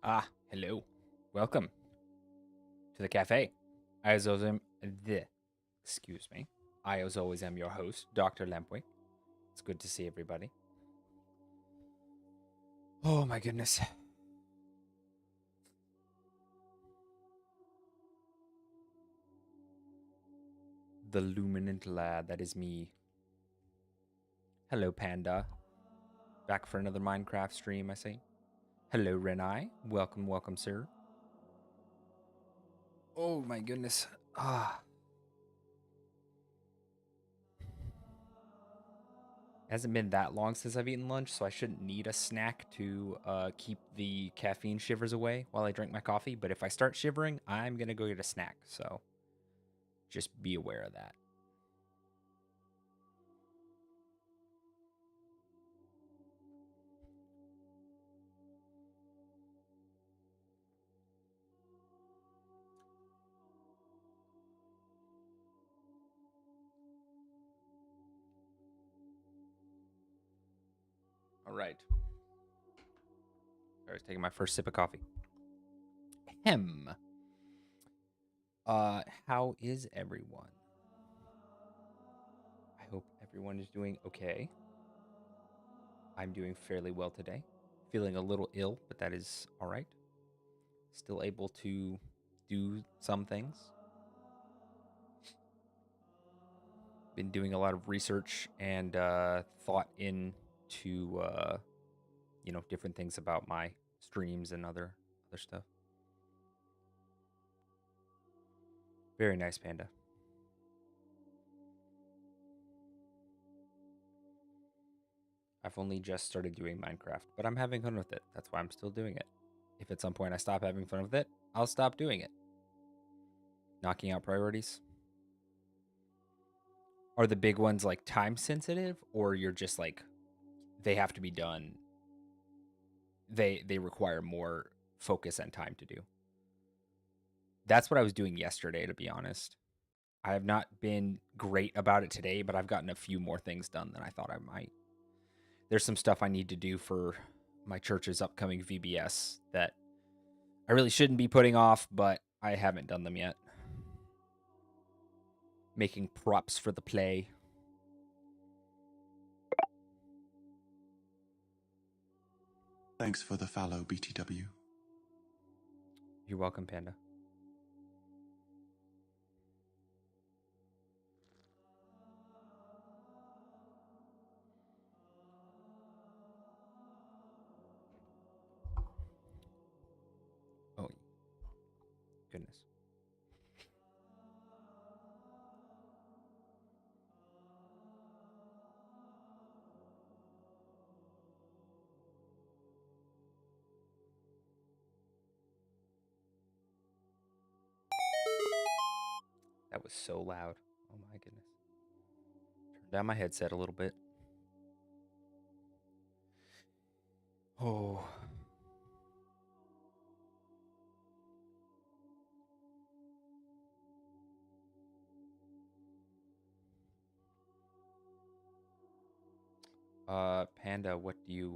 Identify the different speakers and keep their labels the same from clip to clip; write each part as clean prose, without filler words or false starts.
Speaker 1: Hello. Welcome to the cafe. I as always am excuse me. I as always am your host, Dr. Lampwick. It's good to see everybody. Oh my goodness. The luminant lad, that is me. Hello, Panda. Back for another Minecraft stream, I see. Hello, Renai. Welcome, welcome, sir. Oh my goodness. Hasn't been that long since I've eaten lunch, so I shouldn't need a snack to keep the caffeine shivers away while I drink my coffee. But if I start shivering, I'm going to go get a snack. So just be aware of that. All right. I was taking my first sip of coffee. Hem. How is everyone? I hope everyone is doing okay. I'm doing fairly well today. Feeling a little ill, but that is all right. Still able to do some things. Been doing a lot of research and thought into different things about my streams and other stuff. Very nice, Panda. I've only just started doing Minecraft, but I'm having fun with it. That's why I'm still doing it. If at some point I stop having fun with it, I'll stop doing it. Knocking out priorities. Are the big ones like time sensitive, or you're just like they have to be done? They require more focus and time to do. That's what I was doing yesterday, to be honest. I have not been great about it today, but I've gotten a few more things done than I thought I might. There's some stuff I need to do for my church's upcoming VBS that I really shouldn't be putting off, but I haven't done them yet. Making props for the play.
Speaker 2: Thanks for the follow, BTW.
Speaker 1: You're welcome, Panda. Oh, goodness. That was so loud. Oh my goodness. Turn down my headset a little bit. Oh. Panda, what do you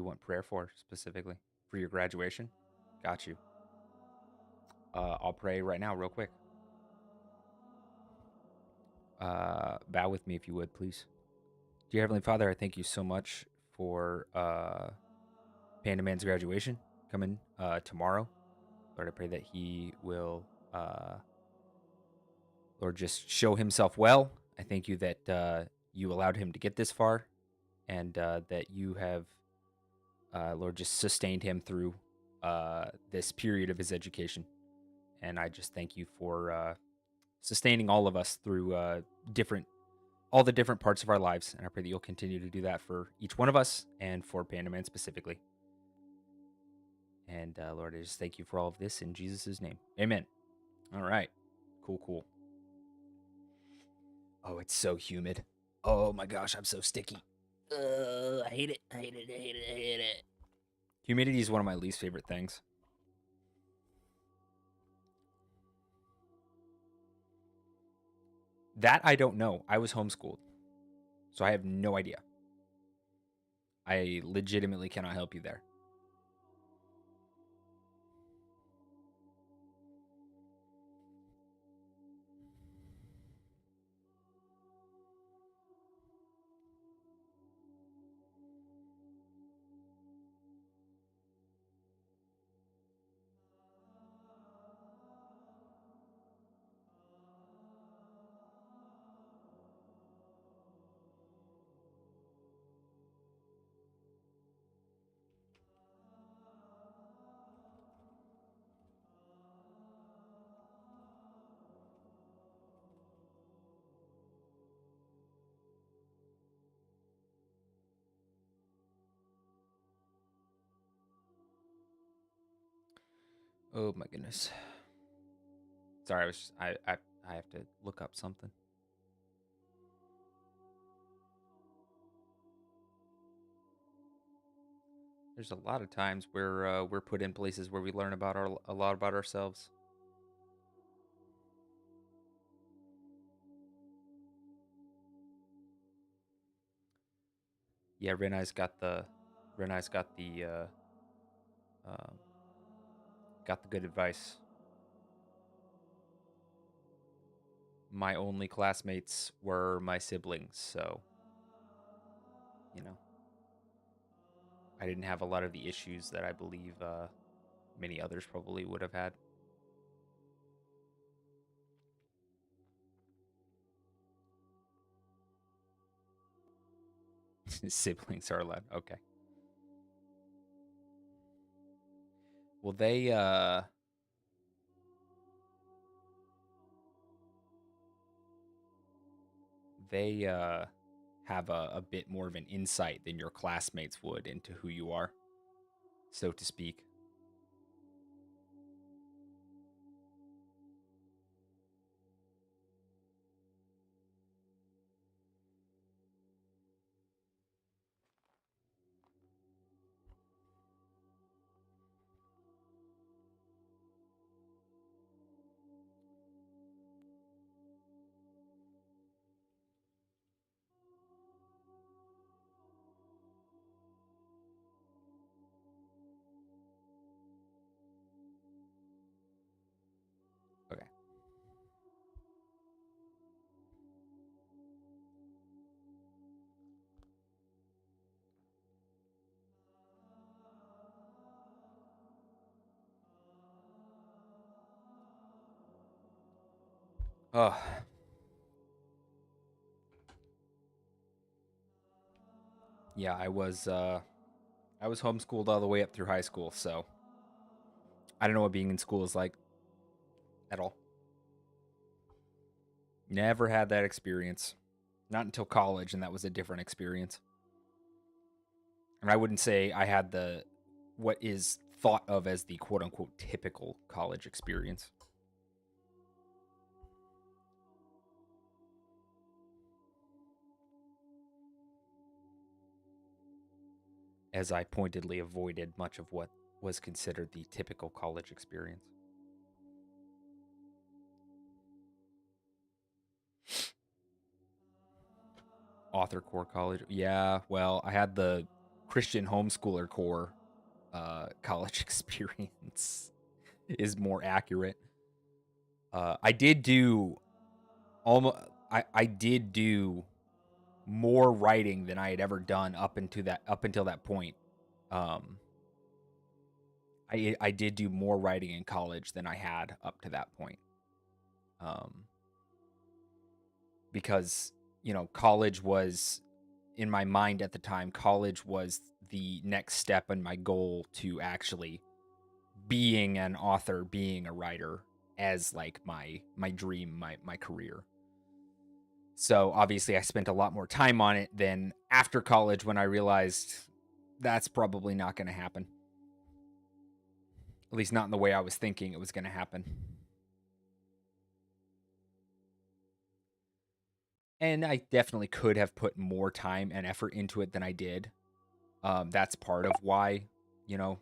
Speaker 1: want prayer for specifically? For your graduation? Got you. I'll pray right now, real quick. Bow with me if you would, please. Dear Heavenly Father, I thank you so much for Panda Man's graduation coming tomorrow. Lord, I pray that he will, Lord, just show himself well. I thank you that you allowed him to get this far, and that you have, Lord, just sustained him through this period of his education. And I just thank you for sustaining all of us through all the different parts of our lives. And I pray that you'll continue to do that for each one of us and for Panda Man specifically. And Lord, I just thank you for all of this in Jesus' name. Amen. All right. Cool. Oh, it's so humid. Oh my gosh, I'm so sticky. I hate it. I hate it. Humidity is one of my least favorite things. That I don't know. I was homeschooled, so I have no idea. I legitimately cannot help you there. Oh my goodness. Sorry, I have to look up something. There's a lot of times where we're put in places where we learn about a lot about ourselves. Yeah, Renai's um, got the good advice. My only classmates were my siblings, so you know, I didn't have a lot of the issues that I believe many others probably would have had. Siblings are allowed. Okay. Well, they have a bit more of an insight than your classmates would into who you are, so to speak. Okay. Oh, yeah, I was homeschooled all the way up through high school, so I don't know what being in school is like at all. Never had that experience. Not until college, and that was a different experience. And I wouldn't say I had the what is thought of as the quote unquote typical college experience. As I pointedly avoided much of what was considered the typical college experience. Author core college. Yeah, well, I had the Christian homeschooler core college experience is more accurate. I did do almost I did do more writing than I had ever done up until that point. Um, I did do more writing in college than I had up to that point. Um, because college was in my mind at the time. College was the next step in my goal to actually being an author, being a writer as like my dream, my career. So obviously I spent a lot more time on it than after college when I realized that's probably not going to happen. At least not in the way I was thinking it was going to happen. And I definitely could have put more time and effort into it than I did. That's you know,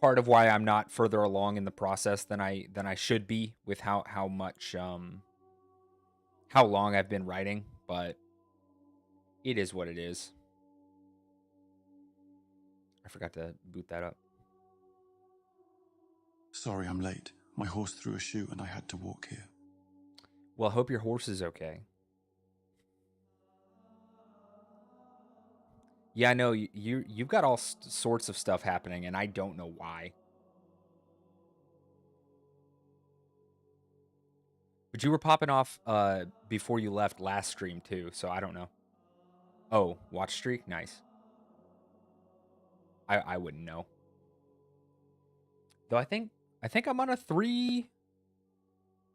Speaker 1: part of why I'm not further along in the process than I should be with how much how long I've been writing, but it is what it is. I forgot to boot that up.
Speaker 2: Sorry I'm late. My horse threw a shoe and I had to walk here.
Speaker 1: Well, I hope your horse is okay. Yeah, I know you've got all sorts of stuff happening, and I don't know why. But you were popping off before you left last stream too, so I don't know. Oh, watch streak, nice. I wouldn't know. Though I think I'm on a 3.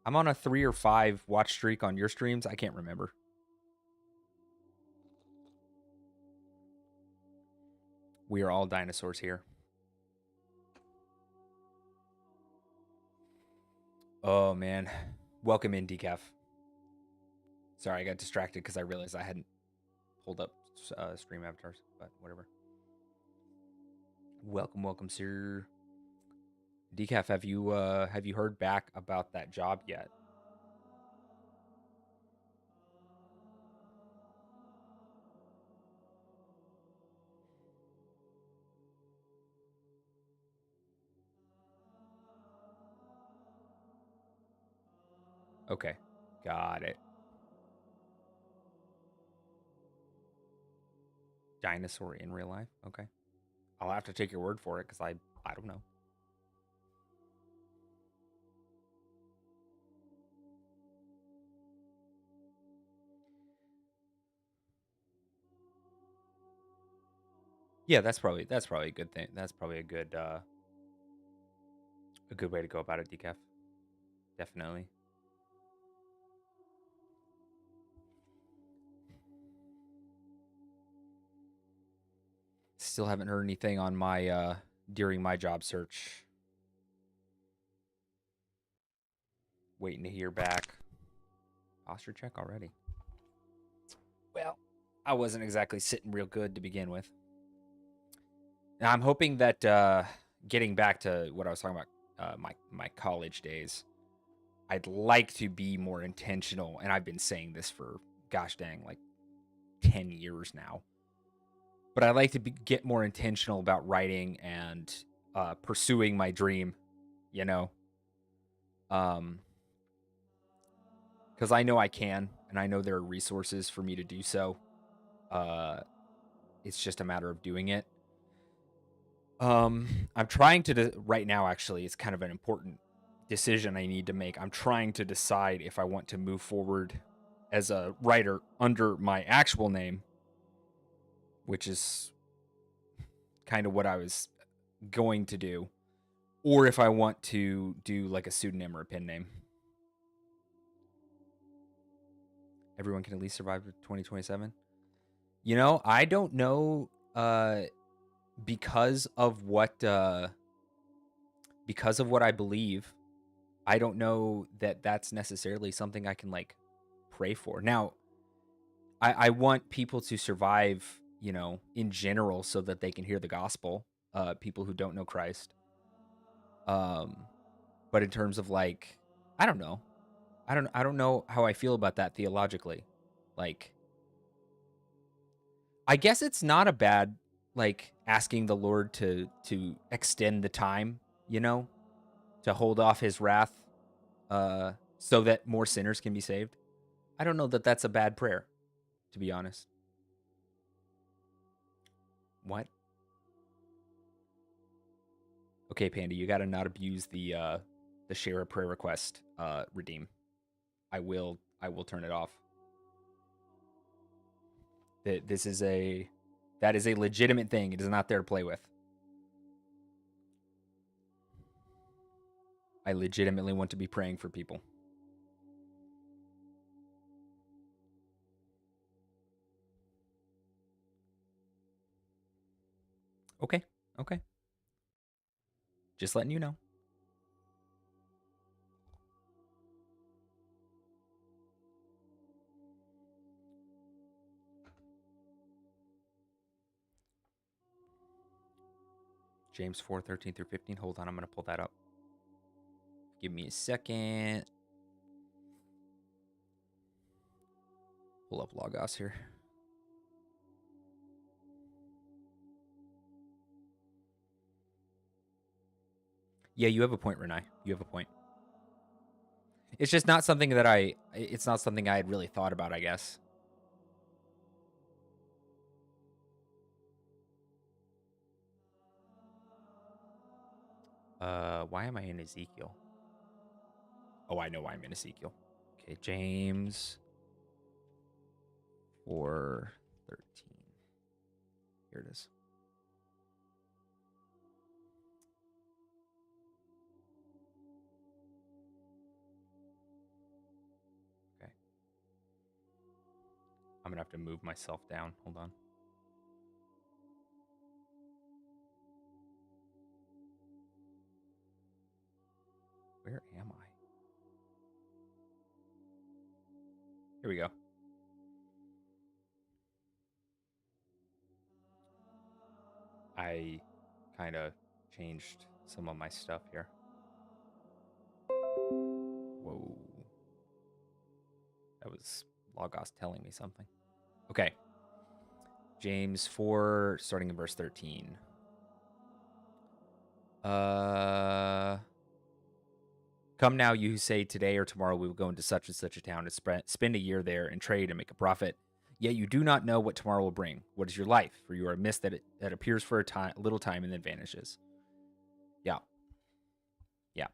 Speaker 1: I'm on a 3 or 5 watch streak on your streams. I can't remember. We are all dinosaurs here. Oh man, welcome in, Decaf. Sorry, I got distracted because I realized I hadn't pulled up stream avatars, but whatever. Welcome, welcome, sir. Decaf, have you heard back about that job yet? Okay, got it. Dinosaur in real life. Okay, I'll have to take your word for it because I don't know. Yeah, that's probably a good thing. That's probably a good way to go about it, Decaf. Definitely. Still haven't heard anything on my during my job search. Waiting to hear back. Posture check already. Well, I wasn't exactly sitting real good to begin with. Now, I'm hoping that getting back to what I was talking about, my college days, I'd like to be more intentional, and I've been saying this for gosh dang like 10 years now. But I'd like to get more intentional about writing and pursuing my dream, you know, because I know I can, and I know there are resources for me to do so. Uh, it's just a matter of doing it. I'm trying to right now. Actually, it's kind of an important decision I need to make. I'm trying to decide if I want to move forward as a writer under my actual name, which is kind of what I was going to do, or if I want to do like a pseudonym or a pen name. Everyone can at least survive 2027. You know, I don't know because of what I believe. I don't know that that's necessarily something I can like pray for. Now, I want people to survive, you know, in general so that they can hear the gospel, people who don't know Christ. But in terms of like, I don't know. I don't know how I feel about that theologically. Like, I guess it's not a bad like asking the Lord to extend the time, you know, to hold off his wrath so that more sinners can be saved. I don't know that that's a bad prayer, to be honest. What? Okay, Panda, you got to not abuse the share a prayer request redeem. I will turn it off. This is that is a legitimate thing. It is not there to play with. I legitimately want to be praying for people. Okay. Okay. Just letting you know. James 4:13 through 15. Hold on, I'm going to pull that up. Give me a second. Pull up Logos here. Yeah, you have a point, Renai. You have a point. It's just not something that it's not something I had really thought about, I guess. Why am I in Ezekiel? Oh, I know why I'm in Ezekiel. Okay, James 4:13. Here it is. Okay. I'm going to have to move myself down. Hold on. Where am I? we go. I kind of changed some of my stuff here. Whoa. That was Logos telling me something. Okay. James 4, starting in verse 13. Come now, you who say, today or tomorrow we will go into such and such a town and spend a year there and trade and make a profit. Yet you do not know what tomorrow will bring. What is your life? For you are a mist that appears for a little time and then vanishes. Yeah. Yeah.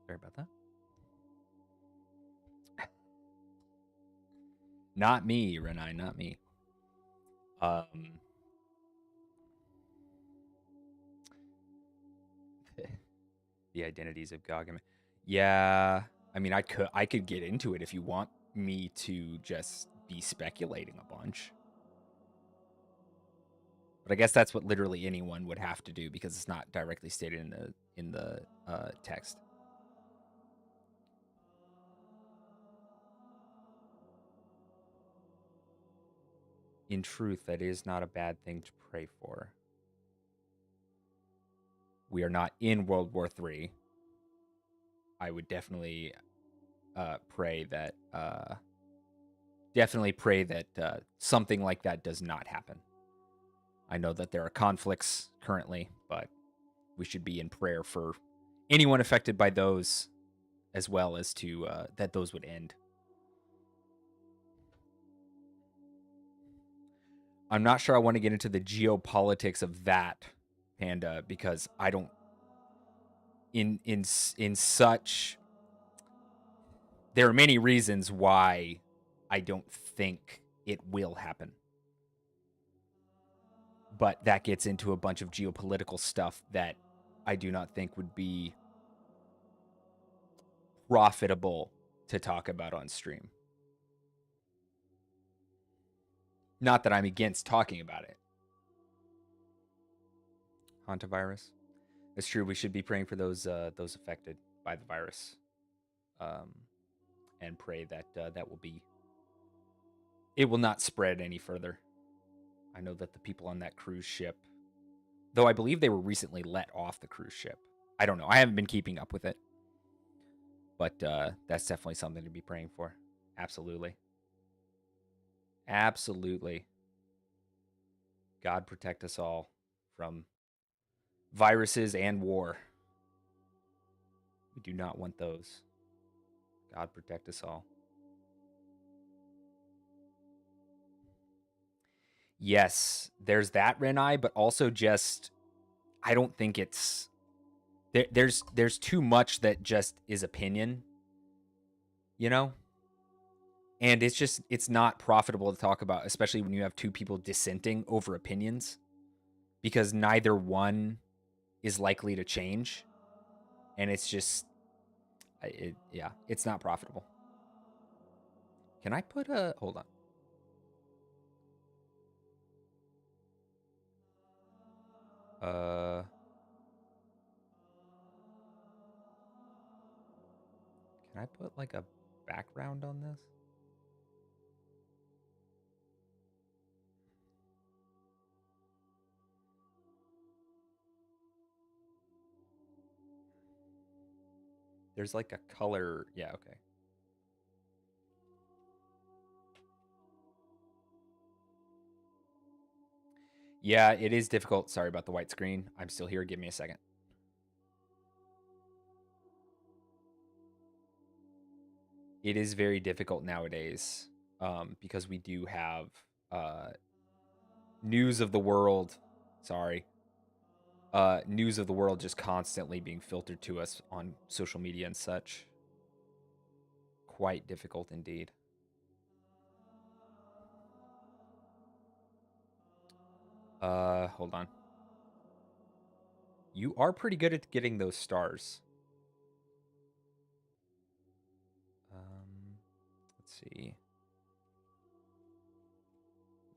Speaker 1: Sorry about that. Not me, Renai, not me. The identities of Gog and yeah, I mean, I could get into it if you want me to just be speculating a bunch. But I guess that's what literally anyone would have to do because it's not directly stated in the text. In truth, that is not a bad thing to pray for. We are not in World War III. I would definitely pray that something like that does not happen. I know that there are conflicts currently, but we should be in prayer for anyone affected by those, as well as to that those would end. I'm not sure I want to get into the geopolitics of that, Panda, because I don't. In such, there are many reasons why I don't think it will happen. But that gets into a bunch of geopolitical stuff that I do not think would be profitable to talk about on stream. Not that I'm against talking about it. Hantavirus. It's true. We should be praying for those affected by the virus, and pray that that will be. It will not spread any further. I know that the people on that cruise ship, though I believe they were recently let off the cruise ship. I don't know. I haven't been keeping up with it, but that's definitely something to be praying for. Absolutely. Absolutely. God protect us all from viruses and war. We do not want those. God protect us all. Yes, there's that, Renai, but also just I don't think it's there's too much that just is opinion, you know? And it's not profitable to talk about, especially when you have two people dissenting over opinions, because neither one is likely to change, and it's just it's not profitable. Can I put a hold on? Can I put like a background on this? There's like a color. Yeah, okay. Yeah, it is difficult. Sorry about the white screen. I'm still here. Give me a second. It is very difficult nowadays, because we do have news of the world. Sorry. news of the world just constantly being filtered to us on social media and such. Quite difficult indeed. Hold on. You are pretty good at getting those stars. Let's see.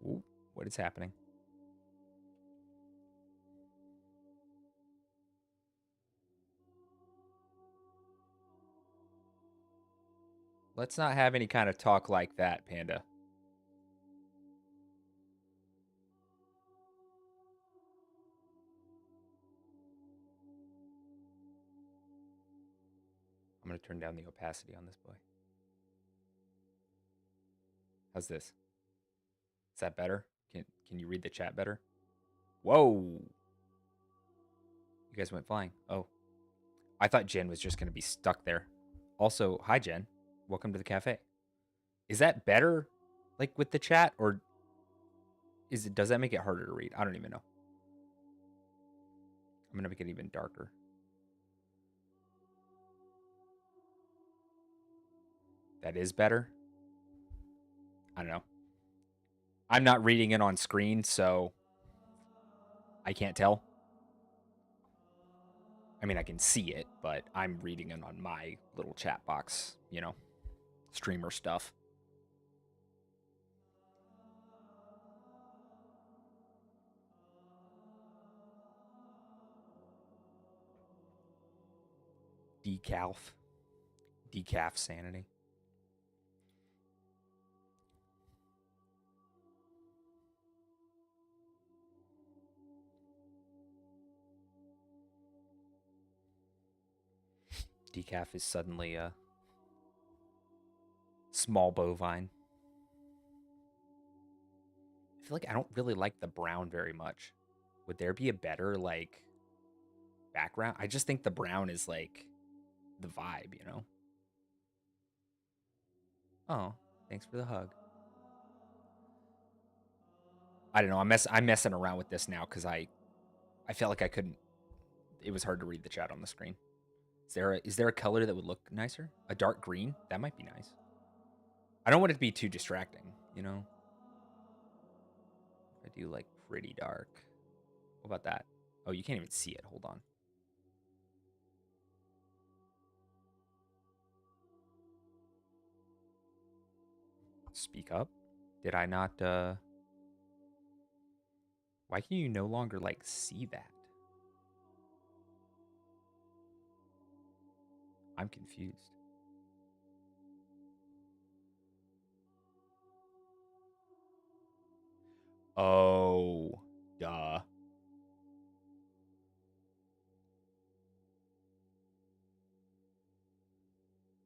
Speaker 1: Ooh, what is happening? Let's not have any kind of talk like that, Panda. I'm going to turn down the opacity on this boy. How's this? Is that better? Can you read the chat better? Whoa. You guys went flying. Oh. I thought Jen was just going to be stuck there. Also, hi Jen. Welcome to the cafe. Is that better like with the chat, or does that make it harder to read? I don't even know. I'm going to make it even darker. That is better. I don't know. I'm not reading it on screen, so I can't tell. I mean, I can see it, but I'm reading it on my little chat box, you know, streamer stuff. Decaf sanity. Decaf is suddenly a small bovine. I feel like I don't really like the brown very much. Would there be a better like background? I just think the brown is like the vibe, you know? Oh, thanks for the hug. I don't know. I'm messing around with this now because I felt like I couldn't. It was hard to read the chat on the screen. Is there a color that would look nicer? A dark green? That might be nice. I don't want it to be too distracting, you know? I do like pretty dark. What about that? Oh, you can't even see it. Hold on. Speak up. Did I not why can you no longer like see that? I'm confused. Oh, duh.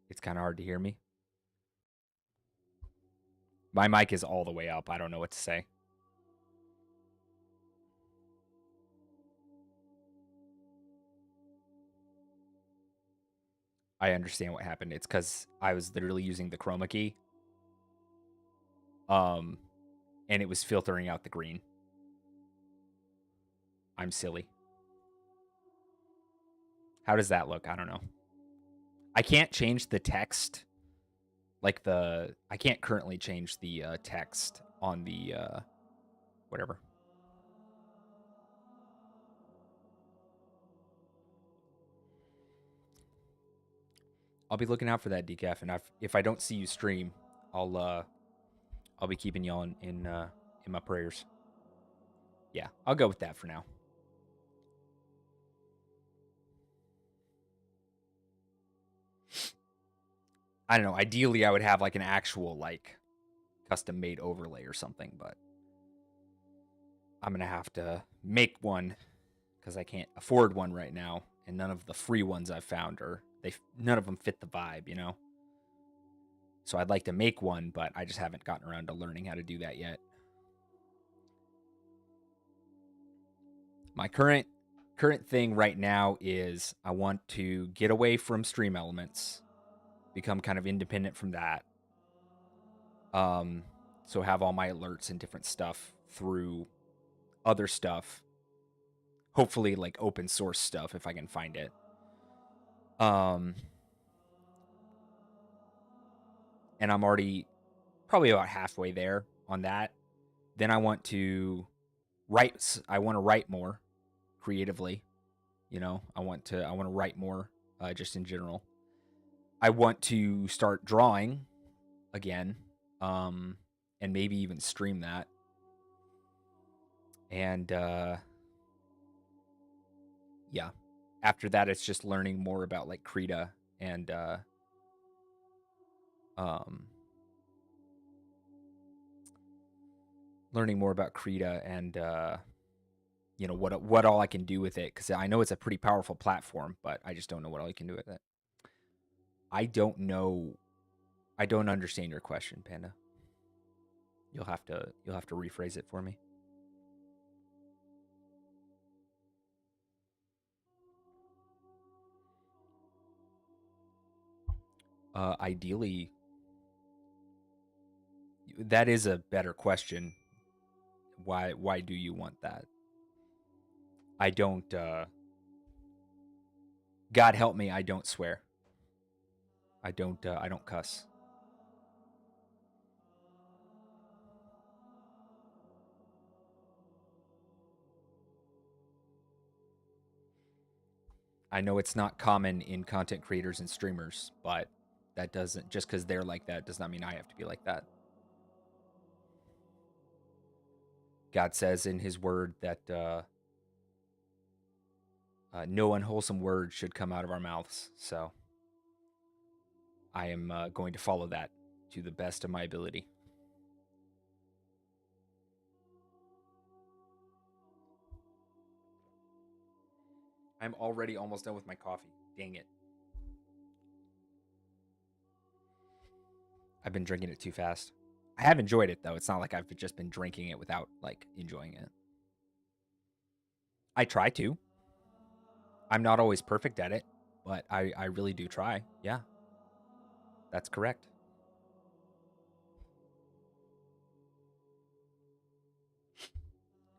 Speaker 1: It's kind of hard to hear me. My mic is all the way up. I don't know what to say. I understand what happened. It's because I was literally using the chroma key. And it was filtering out the green. I'm silly. How does that look? I don't know. I can't change the text. I can't currently change the text on the whatever. I'll be looking out for that, Decaf, and if I don't see you stream, I'll be keeping you on in my prayers. Yeah, I'll go with that for now. I don't know. Ideally, I would have like an actual like custom made overlay or something, but I'm gonna have to make one because I can't afford one right now, and none of the free ones I've found none of them fit the vibe, you know. So I'd like to make one, but I just haven't gotten around to learning how to do that yet. My current thing right now is I want to get away from Stream Elements, become kind of independent from that. So have all my alerts and different stuff through other stuff. hopefully like open source stuff if I can find it. And I'm already probably about halfway there on that. Then I want to write more creatively. I want to write more, just in general. I want to start drawing again, and maybe even stream that. And yeah, after that, it's just learning more about like Krita and um, learning more about Krita and what all I can do with it, because I know it's a pretty powerful platform, but I just don't know what all you can do with it. I don't know. I don't understand your question, Panda. You'll have to rephrase it for me. Ideally, that is a better question. Why do you want that? I don't. God help me, I don't swear. I don't. I don't cuss. I know it's not common in content creators and streamers, but that doesn't, just because they're like that does not mean I have to be like that. God says in His Word that no unwholesome word should come out of our mouths. So I am going to follow that to the best of my ability. I'm already almost done with my coffee. Dang it. I've been drinking it too fast. I have enjoyed it though. It's not like I've just been drinking it without like enjoying it. I try to. I'm not always perfect at it, but I really do try. Yeah, that's correct.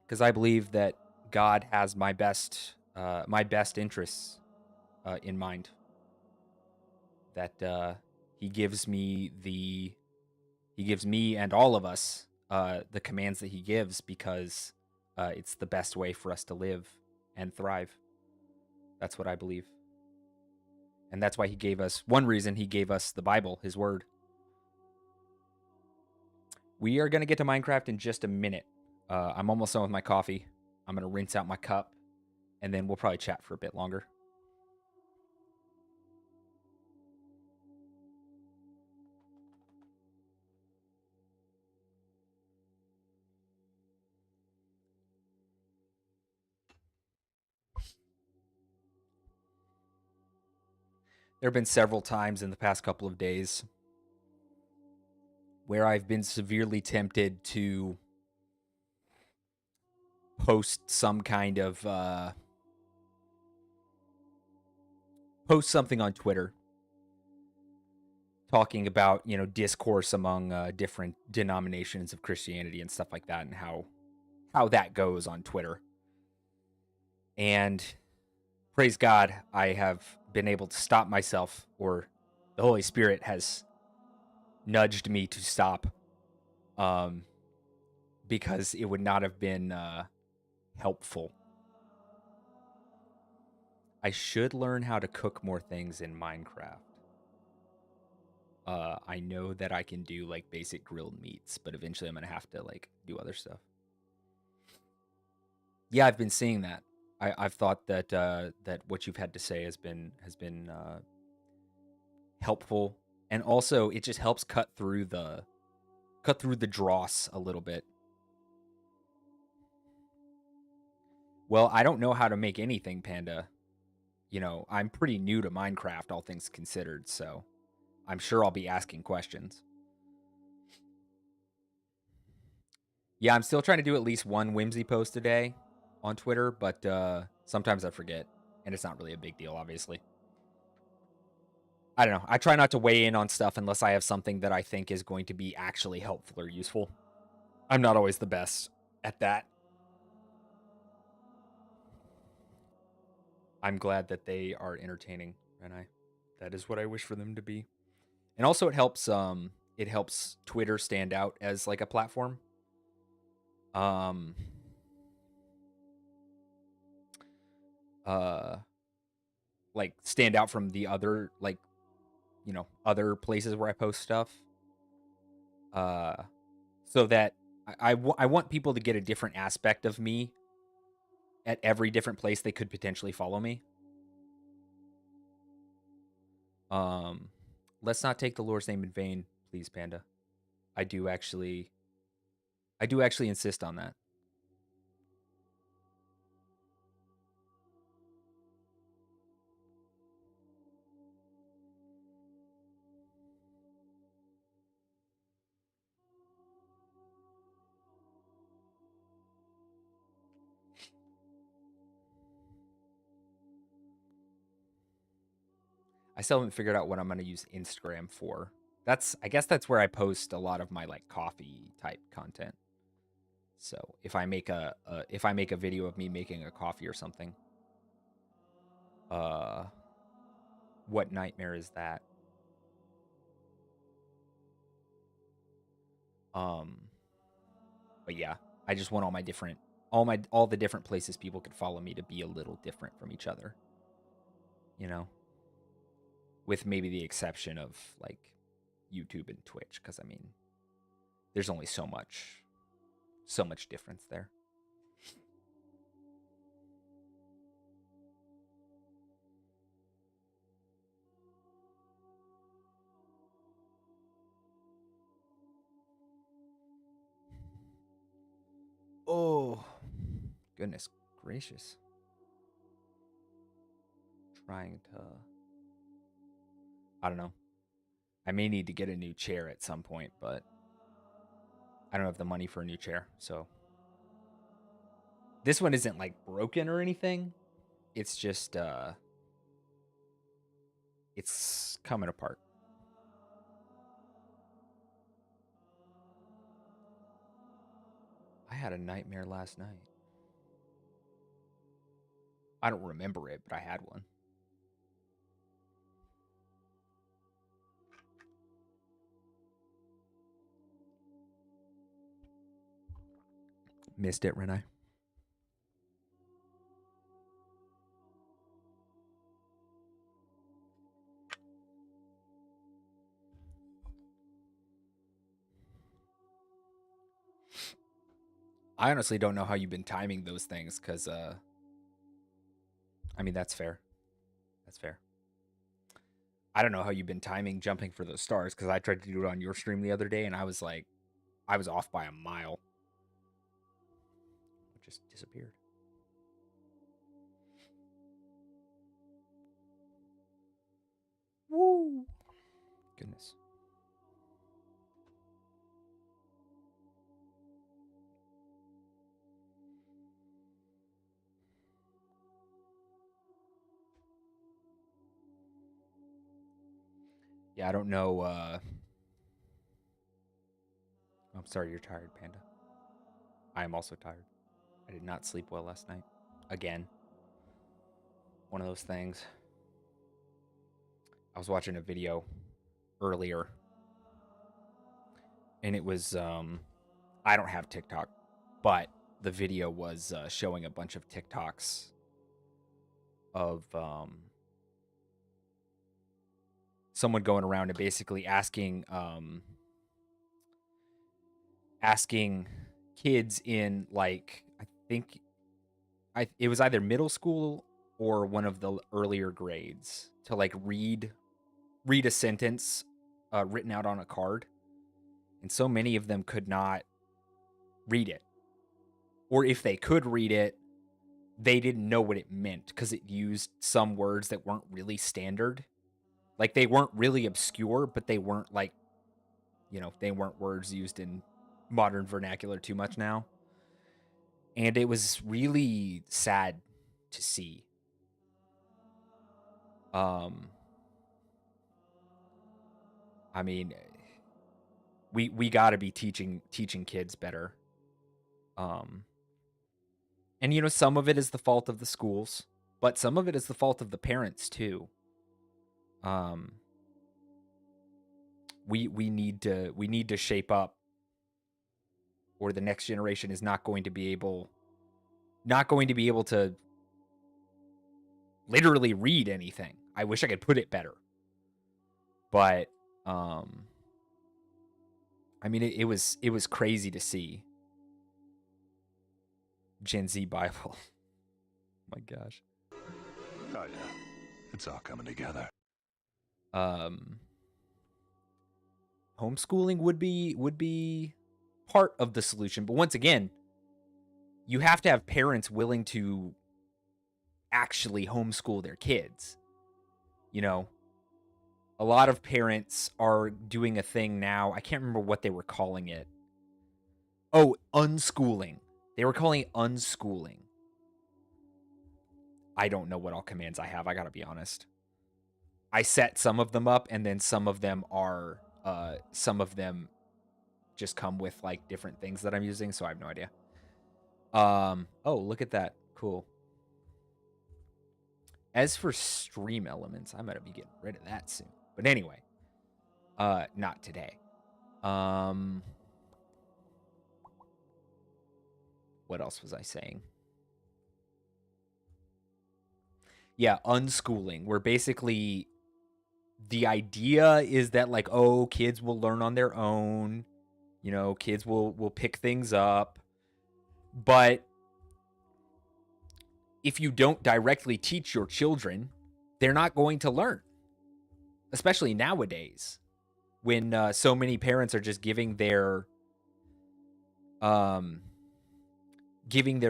Speaker 1: Because I believe that God has my best interests in mind. That He gives me and all of us the commands that He gives, because it's the best way for us to live and thrive. That's what I believe. And that's why He gave us, one reason He gave us the Bible, His Word. We are going to get to Minecraft in just a minute. I'm almost done with my coffee. I'm going to rinse out my cup, and then we'll probably chat for a bit longer. There have been several times in the past couple of days where I've been severely tempted to post some kind of post something on Twitter talking about, discourse among different denominations of Christianity and stuff like that, and how that goes on Twitter. And praise God, I have been able to stop myself, or the Holy Spirit has nudged me to stop, because it would not have been helpful. I should learn how to cook more things in Minecraft. I know that I can do like basic grilled meats, but eventually I'm gonna have to like do other stuff. Yeah, I've been seeing that. I've thought that that what you've had to say has been helpful, and also it just helps cut through the dross a little bit. Well, I don't know how to make anything, Panda. I'm pretty new to Minecraft, all things considered, so I'm sure I'll be asking questions. Yeah, I'm still trying to do at least one whimsy post a day on Twitter, but sometimes I forget, and it's not really a big deal, obviously. I don't know. I try not to weigh in on stuff unless I have something that I think is going to be actually helpful or useful. I'm not always the best at that. I'm glad that they are entertaining, and that is what I wish for them to be. And also it helps Twitter stand out as like a platform. Um uh like stand out from the other, like, other places where I post stuff. Uh so that I want people to get a different aspect of me at every different place they could potentially follow me. Um let's not take the Lord's name in vain, please, Panda. I do actually insist on that. I still haven't figured out what I'm going to use Instagram for. I guess that's where I post a lot of my like coffee type content. So if I make a video of me making a coffee or something, uh, what nightmare is that? Um, but yeah, I just want all the different places people could follow me to be a little different from each other. You know, with maybe the exception of like YouTube and Twitch, because I mean, there's only so much difference there. Oh, goodness gracious. Trying to, I don't know. I may need to get a new chair at some point, but I don't have the money for a new chair. So this one isn't like broken or anything. It's just it's coming apart. I had a nightmare last night. I don't remember it, but I had one. Missed it, Renee. I honestly don't know how you've been timing those things because, I mean, that's fair. That's fair. I don't know how you've been timing jumping for those stars because I tried to do it on your stream the other day and I was like, I was off by a mile. It just disappeared. Woo! Goodness. Yeah, I don't know. I'm sorry you're tired, Panda. I am also tired. I did not sleep well last night. Again, one of those things. I was watching a video earlier, and it was I don't have TikTok, but the video was showing a bunch of TikToks of someone going around and basically asking kids in, like, I think it was either middle school or one of the earlier grades to like read a sentence written out on a card, and so many of them could not read it, or if they could read it, they didn't know what it meant because it used some words that weren't really standard. Like, they weren't really obscure, but they weren't like, they weren't words used in modern vernacular too much now. And it was really sad to see. Um, I mean, we got to be teaching kids better. Um, and some of it is the fault of the schools. but some of it is the fault of the parents too. We need to shape up, or the next generation is not going to be able to literally read anything. I wish I could put it better, but I mean, it was crazy to see. Gen Z Bible. My gosh.
Speaker 3: Oh yeah, it's all coming together.
Speaker 1: Homeschooling would be part of the solution, but once again, you have to have parents willing to actually homeschool their kids. You know, a lot of parents are doing a thing now. I can't remember what they were calling it. Oh, unschooling. They were calling it unschooling. I don't know what all commands I have. I gotta be honest. I set some of them up, and then some of them just come with like different things that I'm using, so I have no idea. Oh, look at that. Cool. As for stream elements, I'm gonna be getting rid of that soon. But anyway, not today. What else was I saying? Yeah, unschooling, where basically the idea is that like, oh, kids will learn on their own. You know, kids will pick things up. But if you don't directly teach your children, they're not going to learn. Especially nowadays, when so many parents are just giving their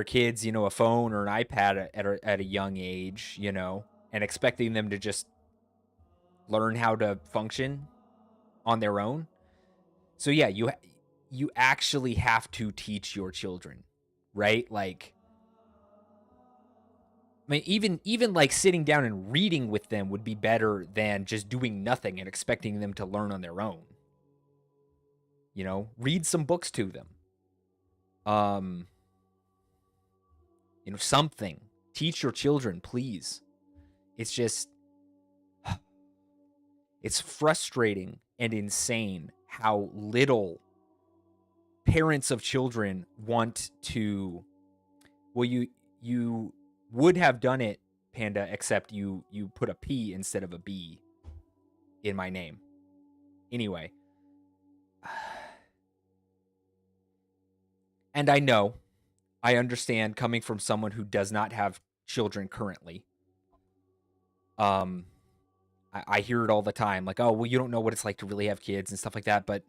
Speaker 1: kids, you know, a phone or an iPad at a young age, you know, and expecting them to just learn how to function on their own. So yeah, you actually have to teach your children, right? Like, I mean, even like sitting down and reading with them would be better than just doing nothing and expecting them to learn on their own. You know, read some books to them. You know, something. Teach your children, please. It's just, it's frustrating and insane how little parents of children want to. Well, you would have done it, Panda, except you put a P instead of a B in my name. Anyway. And I understand coming from someone who does not have children currently. I hear it all the time, like, oh, well, you don't know what it's like to really have kids and stuff like that. But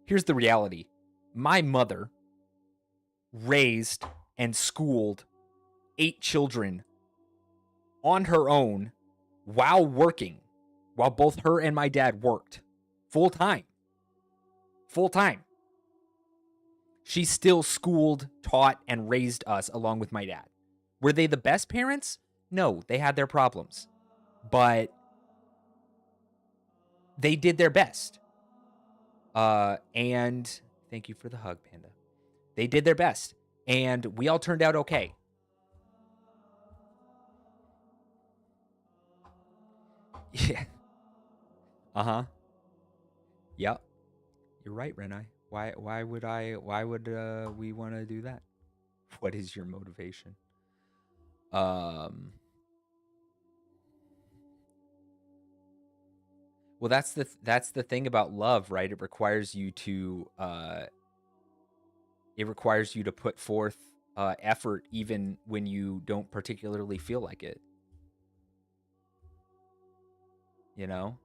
Speaker 1: here's the reality. My mother raised and schooled 8 children on her own while working, while both her and my dad worked full time. She still schooled, taught, and raised us along with my dad. Were they the best parents? No, they had their problems. But they did their best. And thank you for the hug, Panda. They did their best. And we all turned out okay. Yeah. Uh-huh. Yep. You're right, Renai. Why would we want to do that? What is your motivation? Well, that's the thing about love, right? It requires you to put forth effort even when you don't particularly feel like it. You know?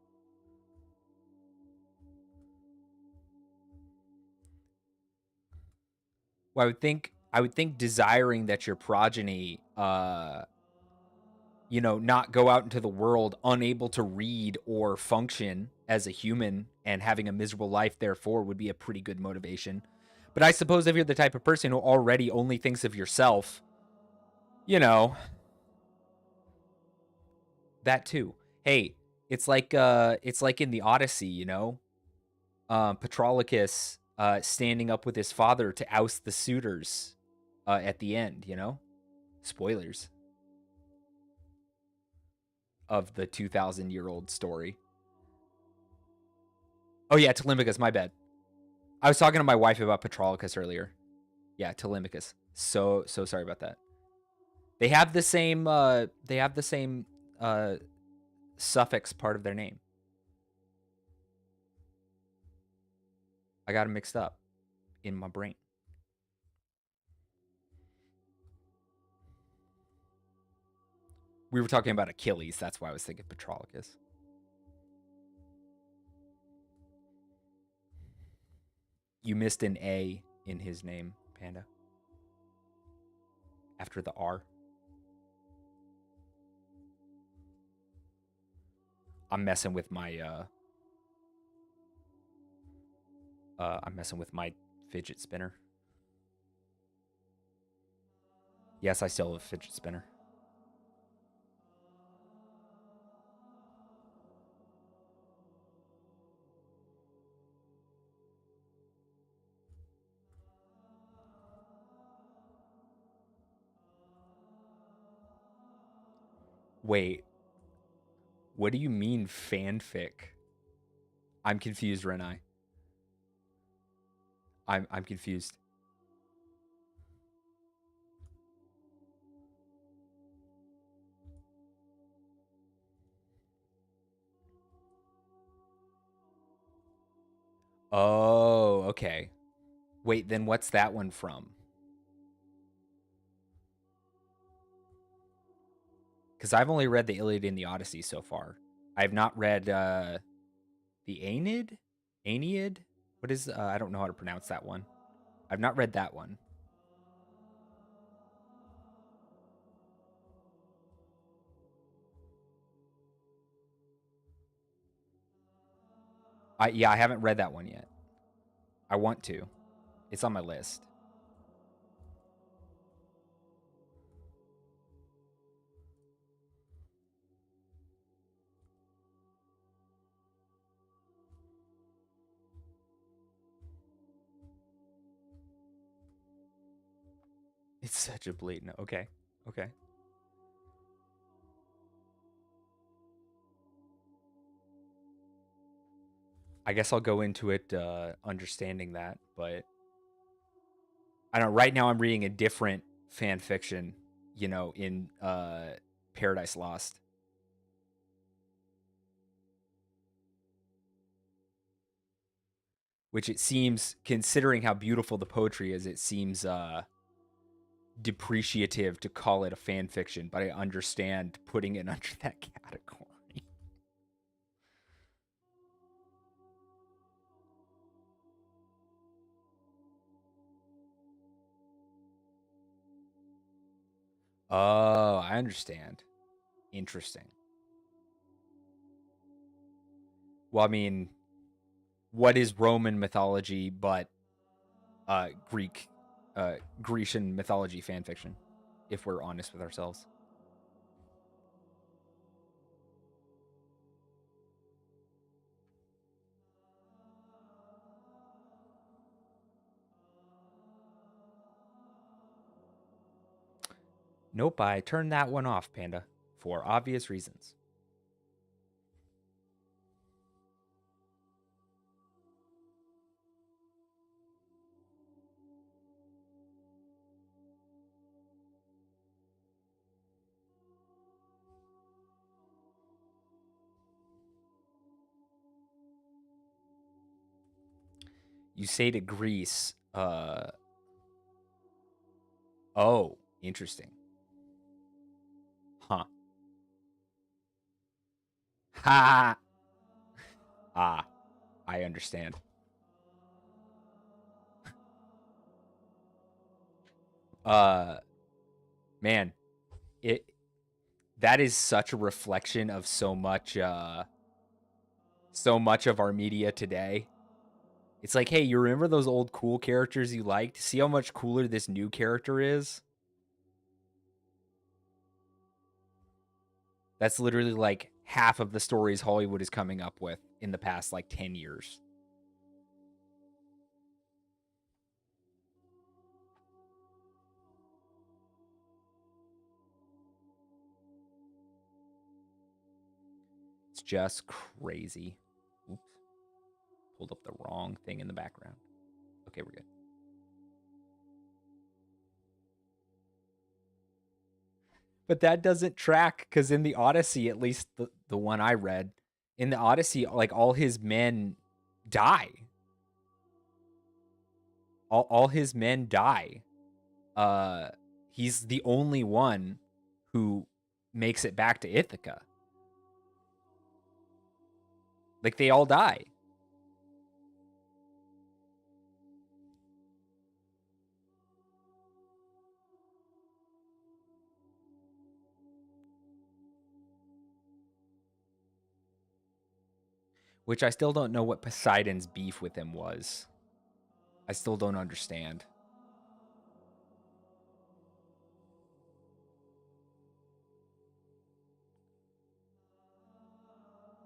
Speaker 1: Well, I would think desiring that your progeny you know, not go out into the world unable to read or function as a human and having a miserable life therefore would be a pretty good motivation. But I suppose if you're the type of person who already only thinks of yourself, you know, that too. Hey, it's like in the Odyssey, you know, Patroclus standing up with his father to oust the suitors at the end, you know? Spoilers. of the 2,000-year-old story. Oh yeah, Telemachus, my bad. I was talking to my wife about Patroclus earlier. Yeah, Telemachus. So sorry about that. They have the same suffix part of their name. I got them mixed up in my brain. We were talking about Achilles. That's why I was thinking Patroclus. You missed an A in his name, Panda. After the R. I'm messing with my fidget spinner. Yes, I still have a fidget spinner. Wait. What do you mean fanfic? I'm confused, Renai. I'm confused. Oh, okay. Wait, then what's that one from? Because I've only read the Iliad and the Odyssey so far. I have not read the Aeneid? Aeneid? What is, I don't know how to pronounce that one. I've not read that one. Yeah, I haven't read that one yet. I want to. It's on my list. It's such a blatant. Okay. Okay. I guess I'll go into it understanding that, but I don't know. Right now I'm reading a different fan fiction, in Paradise Lost. Which it seems, considering how beautiful the poetry is, it seems depreciative to call it a fan fiction, but I understand putting it under that category. Oh, I understand. Interesting. Well, I mean, what is Roman mythology but Grecian mythology fan fiction, if we're honest with ourselves? Nope, I turned that one off, Panda, for obvious reasons. You say to Greece, oh, interesting. Huh. Ha! Ah, I understand. Uh, man, it that is such a reflection of so much of our media today. It's like, hey, you remember those old cool characters you liked? See how much cooler this new character is? That's literally like half of the stories Hollywood is coming up with in the past like 10 years. It's just crazy. Oops. Pulled up the wrong thing in the background. Okay, we're good. But that doesn't track because in the Odyssey, at least the one I read, in the Odyssey, like all his men die. All his men die. He's the only one who makes it back to Ithaca. Like they all die. Which I still don't know what Poseidon's beef with him was. I still don't understand.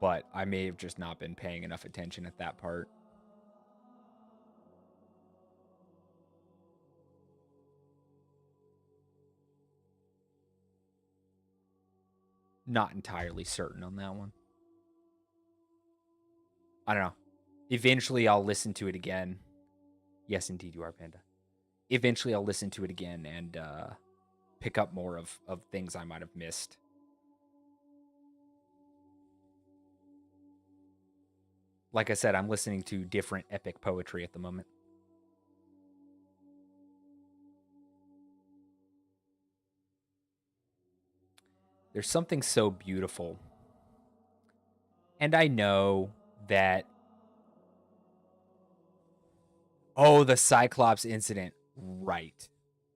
Speaker 1: But I may have just not been paying enough attention at that part. Not entirely certain on that one. I don't know. Eventually I'll listen to it again. Yes, indeed you are, Panda. Eventually I'll listen to it again and pick up more of things I might have missed. Like I said, I'm listening to different epic poetry at the moment. There's something so beautiful. And I know that... Oh, the Cyclops incident. Right.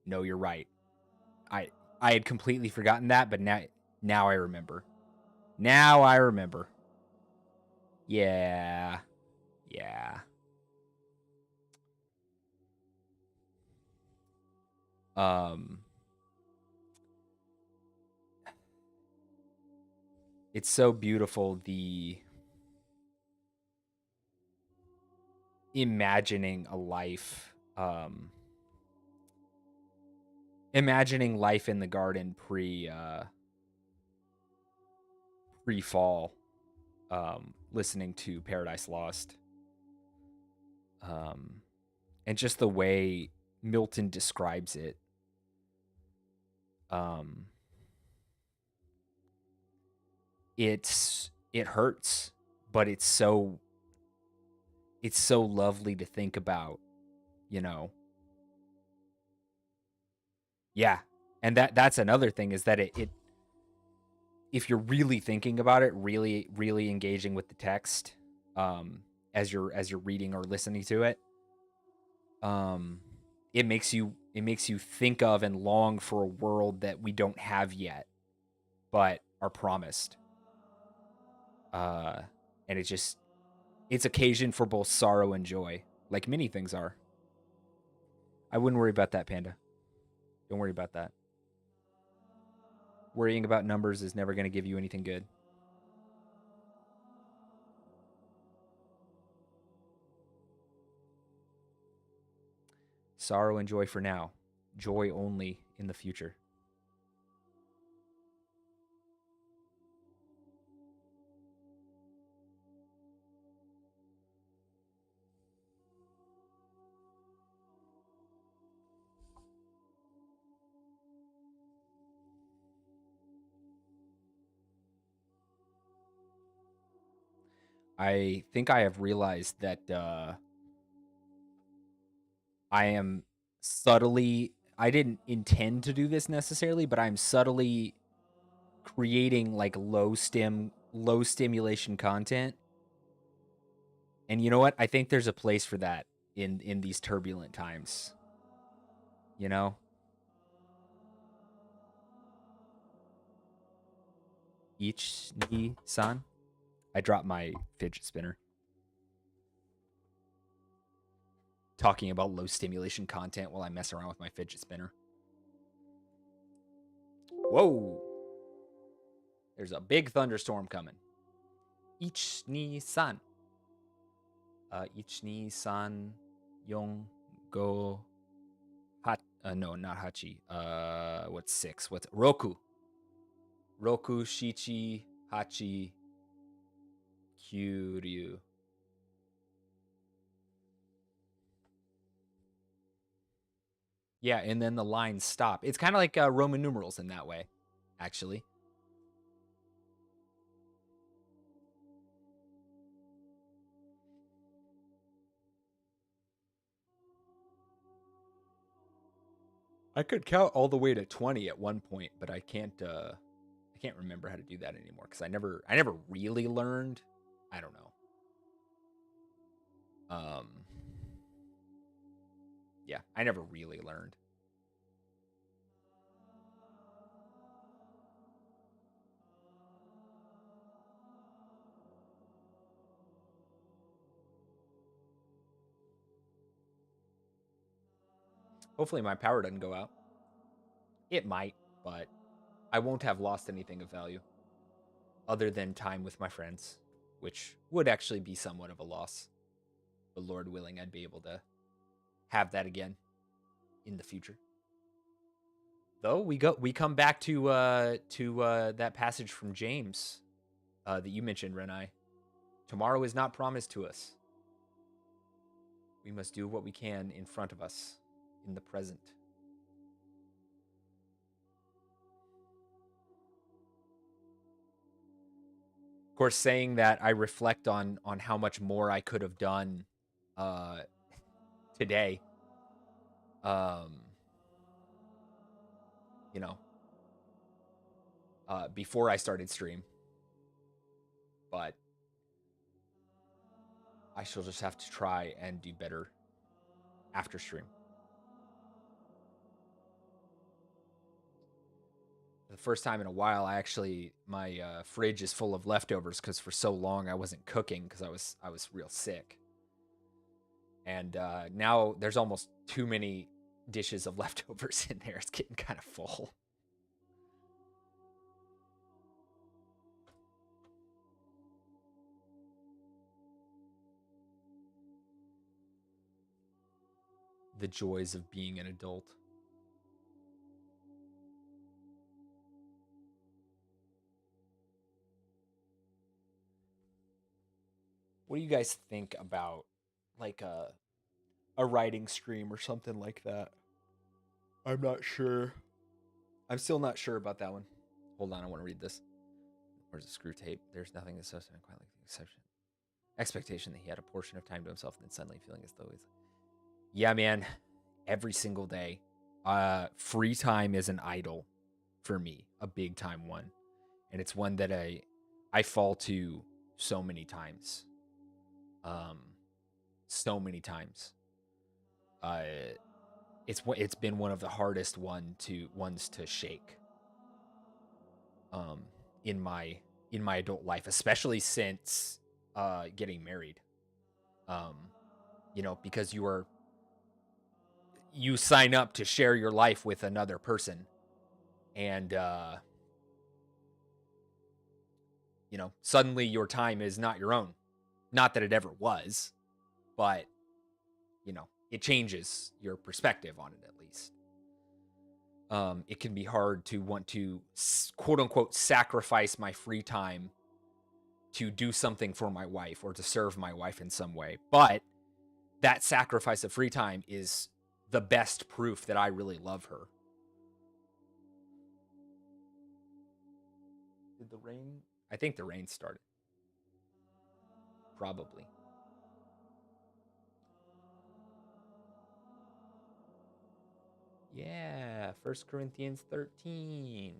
Speaker 1: No, you're right. I had completely forgotten that, but now I remember. Now I remember. Yeah. Yeah. It's so beautiful, the imagining a life, imagining life in the garden pre-fall, listening to Paradise Lost, and just the way Milton describes it. It hurts, but it's so lovely to think about, you know. Yeah. And that's another thing, is that it if you're really thinking about it, really engaging with the text, as you're reading or listening to it, it makes you think of and long for a world that we don't have yet, but are promised. And it's occasion for both sorrow and joy, like many things are. I wouldn't worry about that, Panda. Don't worry about that. Worrying about numbers is never going to give you anything good. Sorrow and joy for now. Joy only in the future. I think I have realized that I am subtly... I didn't intend to do this necessarily, but I'm subtly creating like low stimulation content. And you know what? I think there's a place for that in these turbulent times. You know? Ichi-ni-san? I dropped my fidget spinner. Talking about low stimulation content while I mess around with my fidget spinner. Whoa! There's a big thunderstorm coming. Ichi-ni-san. Ichi-ni-san yong go hat. No, not hachi. What's 6? What's roku? Roku, shichi, hachi, Kyuryu. Yeah, and then the lines stop. It's kind of like Roman numerals in that way, actually. I could count all the way to 20 at one point, but I can't remember how to do that anymore because I never really learned. I don't know. Yeah, I never really learned. Hopefully my power doesn't go out. It might, but I won't have lost anything of value other than time with my friends, which would actually be somewhat of a loss. But Lord willing, I'd be able to have that again in the future. Though we come back to that passage from James that you mentioned, Renai. Tomorrow is not promised to us. We must do what we can in front of us in the present. Of course, saying that, I reflect on how much more I could have done today. You know, before I started stream. But I shall just have to try and do better after stream. For the first time in a while, my fridge is full of leftovers because for so long I wasn't cooking because I was real sick. And now there's almost too many dishes of leftovers in there. It's getting kind of full. The joys of being an adult. What do you guys think about like a writing stream or something like that? I'm not sure. I'm still not sure about that one. Hold on, I want to read this. Where's the screw tape? There's nothing that's so quite like the exception. Expectation that he had a portion of time to himself, and then suddenly feeling as though he's. Yeah, man. Every single day. Free time is an idol for me, a big time one. And it's one that I fall to so many times. So many times. It's been one of the hardest ones to shake. In my adult life, especially since getting married. You know, because you sign up to share your life with another person, and you know, suddenly your time is not your own. Not that it ever was, but you know, it changes your perspective on it at least. It can be hard to want to quote unquote sacrifice my free time to do something for my wife or to serve my wife in some way. But that sacrifice of free time is the best proof that I really love her. Did the rain? I think the rain started. Probably. Yeah, 1 Corinthians 13.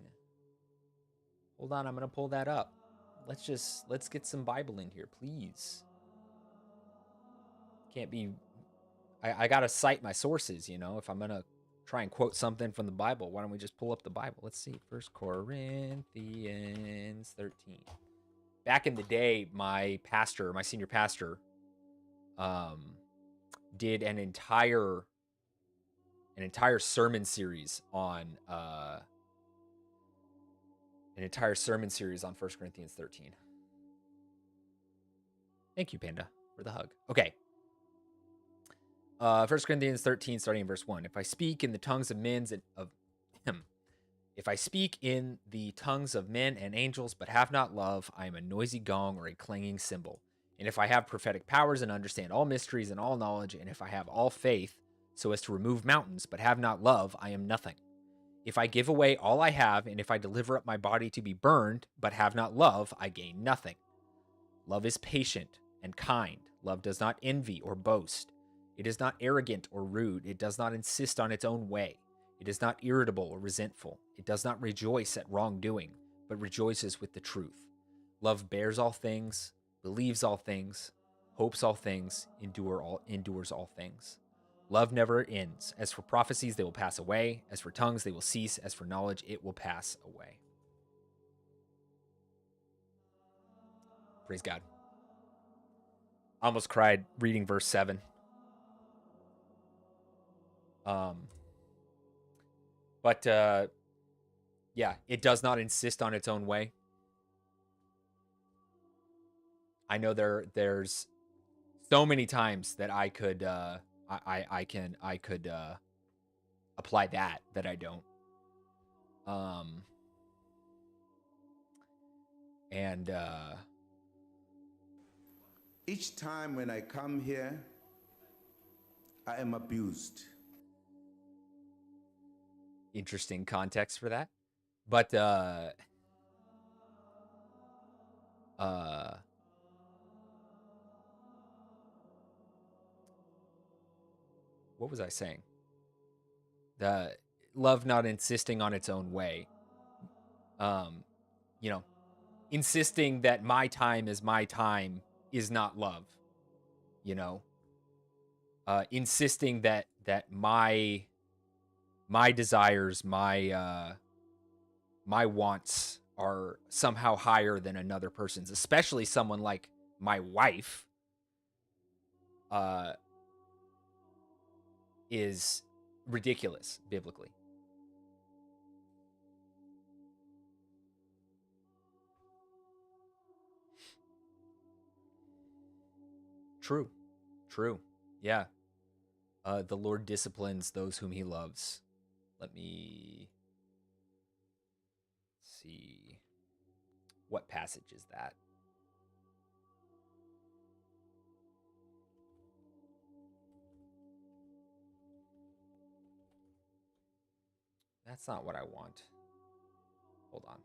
Speaker 1: Hold on, I'm going to pull that up. Let's get some Bible in here, please. Can't be I got to cite my sources, you know, if I'm going to try and quote something from the Bible. Why don't we just pull up the Bible? Let's see. 1 Corinthians 13. Back in the day, my senior pastor, did an entire sermon series on 1 Corinthians 13. Thank you, Panda, for the hug. Okay. 1 Corinthians 13, starting in verse 1. If I speak in the tongues of men and If I speak in the tongues of men and angels, but have not love, I am a noisy gong or a clanging cymbal. And if I have prophetic powers and understand all mysteries and all knowledge, and if I have all faith so as to remove mountains, but have not love, I am nothing. If I give away all I have, and if I deliver up my body to be burned, but have not love, I gain nothing. Love is patient and kind. Love does not envy or boast. It is not arrogant or rude. It does not insist on its own way. It is not irritable or resentful. It does not rejoice at wrongdoing, but rejoices with the truth. Love bears all things, believes all things, hopes all things, endures all things. Love never ends. As for prophecies, they will pass away. As for tongues, they will cease. As for knowledge, it will pass away. Praise God. I almost cried reading verse 7. But yeah, it does not insist on its own way. I know there's so many times that I could I could apply that I don't. And
Speaker 4: each time when I come here, I am abused.
Speaker 1: Interesting context for that. But what was I saying? The love not insisting on its own way. You know, insisting that my time is my time is not love. You know, insisting that my desires, my wants are somehow higher than another person's, especially someone like my wife, is ridiculous biblically. True. Yeah. The Lord disciplines those whom he loves. Let me see. What passage is that? That's not what I want. Hold on.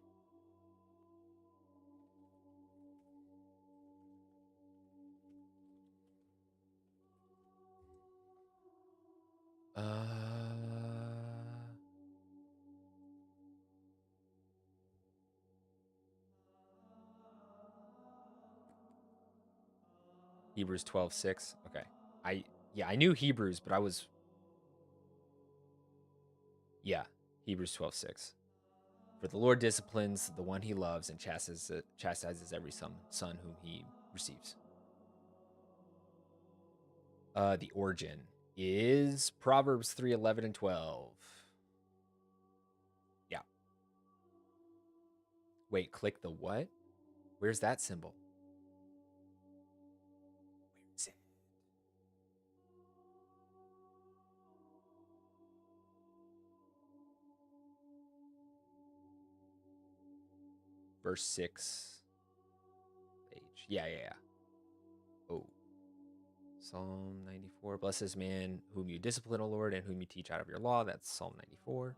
Speaker 1: Hebrews 12:6. Okay. I knew Hebrews, but Hebrews 12:6. For the Lord disciplines the one he loves and chastises every son whom he receives. The origin is Proverbs 3:11 and 12. Yeah. Wait, click the what? Where's that symbol? Where is it? Verse 6 page. Yeah. Oh. Psalm 94. Bless this man whom you discipline, O Lord, and whom you teach out of your law. That's Psalm 94.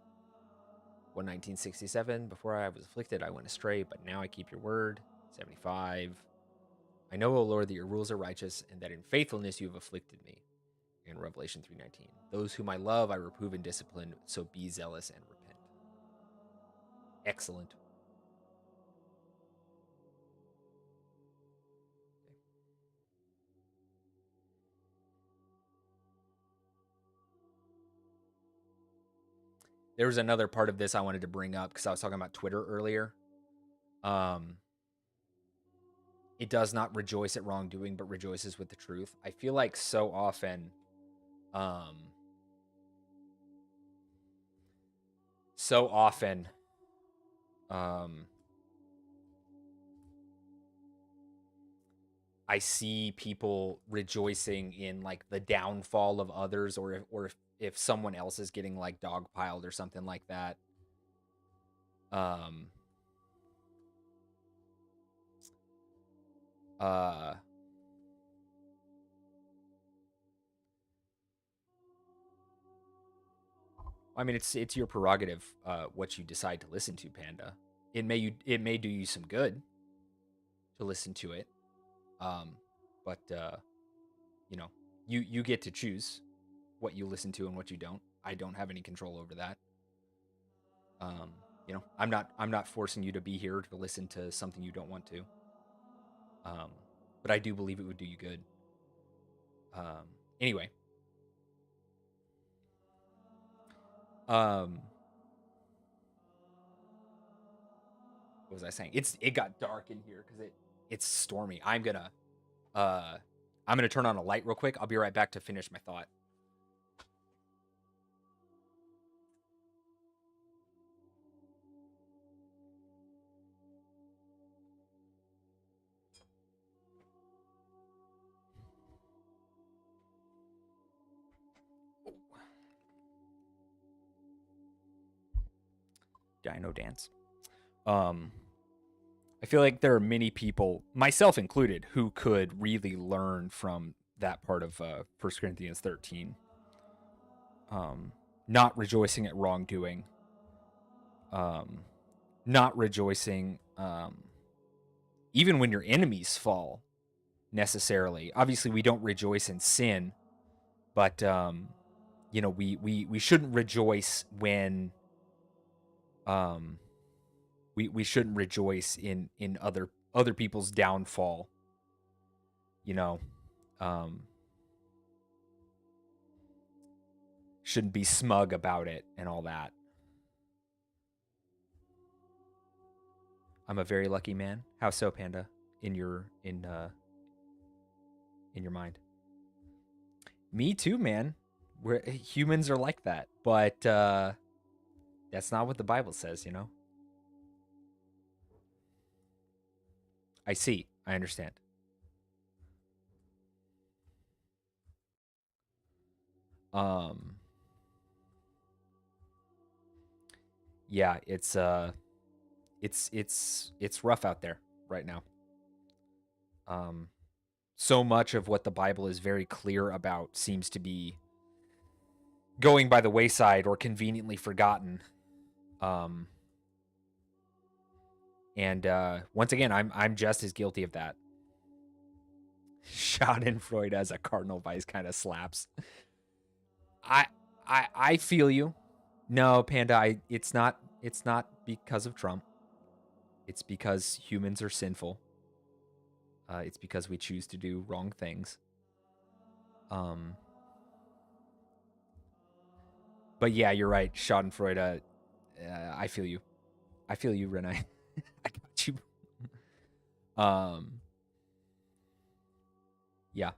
Speaker 1: 119:67. Before I was afflicted, I went astray, but now I keep your word. 75. I know, O Lord, that your rules are righteous, and that in faithfulness you have afflicted me. And Revelation 3:19. Those whom I love, I reprove and discipline, so be zealous and repent. Excellent. There was another part of this I wanted to bring up because I was talking about Twitter earlier. It does not rejoice at wrongdoing, but rejoices with the truth. I feel like so often, I see people rejoicing in like the downfall of others, or if someone else is getting like dogpiled or something like that. Um, uh, I mean, it's your prerogative what you decide to listen to, Panda. It may do you some good to listen to it, um, but you know, you get to choose what you listen to and what you don't. I don't have any control over that. Um, I'm not forcing you to be here to listen to something you don't want to. Um, but I do believe it would do you good. Anyway, um, what was I saying? It got dark in here because it's stormy. Uh I'm gonna turn on a light real quick. I'll be right back to finish my thought. Dino dance. Um, I feel like there are many people, myself included, who could really learn from that part of 1 Corinthians 13. Um, not rejoicing at wrongdoing. Um, not rejoicing even when your enemies fall necessarily. Obviously, we don't rejoice in sin, but we shouldn't rejoice when we shouldn't rejoice in other people's downfall. You know, um, shouldn't be smug about it and all that. I'm a very lucky man. How so, Panda? In your mind? Me too, man. We're humans are like that, but that's not what the Bible says. I see. I understand. Um, yeah, it's rough out there right now. So much of what the Bible is very clear about seems to be going by the wayside or conveniently forgotten. Um, and once again, I'm just as guilty of that. Schadenfreude as a cardinal vice kind of slaps. I I feel you. No, Panda, it's not because of Trump. It's because humans are sinful. It's because we choose to do wrong things. Um, but yeah, you're right, Schadenfreude. I feel you. I feel you, Renai. I got you. Um, yeah.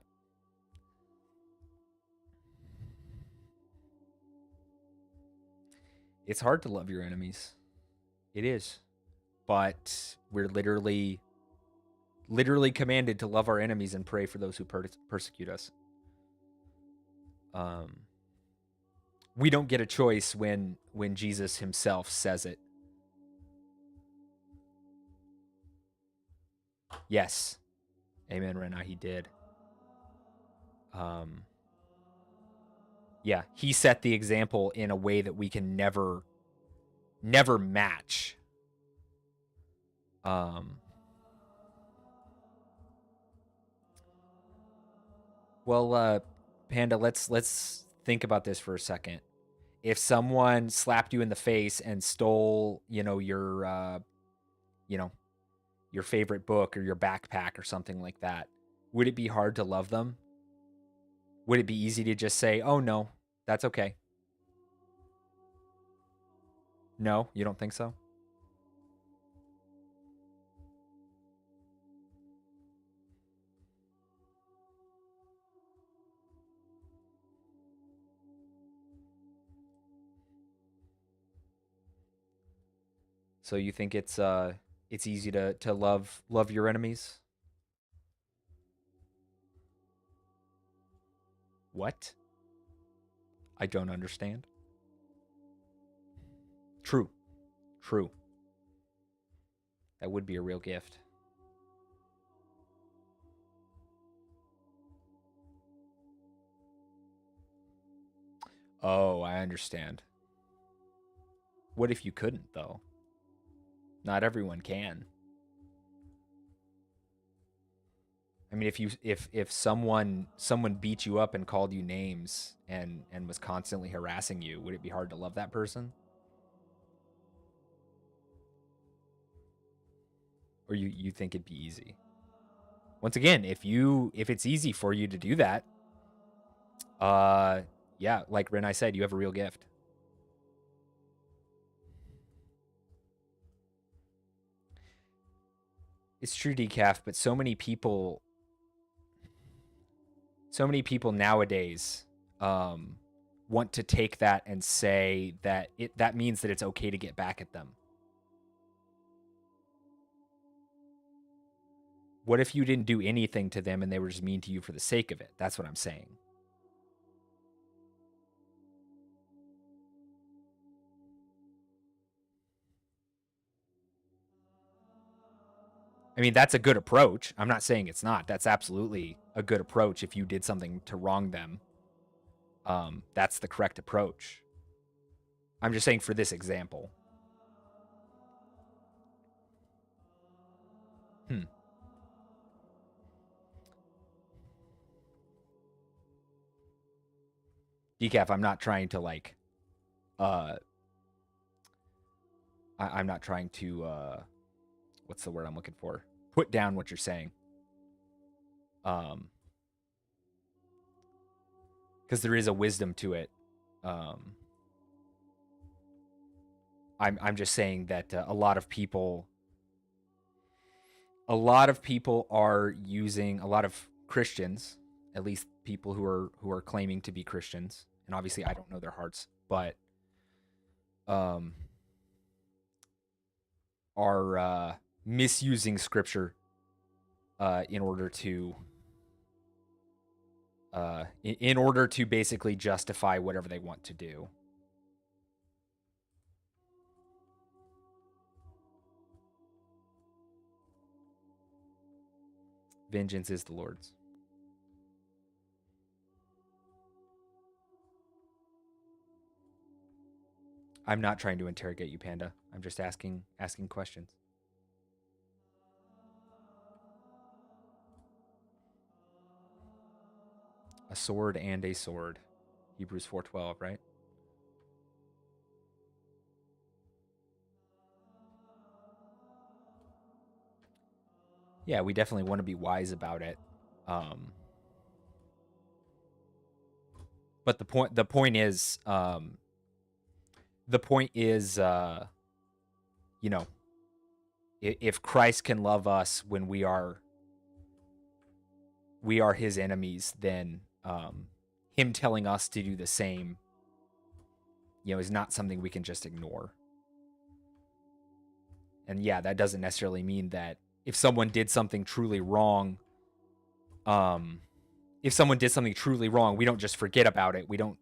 Speaker 1: It's hard to love your enemies. It is. But we're literally commanded to love our enemies and pray for those who persecute us. We don't get a choice when Jesus himself says it. Yes. Amen, Rena, he did. Yeah, he set the example in a way that we can never match. Well, Panda, let's think about this for a second. If someone slapped you in the face and stole, you know, your favorite book or your backpack or something like that, would it be hard to love them? Would it be easy to just say, "Oh no, that's okay"? No, you don't think so? So you think it's easy to love your enemies? What? I don't understand. True. True. That would be a real gift. Oh, I understand. What if you couldn't, though? Not everyone can. I mean, if someone beat you up and called you names and was constantly harassing you, would it be hard to love that person? Or you think it'd be easy? Once again, if it's easy for you to do that, yeah, like Ren I said, you have a real gift. It's true, Decaf, but so many people nowadays want to take that and say that that means that it's okay to get back at them. What if you didn't do anything to them and they were just mean to you for the sake of it? That's what I'm saying. I mean, that's a good approach. I'm not saying it's not. That's absolutely a good approach if you did something to wrong them. That's the correct approach. I'm just saying for this example. Decaf, I'm not trying to like I'm not trying to what's the word I'm looking for? Put down what you're saying. Because there is a wisdom to it. I'm just saying that a lot of people are using, a lot of Christians, at least people who are claiming to be Christians, and obviously I don't know their hearts, but are misusing scripture in order to basically justify whatever they want to do. Vengeance is the Lord's. I'm not trying to interrogate you, Panda. I'm just asking questions. A sword and a sword. Hebrews 4:12, right? Yeah, we definitely want to be wise about it. But the point is, you know, if Christ can love us when we are his enemies, then him telling us to do the same, is not something we can just ignore. And yeah, that doesn't necessarily mean that if someone did something truly wrong, we don't just forget about it. We don't,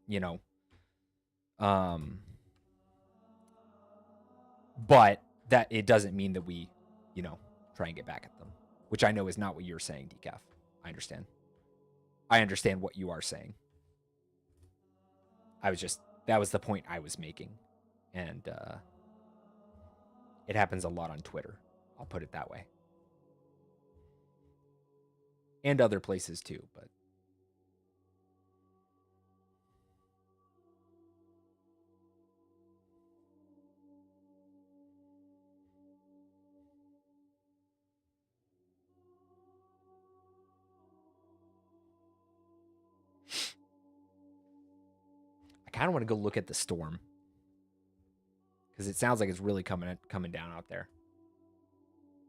Speaker 1: but that it doesn't mean that we, try and get back at them, which I know is not what you're saying, Decaf. I understand what you are saying. That was the point I was making. And it happens a lot on Twitter. I'll put it that way. And other places too, but I kind of want to go look at the storm, because it sounds like it's really coming down out there.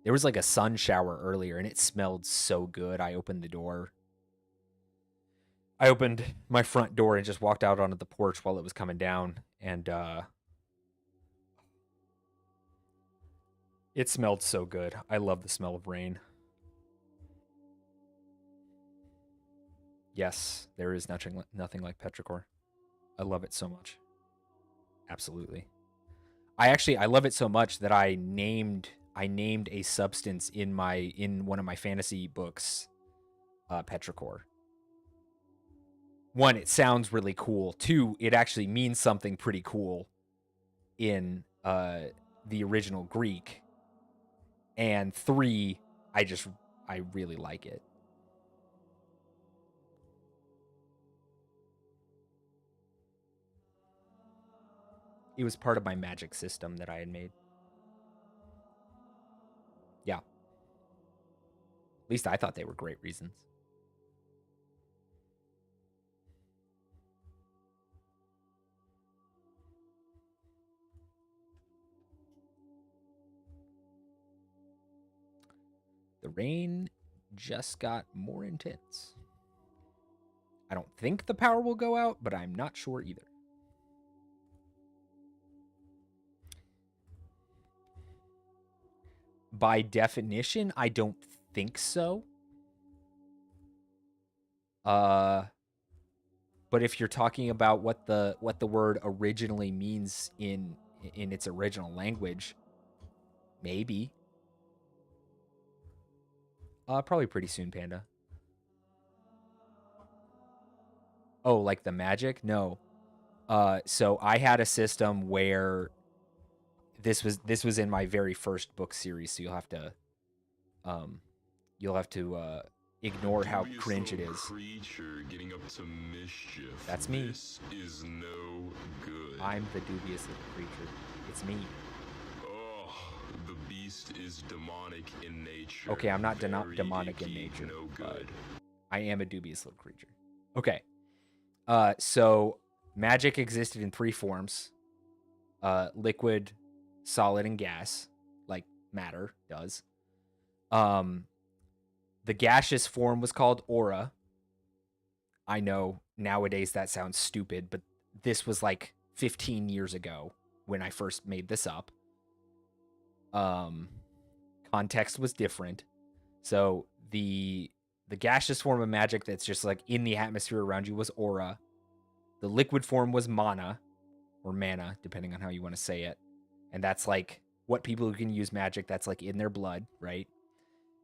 Speaker 1: There was like a sun shower earlier, and it smelled so good. I opened my front door and just walked out onto the porch while it was coming down, and it smelled so good. I love the smell of rain. Yes, there is nothing like petrichor. I love it so much. Absolutely. I love it so much that I named I named a substance in one of my fantasy books petrichor. 1, it sounds really cool. 2, it actually means something pretty cool in the original Greek. And 3, I really like it. It was part of my magic system that I had made. Yeah. At least I thought they were great reasons. The rain just got more intense. I don't think the power will go out, but I'm not sure either. By definition, I don't think so. But if you're talking about what the word originally means in its original language, maybe. Probably pretty soon, Panda. Oh, like the magic? No. So I had a system where this was in my very first book series, so you'll have to ignore how cringe it is.
Speaker 5: Creature getting up to mischief.
Speaker 1: That's me.
Speaker 5: This is no good.
Speaker 1: I'm the dubious little creature. It's me.
Speaker 5: Oh, the beast is demonic in nature.
Speaker 1: Okay, I'm not
Speaker 5: Very
Speaker 1: demonic in
Speaker 5: icky,
Speaker 1: nature.
Speaker 5: No
Speaker 1: But
Speaker 5: good.
Speaker 1: I am a dubious little creature. Okay. So magic existed in 3 forms. Liquid, solid, and gas, like matter does. The gaseous form was called aura. I know nowadays that sounds stupid, but this was like 15 years ago when I first made this up. Context was different. So the gaseous form of magic that's just like in the atmosphere around you was aura. The liquid form was mana, or mana, depending on how you want to say it. And that's like what people who can use magic, that's like in their blood, right?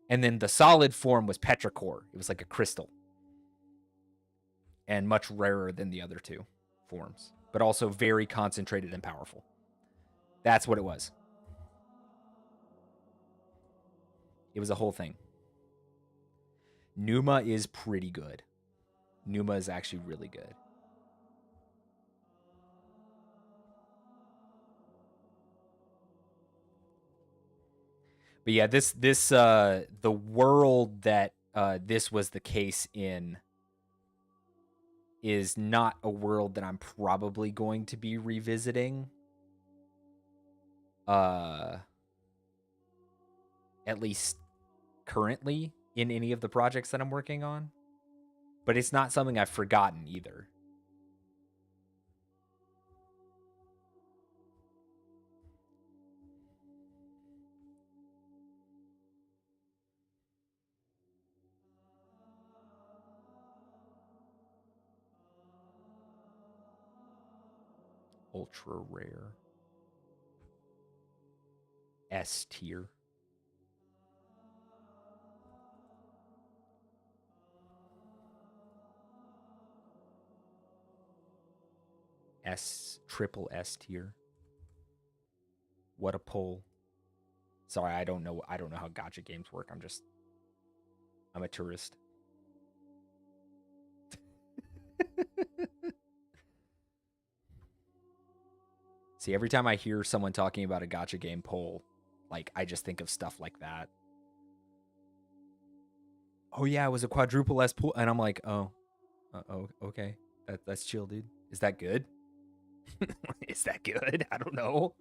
Speaker 1: And then the solid form was petrichor. It was like a crystal. And much rarer than the other 2 forms, but also very concentrated and powerful. That's what it was. It was a whole thing. Pneuma is pretty good. Pneuma is actually really good. But yeah, the world that this was the case in is not a world that I'm probably going to be revisiting. At least currently in any of the projects that I'm working on. But it's not something I've forgotten either. Ultra rare. S tier. Triple S tier. What a pull. Sorry, I don't know how gacha games work. I'm a tourist. See, every time I hear someone talking about a gacha game pull, like I just think of stuff like that. Oh yeah, it was a quadruple S pull, and I'm like, oh, okay, that's chill, dude. Is that good? Is that good? I don't know.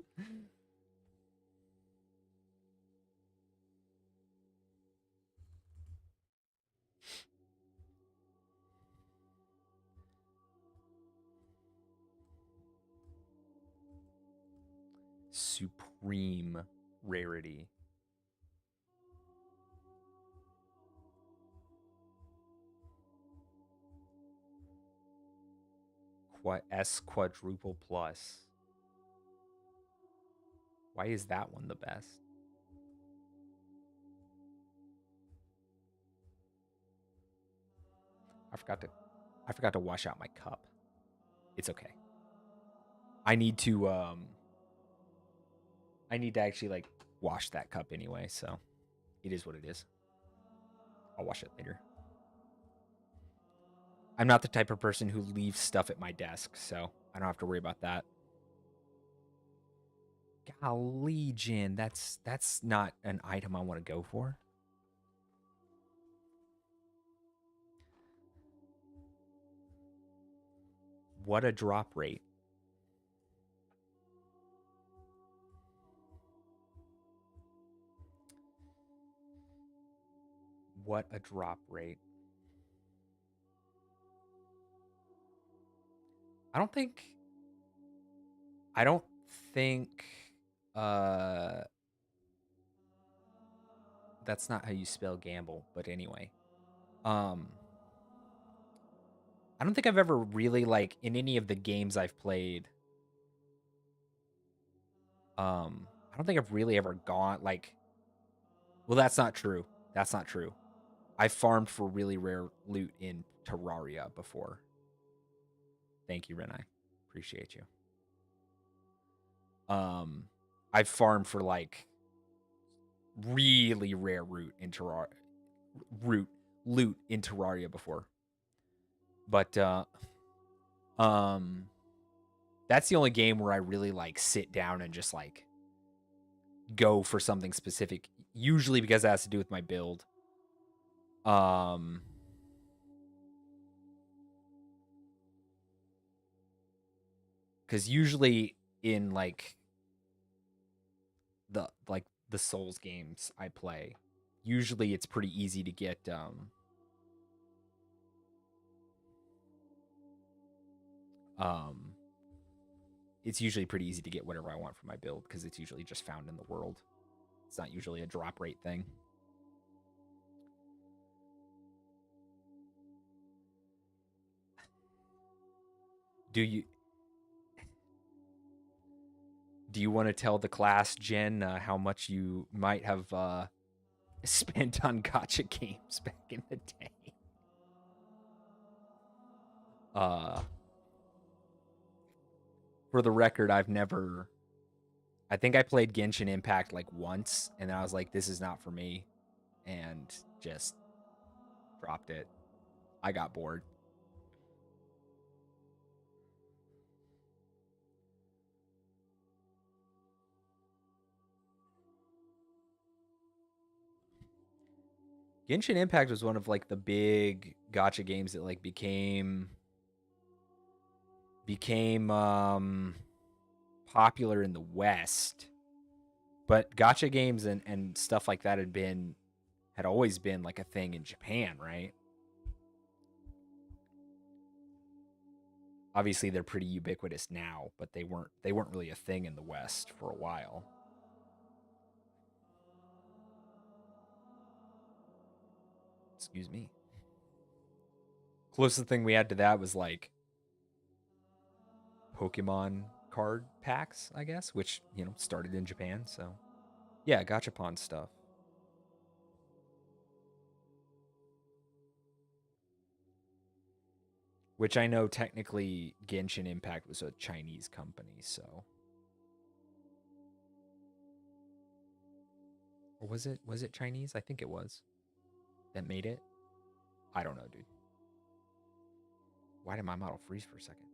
Speaker 1: Supreme rarity. S quadruple plus. Why is that one the best? I forgot to wash out my cup. It's okay. I need to actually like wash that cup anyway, so it is what it is. I'll wash it later. I'm not the type of person who leaves stuff at my desk, so I don't have to worry about that. Golly, Jin, that's not an item I want to go for. What a drop rate. What a drop rate. I don't think that's not how you spell gamble, but anyway. I don't think I've ever really like in any of the games I've played. I don't think I've really ever gone like well, that's not true. That's not true. I farmed for really rare loot in Terraria before. Thank you, Renai. Appreciate you. I've farmed for like really rare loot in Terraria before. But that's the only game where I really like sit down and just like go for something specific, usually because it has to do with my build. Because usually in like the Souls games I play, usually it's pretty easy to get it's usually pretty easy to get whatever I want for my build because it's usually just found in the world. It's not usually a drop rate thing. Do you want to tell the class, Jen, how much you might have spent on gacha games back in the day? For the record, I think I played Genshin Impact like once, and then I was like, this is not for me, and just dropped it. I got bored. Genshin Impact was one of like the big gacha games that like became popular in the West. But gacha games and stuff like that had always been like a thing in Japan, right? Obviously they're pretty ubiquitous now, but they weren't really a thing in the West for a while. Excuse me. Closest thing we had to that was like Pokemon card packs, I guess, which, you know, started in Japan, so yeah, gachapon stuff. Which I know technically Genshin Impact was a Chinese company, so. Or was it Chinese? I think it was. That made it? I don't know, dude. Why did my model freeze for a second?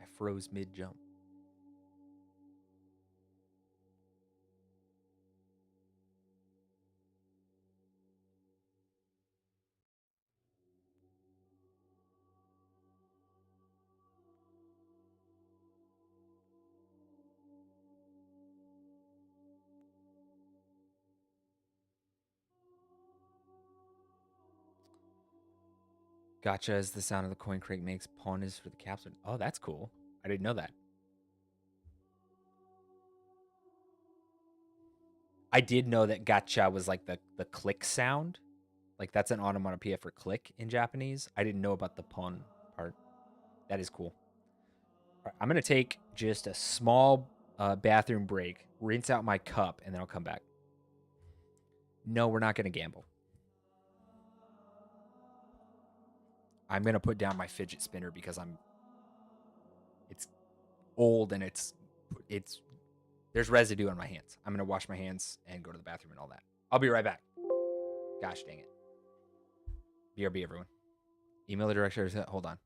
Speaker 1: I froze mid-jump. Gotcha is the sound of the coin crate makes. Pawn is for the capsule. Oh, that's cool. I didn't know that. I did know that gacha was like the click sound. Like that's an onomatopoeia for click in Japanese. I didn't know about the pawn part. That is cool. All right, I'm going to take just a small bathroom break, rinse out my cup, and then I'll come back. No, we're not going to gamble. I'm going to put down my fidget spinner because it's old and it's there's residue on my hands. I'm going to wash my hands and go to the bathroom and all that. I'll be right back. Gosh dang it. BRB, everyone. Email the director. Hold on.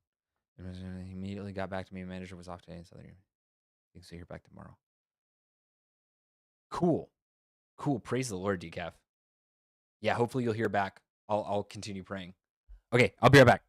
Speaker 1: He immediately got back to me. Manager was off today, so things will hear back tomorrow. Cool. Praise the Lord, Decaf. Yeah, hopefully you'll hear back. I'll continue praying. Okay, I'll be right back.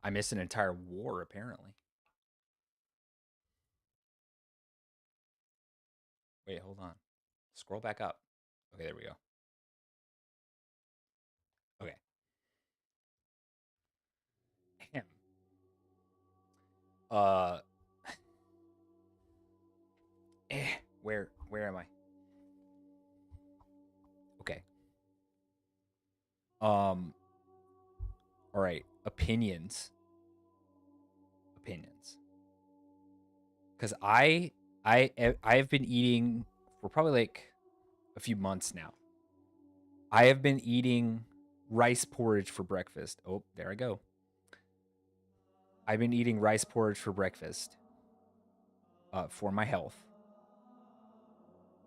Speaker 1: I missed an entire war, apparently. Wait, hold on. Scroll back up. Okay, there we go. Okay. Damn. Uh, where am I? Okay. All right. Opinions. Because I have been eating for probably like a few months now. I have been eating rice porridge for breakfast. Oh, there I go. I've been eating rice porridge for breakfast for my health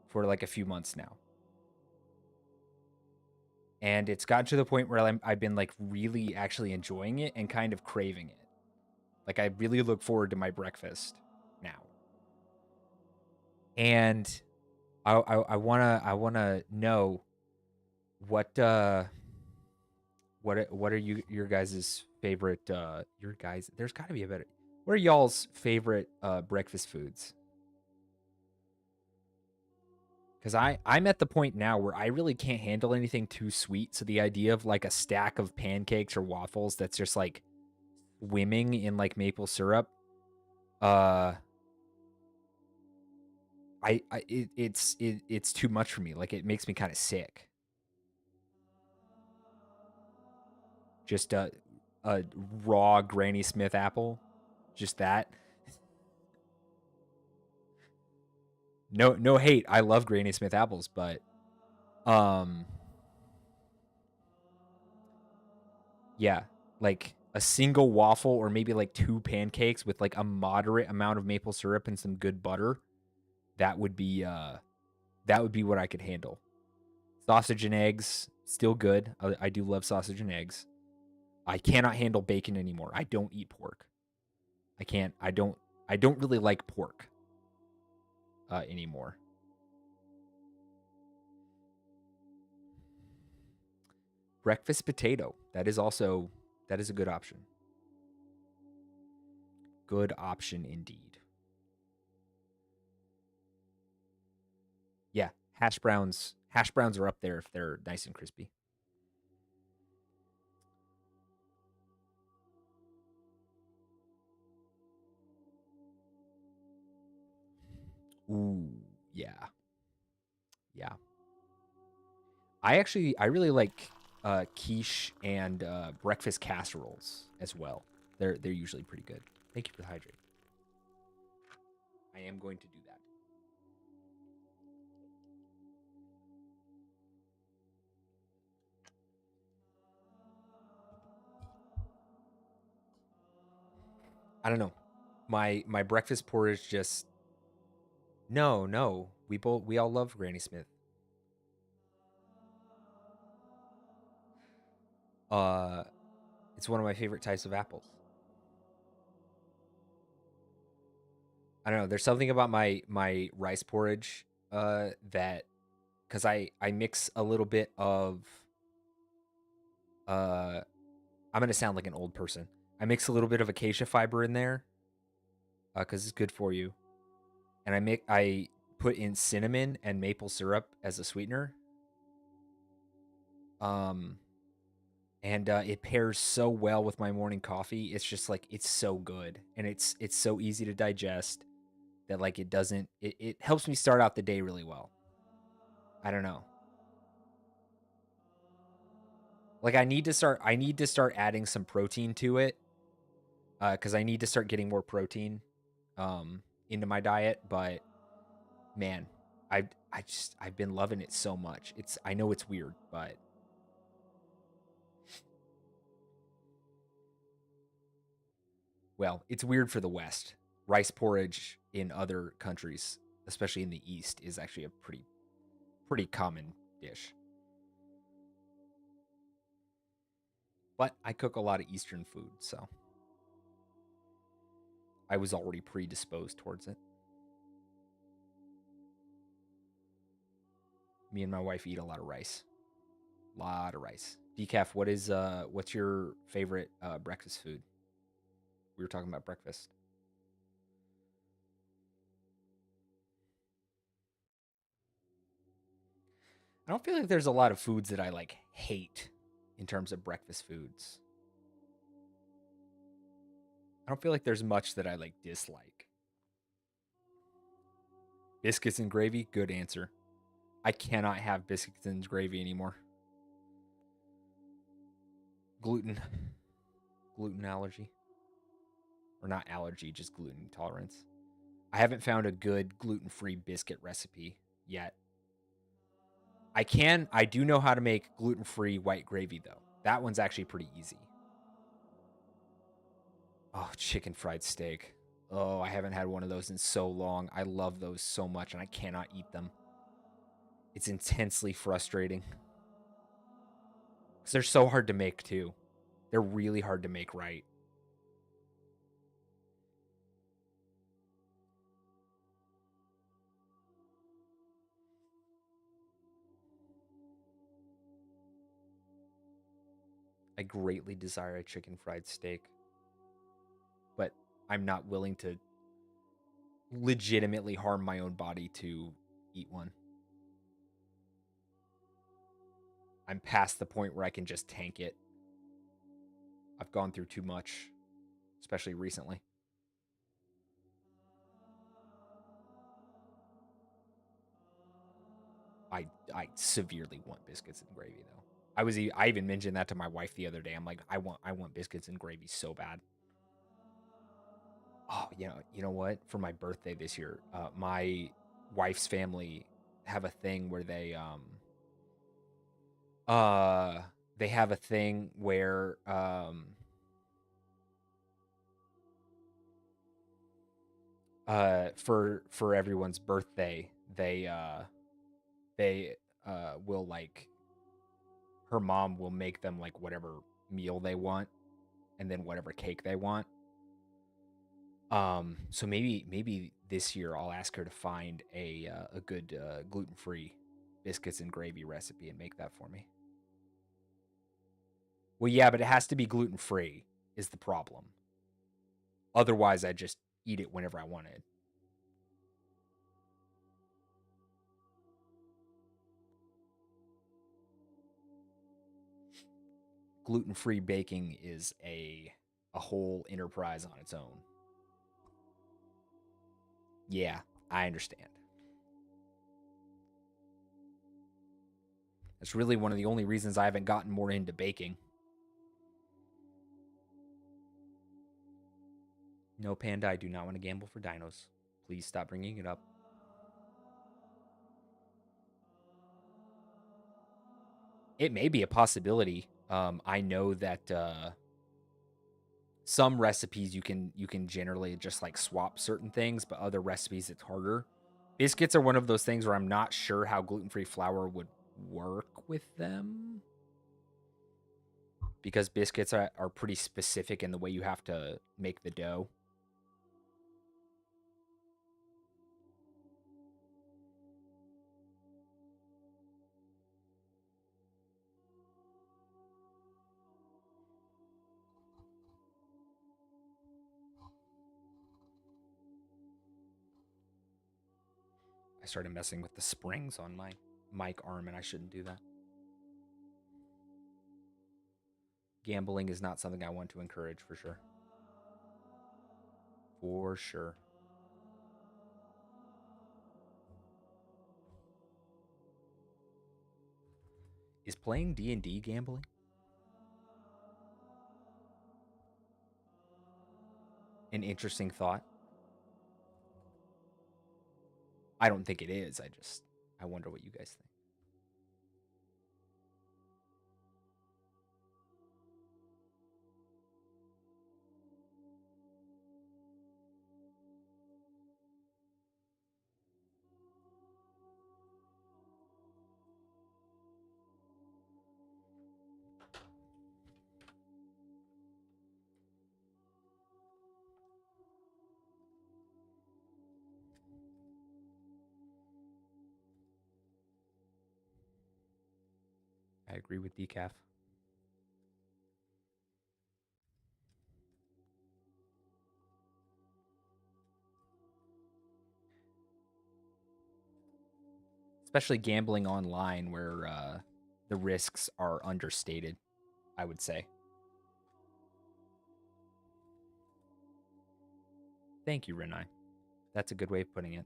Speaker 1: for like a few months now. And it's gotten to the point where I've been like really actually enjoying it and kind of craving it. Like I really look forward to my breakfast now. And I wanna know what what are your guys' favorite there's gotta be a better, what are y'all's favorite breakfast foods? Because I'm at the point now where I really can't handle anything too sweet. So the idea of like a stack of pancakes or waffles that's just like swimming in like maple syrup, uh, it's too much for me. Like it makes me kind of sick. Just a raw Granny Smith apple, just that. No hate. I love Granny Smith apples, but um yeah, like a single waffle or maybe like two pancakes with like a moderate amount of maple syrup and some good butter. That would be what I could handle. Sausage and eggs, still good. I do love sausage and eggs. I cannot handle bacon anymore. I don't eat pork. I can't. I don't really like pork anymore. Breakfast potato. That is a good option. Good option indeed. Yeah, hash browns. Hash browns are up there if they're nice and crispy. Ooh, yeah, yeah. I really like quiche and breakfast casseroles as well. They're usually pretty good. Thank you for the hydrate. I am going to do that. I don't know. My breakfast porridge just no. We all love Granny Smith. Uh it's one of my favorite types of apples. I don't know. There's something about my rice porridge that cuz I mix a little bit of uh I'm going to sound like an old person. I mix a little bit of acacia fiber in there cuz it's good for you. And I put in cinnamon and maple syrup as a sweetener. Um and it pairs so well with my morning coffee. It's just like it's so good and it's so easy to digest that like it doesn't it helps me start out the day really well. I don't know. Like I need to start adding some protein to it cuz I need to start getting more protein into my diet, but man, I've been loving it so much. It's I know it's weird, but well, it's weird for the West. Rice porridge in other countries, especially in the East, is actually a pretty common dish. But I cook a lot of Eastern food, so I was already predisposed towards it. Me and my wife eat a lot of rice. Lot of rice. Decaf, what's your favorite breakfast food? We were talking about breakfast. I don't feel like there's a lot of foods that I like hate in terms of breakfast foods. I don't feel like there's much that I like dislike. Biscuits and gravy, good answer. I cannot have biscuits and gravy anymore. Gluten. Gluten allergy. Or not allergy, just gluten intolerance. I haven't found a good gluten-free biscuit recipe yet. I do know how to make gluten-free white gravy though. That one's actually pretty easy. Oh, chicken fried steak. Oh, I haven't had one of those in so long. I love those so much and I cannot eat them. It's intensely frustrating. Because they're so hard to make too. They're really hard to make right. I greatly desire a chicken fried steak, but I'm not willing to legitimately harm my own body to eat one. I'm past the point where I can just tank it. I've gone through too much, especially recently. I severely want biscuits and gravy though. I even mentioned that to my wife the other day. I'm like, I want biscuits and gravy so bad. Oh, you know what? For my birthday this year, my wife's family have a thing where they have a thing where for everyone's birthday, they will like her mom will make them like whatever meal they want and then whatever cake they want. So maybe this year I'll ask her to find a good gluten-free biscuits and gravy recipe and make that for me. Well, yeah, but it has to be gluten-free is the problem. Otherwise, I just eat it whenever I want it. Gluten-free baking is a whole enterprise on its own. Yeah, I understand. That's really one of the only reasons I haven't gotten more into baking. No, Panda, I do not want to gamble for dinos. Please stop bringing it up. It may be a possibility. I know that some recipes you can generally just like swap certain things, but other recipes it's harder. Biscuits are one of those things where I'm not sure how gluten-free flour would work with them because biscuits are pretty specific in the way you have to make the dough. I started messing with the springs on my mic arm and I shouldn't do that. Gambling is not something I want to encourage for sure. For sure. Is playing D&D gambling? An interesting thought. I don't think it is. I wonder what you guys think. I agree with Decaf. especially gambling online where the risks are understated, I would say. Thank you, Renai. That's a good way of putting it.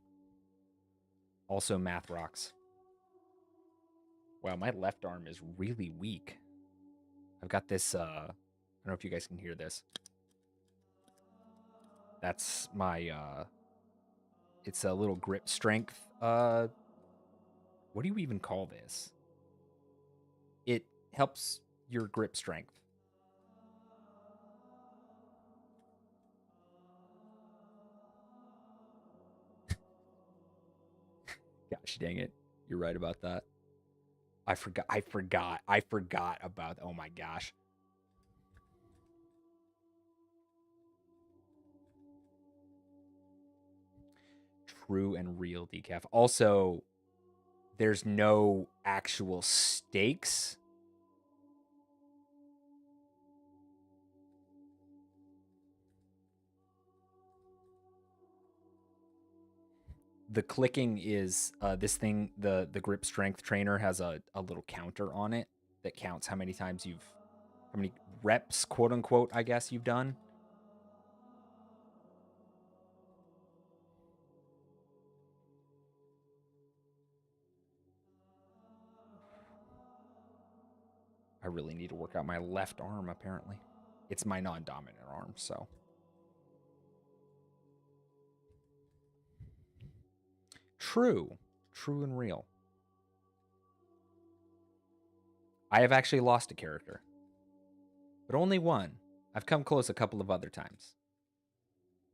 Speaker 1: Also, math rocks. Wow, my left arm is really weak. I've got this, I don't know if you guys can hear this. That's my, it's a little grip strength. What do you even call this? It helps your grip strength. Gosh dang it. You're right about that. I forgot about, oh my gosh. True and real decaf. Also, there's no actual stakes. The clicking is this thing, the grip strength trainer has a little counter on it that counts how many times how many reps, quote unquote, I guess you've done. I really need to work out my left arm, apparently. It's my non-dominant arm, so. True. True and real. I have actually lost a character. But only one. I've come close a couple of other times.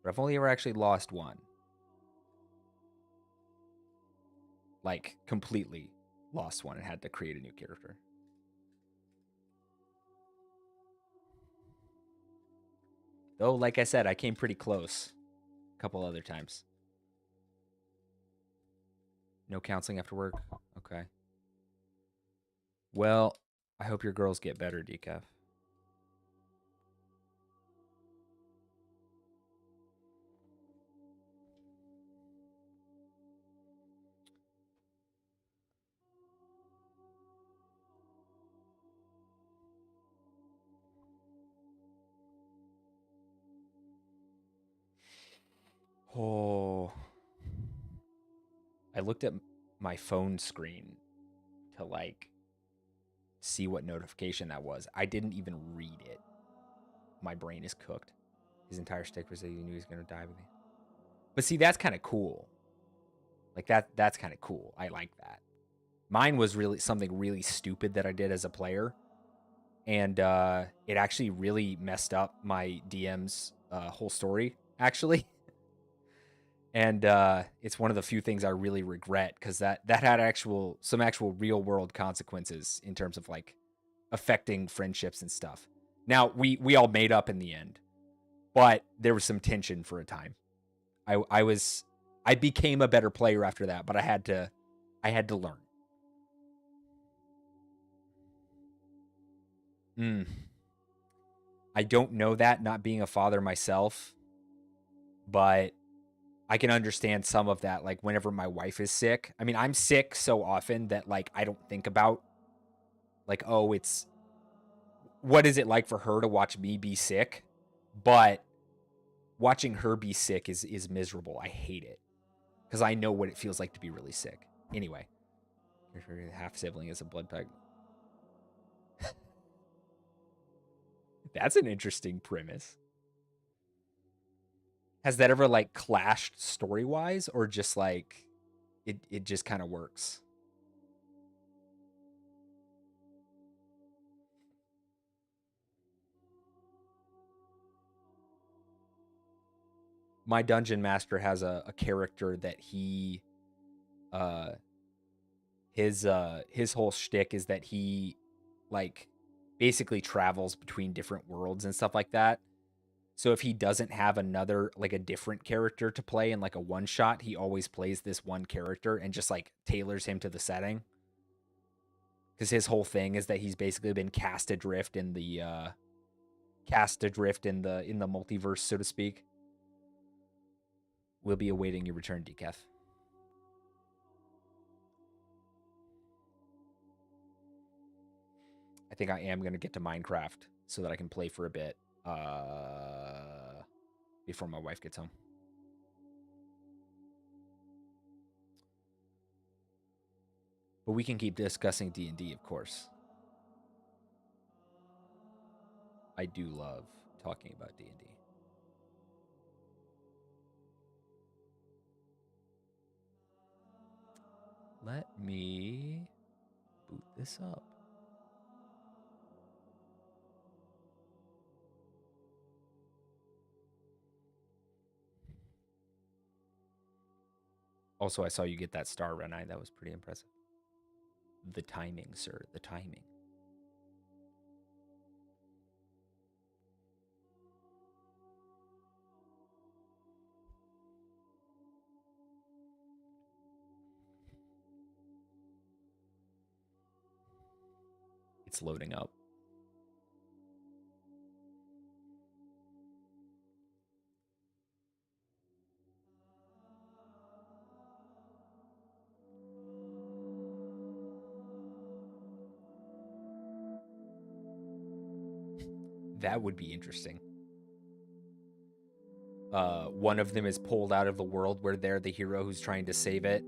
Speaker 1: But I've only ever actually lost one. Like, completely lost one and had to create a new character. Though, like I said, I came pretty close a couple other times. No counseling after work? Okay. Well, I hope your girls get better, Decaf. Oh. I looked at my phone screen to, like, see what notification that was. I didn't even read it. My brain is cooked. His entire stick was that he knew he was going to die with me. But see, that's kind of cool. Like, that's kind of cool. I like that. Mine was really something really stupid that I did as a player. And it actually really messed up my DM's whole story, actually. And it's one of the few things I really regret because that had some actual real world consequences in terms of, like, affecting friendships and stuff. Now, we all made up in the end, but there was some tension for a time. I became a better player after that, but I had to learn. I don't know that, not being a father myself, but I can understand some of that. Like, whenever my wife is sick, I mean, I'm sick so often that, like, I don't think about, like, oh, it's, what is it like for her to watch me be sick? But watching her be sick is miserable. I hate it because I know what it feels like to be really sick. Anyway, half sibling is a blood pact. That's an interesting premise. Has that ever, like, clashed story-wise, or just, like, it just kind of works? My dungeon master has a character that he his whole shtick is that he, like, basically travels between different worlds and stuff like that. So if he doesn't have another, like, a different character to play in, like, a one shot, he always plays this one character and just, like, tailors him to the setting. Because his whole thing is that he's basically been cast adrift in the multiverse, so to speak. We'll be awaiting your return, Decaf. think I am going to get to Minecraft so that I can play for a bit before my wife gets home. But we can keep discussing D&D, of course. I do love talking about D&D. Let me boot this up. Also, I saw you get that star, Renai. That was pretty impressive. The timing, sir. The timing. It's loading up. That would be interesting. One of them is pulled out of the world where they're the hero who's trying to save it.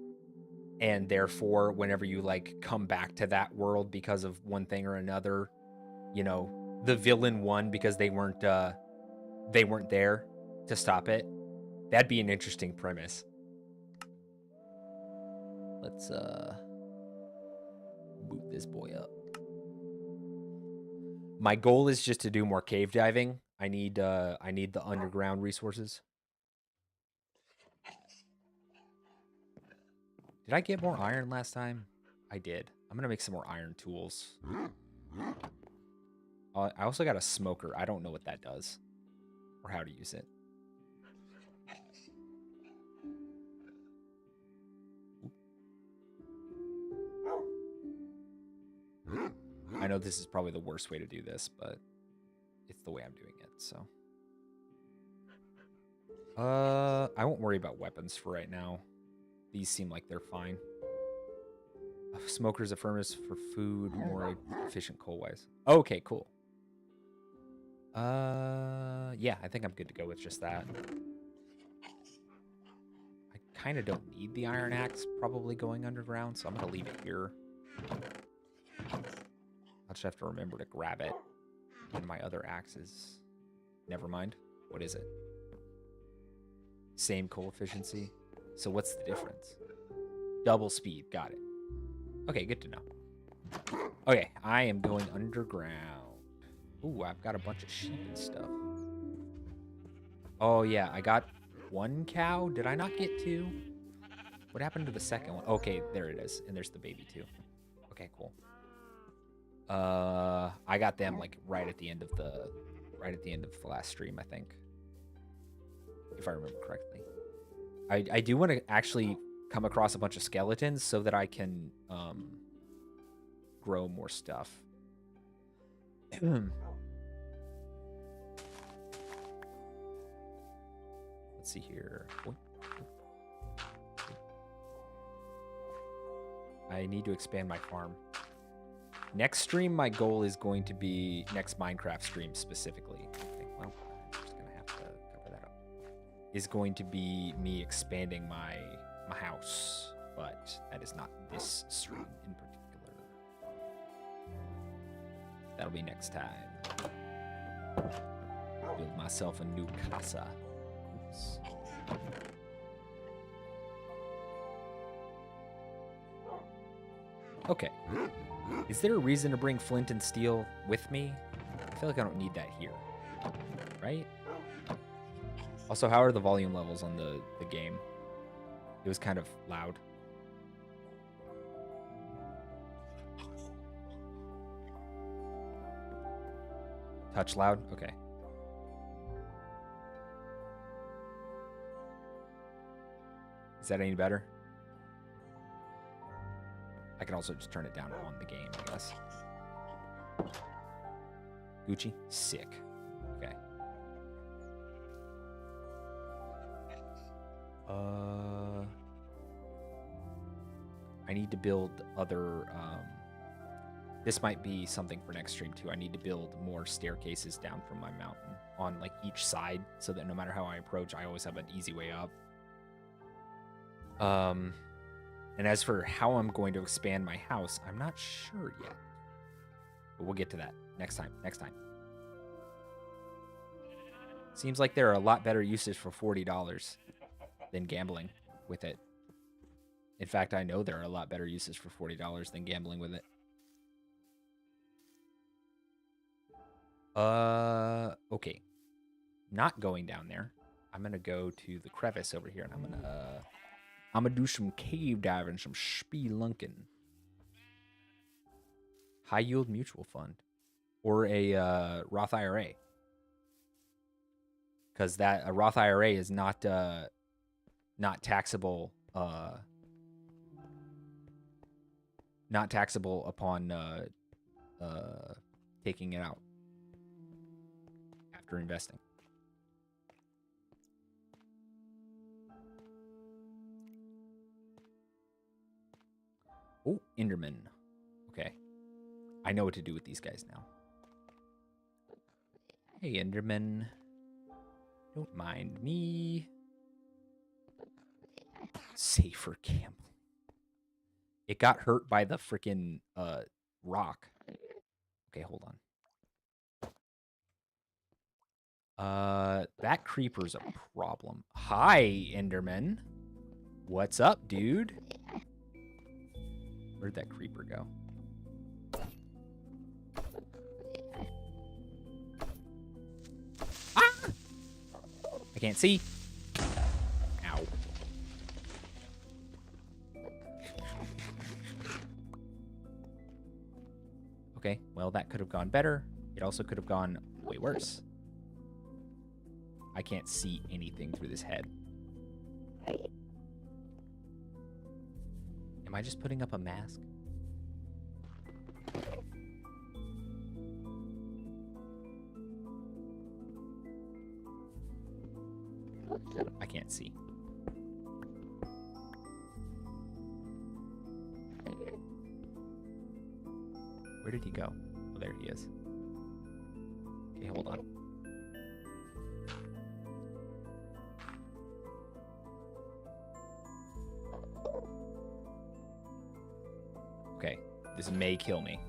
Speaker 1: And therefore, whenever you like come back to that world because of one thing or another, you know, the villain won because they weren't there to stop it. That'd be an interesting premise. Let's boot this boy up. My goal is just to do more cave diving. I need the underground resources. Did I get more iron last time? I did. I'm gonna make some more iron tools. I also got a smoker. I don't know what that does or how to use it. I know this is probably the worst way to do this, but it's the way I'm doing it, so. I won't worry about weapons for right now. These seem like they're fine. Smoker's a furnace for food, more efficient coal-wise. Okay, cool. Yeah, I think I'm good to go with just that. I kind of don't need the iron axe probably going underground, so I'm going to leave it here. I'll just have to remember to grab it. And my other axe is... Never mind. What is it? Same coal efficiency. So what's the difference? Double speed. Got it. Okay, good to know. Okay, I am going underground. Ooh, I've got a bunch of sheep and stuff. Oh, yeah, I got one cow. Did I not get two? What happened to the second one? Okay, there it is. And there's the baby, too. Okay, cool. I got them, like, right at the end of the last stream, I think. If I remember correctly. I do want to actually come across a bunch of skeletons so that I can grow more stuff. Let's see here. I need to expand my farm. Next stream, my goal is going to be next Minecraft stream specifically. Okay, well, I'm just gonna have to cover that up. Is going to be me expanding my house, but that is not this stream in particular. That'll be next time. Build myself a new casa. Oops. Okay. Is there a reason to bring flint and steel with me? I feel like I don't need that here. Right? Also, how are the volume levels on the game? It was kind of loud. Touch loud? Okay. Is that any better? I can also just turn it down on the game, I guess. Gucci? Sick. Okay. I need to build other This might be something for next stream too. I need to build more staircases down from my mountain on like each side so that no matter how I approach, I always have an easy way up. And as for how I'm going to expand my house, I'm not sure yet. But we'll get to that next time. Seems like there are a lot better uses for $40 than gambling with it. In fact, I know there are a lot better uses for $40 than gambling with it. Okay. Not going down there. I'm gonna go to the crevice over here, and I'm gonna do some cave diving, some spelunking. High yield mutual fund, or a Roth IRA, because a Roth IRA is not taxable. Not taxable upon taking it out after investing. Oh, Enderman. Okay. I know what to do with these guys now. Hey, Enderman. Don't mind me. Safer camp. It got hurt by the freaking rock. Okay, hold on. That creeper's a problem. Hi, Enderman. What's up, dude? Where'd that creeper go? Ah! I can't see. Ow. Okay, well, that could have gone better. It also could have gone way worse. I can't see anything through this head. Am I just putting up a mask? I can't see. Where did he go? Oh, there he is. Okay, hold on. Okay, this may kill me.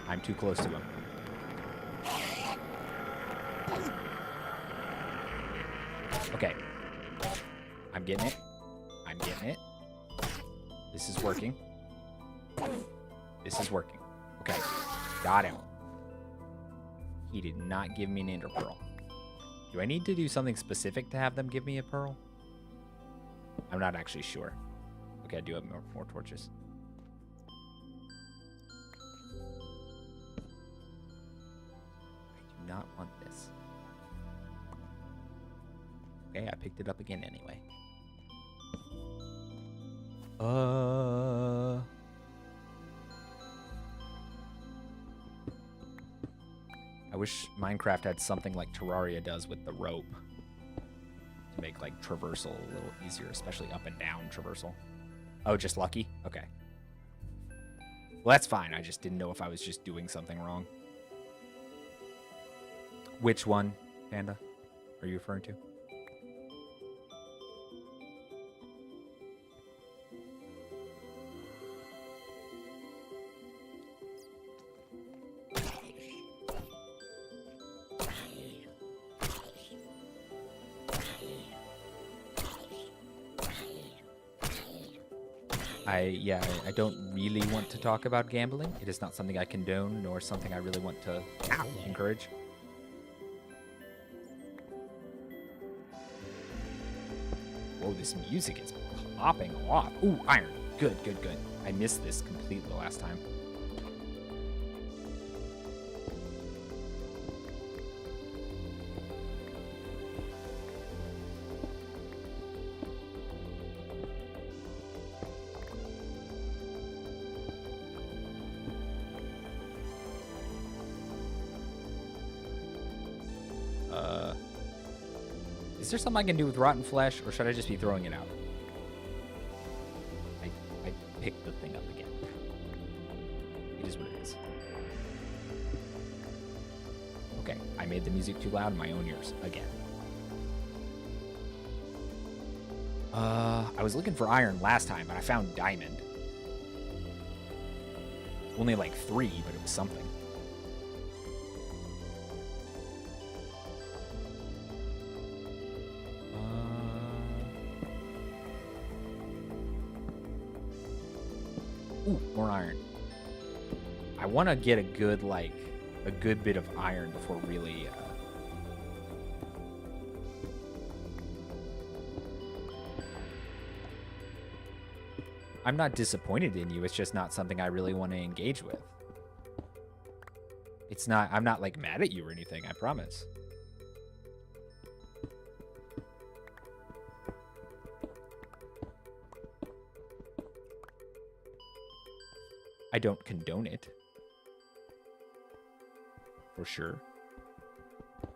Speaker 1: I'm too close to him. Okay. I'm getting it. I'm getting it. This is working. This is working. Okay. Got him. He did not give me an ender pearl. Do I need to do something specific to have them give me a pearl? I'm not actually sure. Okay, I do have more torches. I do not want this. Okay, I picked it up again anyway. I wish Minecraft had something like Terraria does with the rope to make like traversal a little easier, especially up and down traversal. Oh, just lucky? Okay. Well, that's fine. I just didn't know if I was just doing something wrong. Which one, Panda, are you referring to? I don't really want to talk about gambling. It is not something I condone, nor something I really want to encourage. Whoa, this music is popping off. Ooh, iron. Good, good, good. I missed this completely last time. Is there something I can do with rotten flesh, or should I just be throwing it out? I picked the thing up again. It is what it is. Okay, I made the music too loud in my own ears again. I was looking for iron last time, and I found diamond. Only like 3, but it was something. Ooh, more iron. I want to get a good, like, a good bit of iron before really, I'm not disappointed in you. It's just not something I really want to engage with. It's not, I'm not, like, mad at you or anything, I promise. I don't condone it. For sure. I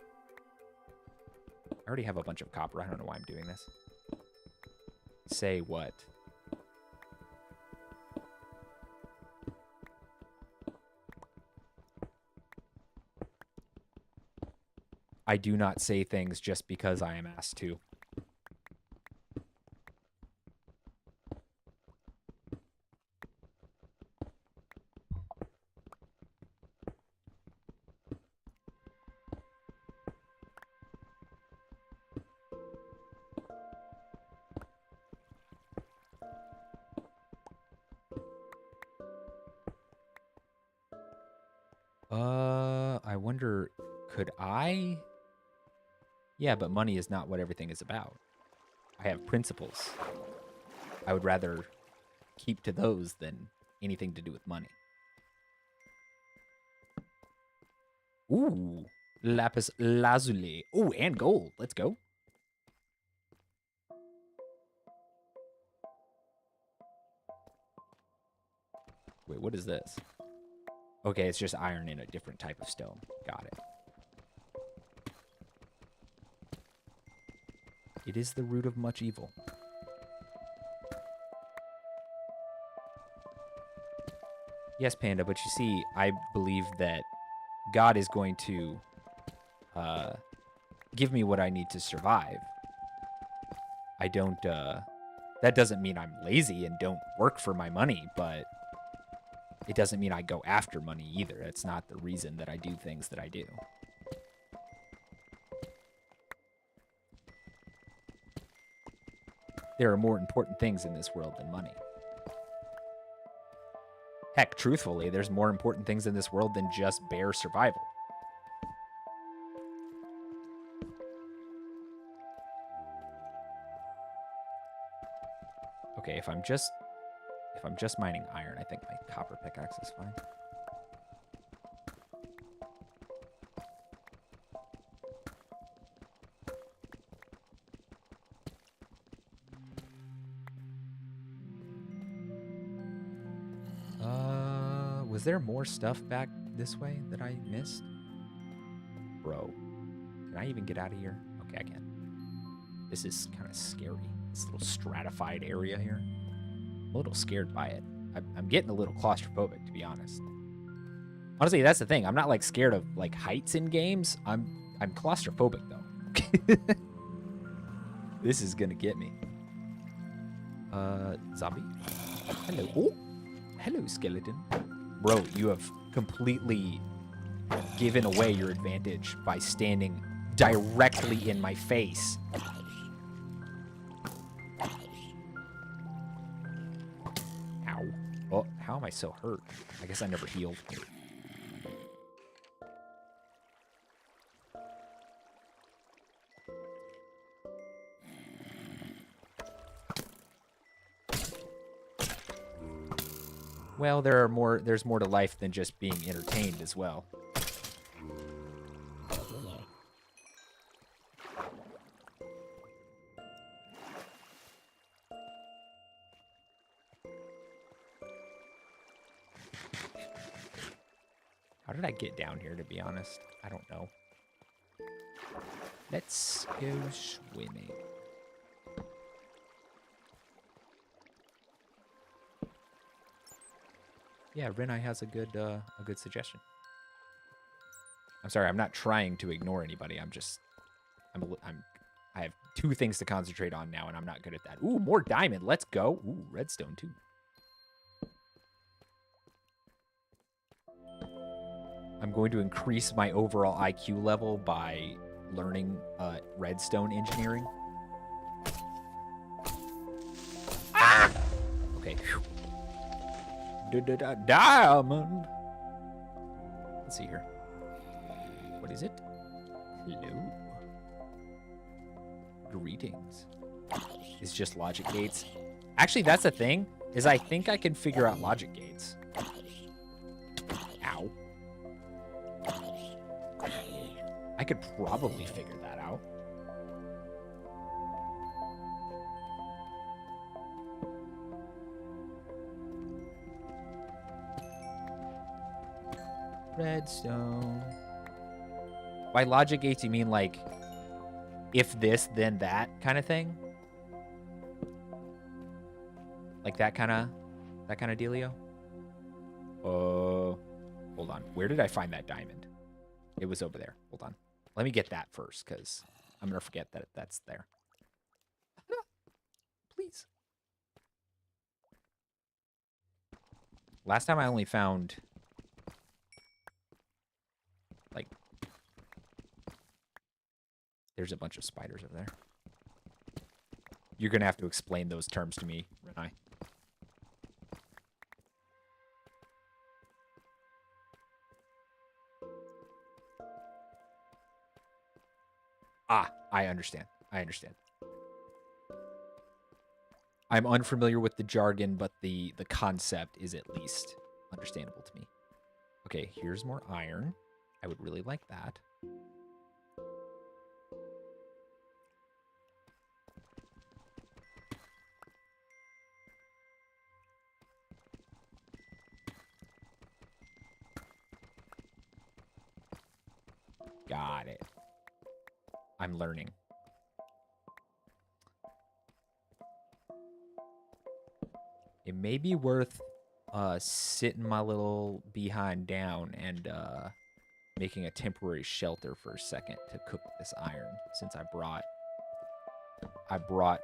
Speaker 1: already have a bunch of copper. I don't know why I'm doing this. Say what? I do not say things just because I am asked to. I wonder, could I? Yeah, but money is not what everything is about. I have principles. I would rather keep to those than anything to do with money. Ooh, lapis lazuli. Ooh, and gold. Let's go. Wait, what is this? Okay, it's just iron in a different type of stone. Got it. It is the root of much evil. Yes, Panda, but you see, I believe that God is going to give me what I need to survive. I don't, that doesn't mean I'm lazy and don't work for my money, but it doesn't mean I go after money either. That's not the reason that I do things that I do. There are more important things in this world than money. Heck, truthfully, there's more important things in this world than just bare survival. Okay, if I'm just mining iron, I think my copper pickaxe is fine. Was there more stuff back this way that I missed? Bro, can I even get out of here? Okay, I can. This is kind of scary. This little stratified area here. I'm a little scared by it. I'm getting a little claustrophobic, to be honest. Honestly, that's the thing. I'm not, like, scared of, like, heights in games. I'm claustrophobic, though. This is gonna get me. Zombie? Hello. Oh! Hello, skeleton. Bro, you have completely given away your advantage by standing directly in my face. Ow. Oh, how am I so hurt? I guess I never healed. Well, there's more to life than just being entertained as well. How did I get down here, to be honest? I don't know. Let's go swimming. Yeah, Renai has a good suggestion. I'm sorry, I'm not trying to ignore anybody. I have two things to concentrate on now, and I'm not good at that. Ooh, more diamond. Let's go. Ooh, redstone too. I'm going to increase my overall IQ level by learning redstone engineering. Ah! Okay. Diamond. Let's see here. What is it? Hello. Greetings. It's just logic gates. Actually, that's the thing, is I think I can figure out logic gates. Ow. I could probably figure that out. Redstone. By logic gates, you mean like if this, then that kind of thing? Like that kind of dealio? Hold on. Where did I find that diamond? It was over there. Hold on. Let me get that first, because I'm going to forget that that's there. Please. Last time I only found, like, there's a bunch of spiders over there. You're going to have to explain those terms to me, Renai. Ah, I understand. I understand. I'm unfamiliar with the jargon, but the concept is at least understandable to me. Okay, here's more iron. I would really like that. Got it. I'm learning. It may be worth sitting my little behind down and making a temporary shelter for a second to cook this iron, since I brought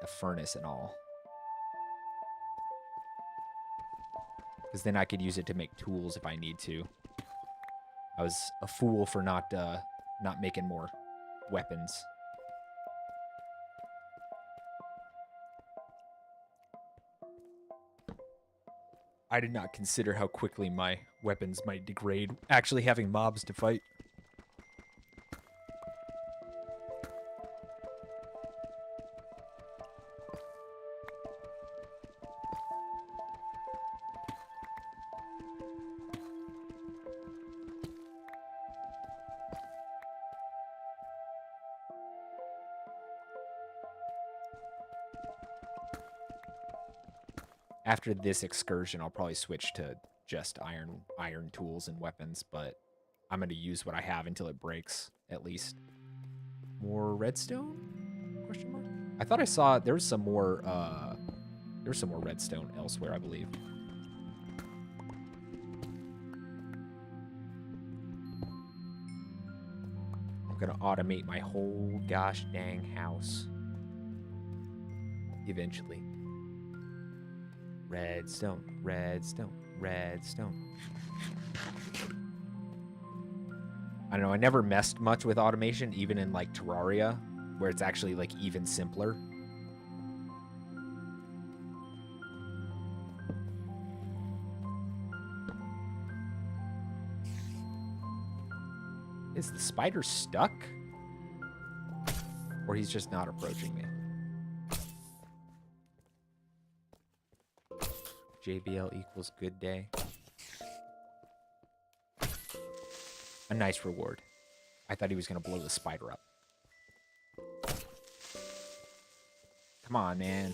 Speaker 1: a furnace and all. Because then I could use it to make tools if I need to. I was a fool for not making more weapons. I did not consider how quickly my weapons might degrade actually having mobs to fight. After this excursion, I'll probably switch to just iron tools and weapons, but I'm going to use what I have until it breaks, at least. More redstone? Question mark? I thought I saw there was some more redstone elsewhere, I believe. I'm going to automate my whole gosh dang house. Eventually. Redstone, redstone, redstone. I don't know, I never messed much with automation, even in like Terraria, where it's actually like even simpler. Is the spider stuck? Or he's just not approaching me? JBL equals good day. A nice reward. I thought he was going to blow the spider up. Come on, man.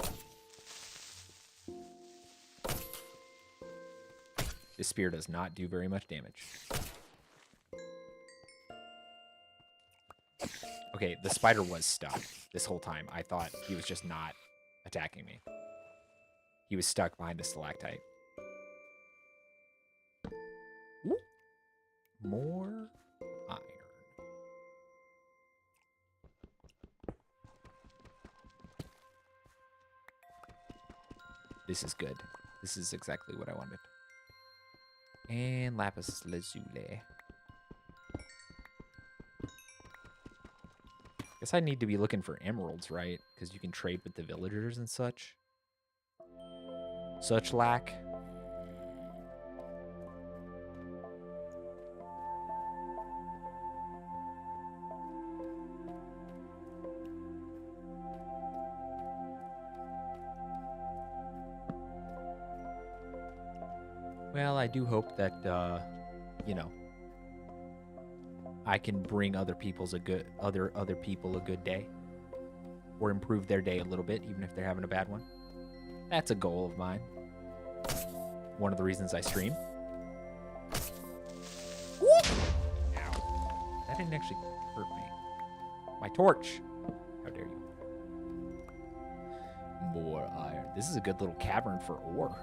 Speaker 1: This spear does not do very much damage. Okay, the spider was stuck this whole time. I thought he was just not attacking me. He was stuck behind the stalactite. Ooh. More iron. This is good. This is exactly what I wanted. And lapis lazuli. Guess I need to be looking for emeralds, right? Because you can trade with the villagers and such. Such lack. Well, I do hope that, you know, I can bring other people's other people a good day, or improve their day a little bit, even if they're having a bad one. That's a goal of mine. One of the reasons I stream. Ow. That didn't actually hurt me. My torch. How dare you? More iron. This is a good little cavern for ore.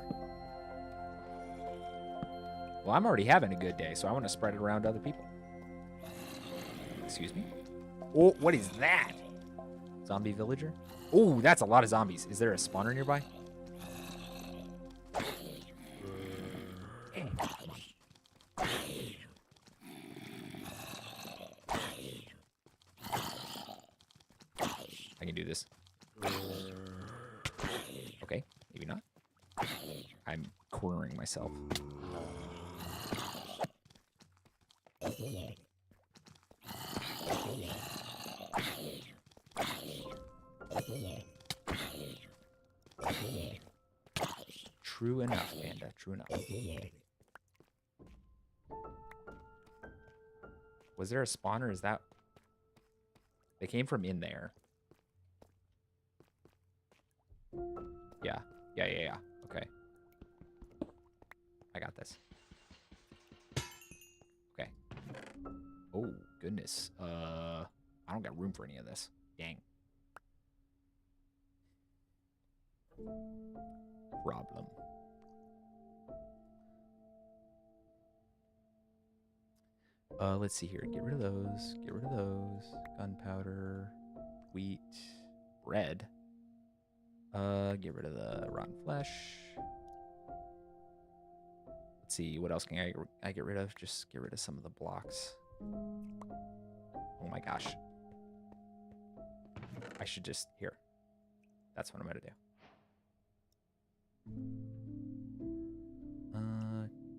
Speaker 1: Well, I'm already having a good day, so I want to spread it around to other people. Excuse me? Oh, what is that? Zombie villager? Oh, that's a lot of zombies. Is there a spawner nearby? I can do this. Okay, maybe not. I'm cornering myself. True enough, Panda. True enough. Was there a spawner? Is that... They came from in there. Yeah. Yeah. Okay. I got this. Okay. Oh, goodness. I don't got room for any of this. Dang. Problem. Let's see here. Get rid of those. Get rid of those. Gunpowder. Wheat. Bread. Get rid of the rotten flesh. Let's see. What else can I get rid of? Just get rid of some of the blocks. Oh my gosh. I should just... Here. That's what I'm going to do.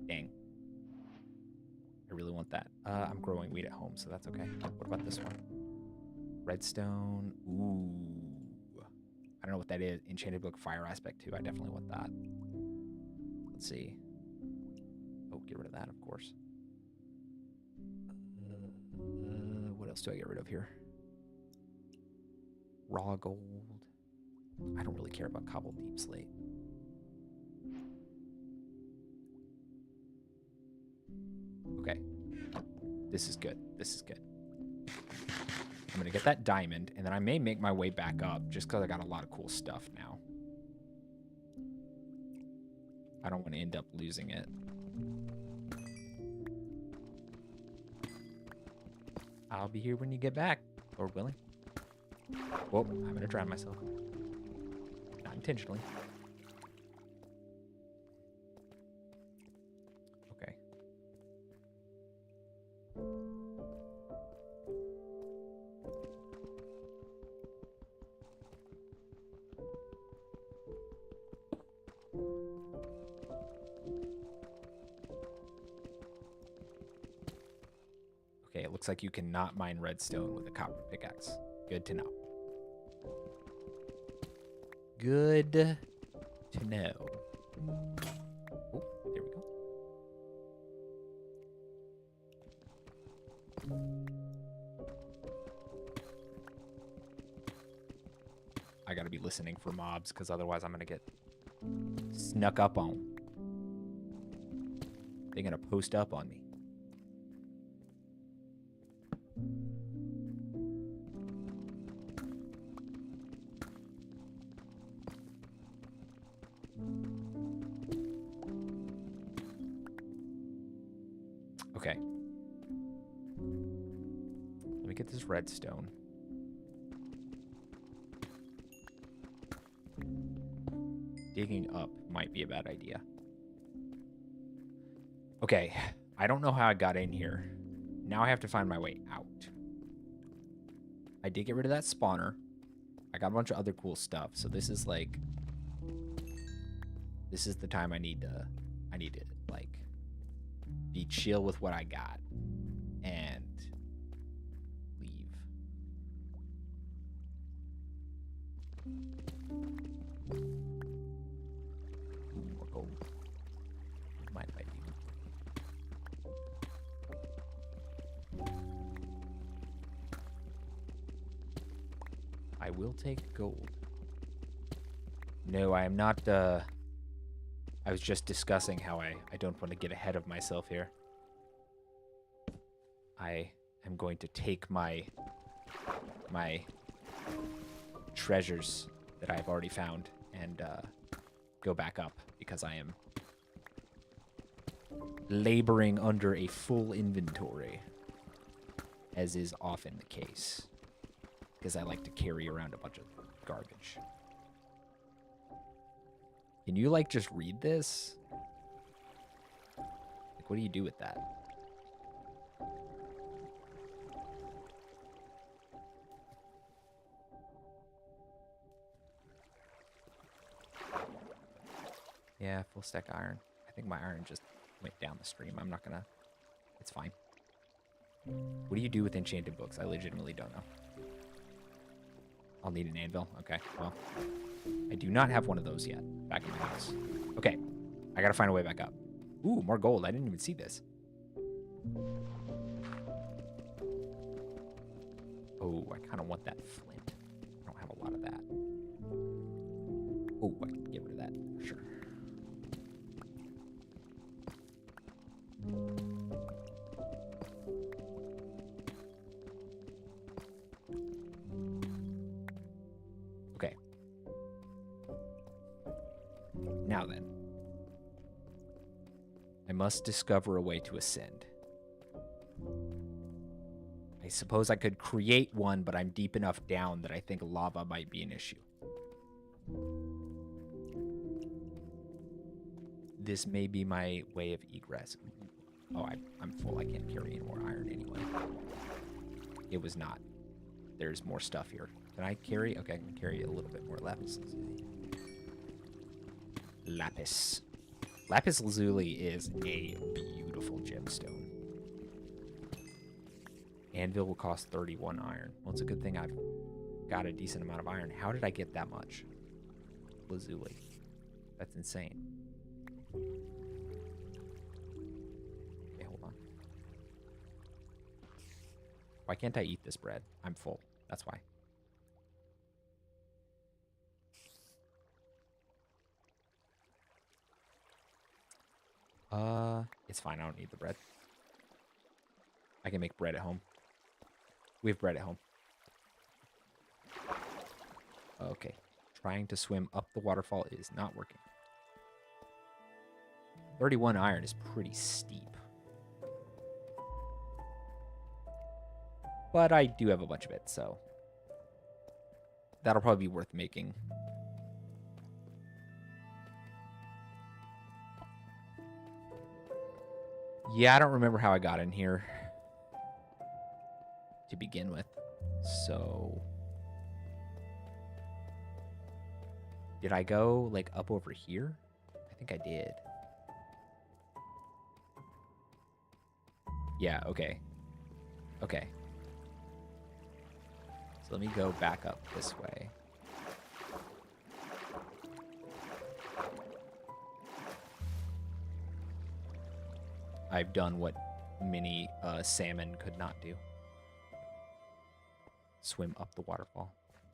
Speaker 1: Dang. I really want that. I'm growing wheat at home, so that's okay. What about this one? Redstone. Ooh. I don't know what that is. Enchanted Book Fire Aspect 2. I definitely want that. Let's see. Oh, get rid of that, of course. What else do I get rid of here? Raw gold. I don't really care about cobbled deep slate. Okay. This is good. This is good. I'm going to get that diamond, and then I may make my way back up just because I got a lot of cool stuff now. I don't want to end up losing it. I'll be here when you get back, Lord willing. Whoa, I'm going to drown myself. Not intentionally. Okay. Okay, it looks like you cannot mine redstone with a copper pickaxe. Good to know. Good to know. Oh, there we go. I gotta be listening for mobs, because otherwise I'm gonna get snuck up on. They're gonna post up on me. Okay. Let me get this redstone. Digging up might be a bad idea. Okay, I don't know how I got in here. Now I have to find my way out. I did get rid of that spawner. I got a bunch of other cool stuff, so this is like... This is the time I need to, like, be chill with what I got. And leave. Ooh, more gold. Mind if I do? I will take gold. No, I am not, I was just discussing how I don't want to get ahead of myself here. I am going to take my treasures that I've already found and go back up because I am laboring under a full inventory, as is often the case, because I like to carry around a bunch of garbage. Can you, like, just read this? Like, what do you do with that? Yeah, full stack iron. I think my iron just went down the stream. I'm not gonna... It's fine. What do you do with enchanted books? I legitimately don't know. I'll need an anvil. Okay, well... I do not have one of those yet back in my house. Okay, I gotta find a way back up. Ooh, more gold. I didn't even see this. Oh, I kind of want that flint. I don't have a lot of that. Oh, I can get rid of that for sure. Okay. Now then. I must discover a way to ascend. I suppose I could create one, but I'm deep enough down that I think lava might be an issue. This may be my way of egress. Oh, I'm full. I can't carry any more iron anyway. It was not. There's more stuff here. Can I carry? Okay, I can carry a little bit more lapis lazuli. Lapis. Lapis lazuli is a beautiful gemstone. Anvil will cost 31 iron. Well, it's a good thing I've got a decent amount of iron. How did I get that much? Lazuli. That's insane. Okay, hold on. Why can't I eat this bread? I'm full. That's why. It's fine. I don't need the bread. I can make bread at home. We have bread at home. Okay. Trying to swim up the waterfall is not working. 31 iron is pretty steep. But I do have a bunch of it, so that'll probably be worth making. Yeah, I don't remember how I got in here to begin with. So did I go like up over here? I think I did. Yeah, okay. Okay. So let me go back up this way. I've done what many salmon could not do. Swim up the waterfall.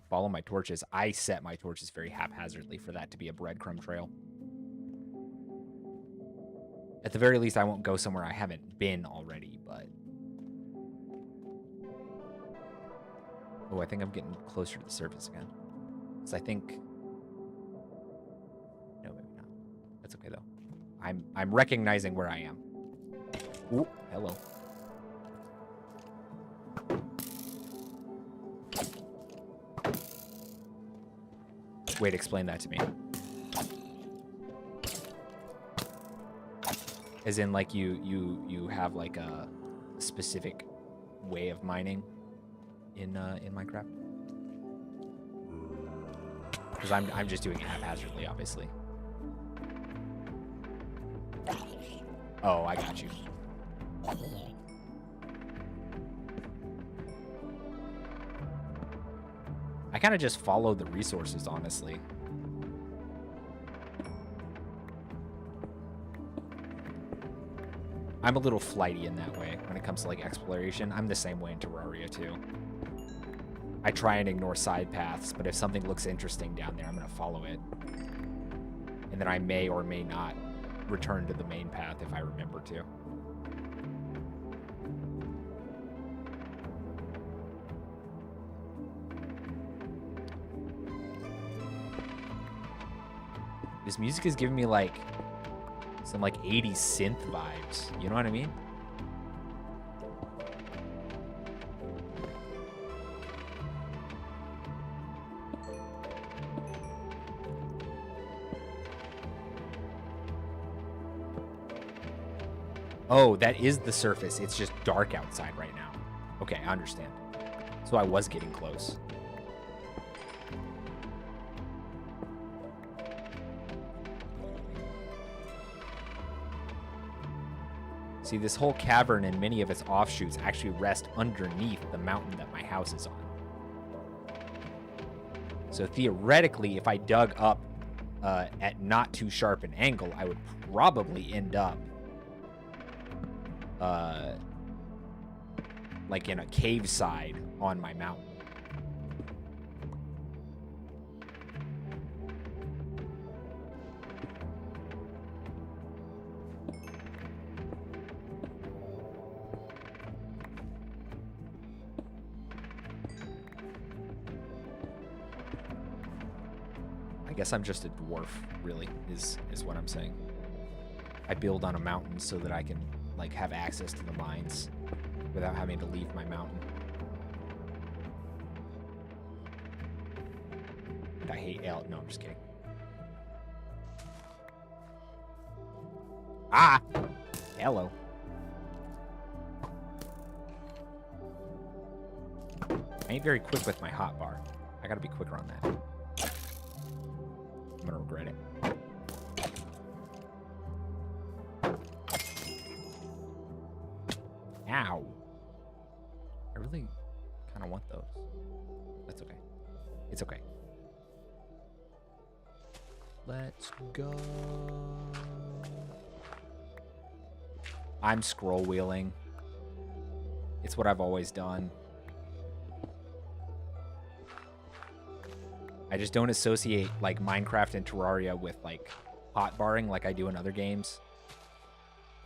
Speaker 1: Follow my torches. I set my torches very haphazardly for that to be a breadcrumb trail. At the very least, I won't go somewhere I haven't been already, but... Oh, I think I'm getting closer to the surface again. Because I think... No, maybe not. That's okay, though. I'm recognizing where I am. Ooh, hello. Wait, explain that to me. As in, like, you have, like, a specific way of mining in Minecraft? Because I'm just doing it haphazardly, obviously. Oh, I got you. I kind of just follow the resources, honestly. I'm a little flighty in that way when it comes to, like, exploration. I'm the same way in Terraria, too. I try and ignore side paths, but if something looks interesting down there, I'm going to follow it. And then I may or may not return to the main path if I remember to. This music is giving me, like, some, like, 80s synth vibes. You know what I mean? Oh, that is the surface. It's just dark outside right now. Okay, I understand. So I was getting close. See, this whole cavern and many of its offshoots actually rest underneath the mountain that my house is on. So theoretically, if I dug up at not too sharp an angle, I would probably end up like in a cave side on my mountain. I guess I'm just a dwarf, really, is what I'm saying. I build on a mountain so that I can, like, have access to the mines without having to leave my mountain. And I hate no, I'm just kidding. Ah! Hello. I ain't very quick with my hotbar. I gotta be quicker on that. I'm gonna regret it. Ow. I really kind of want those. That's okay. It's okay. Let's go. I'm scroll wheeling. It's what I've always done. I just don't associate, like, Minecraft and Terraria with, like, hotbarring like I do in other games.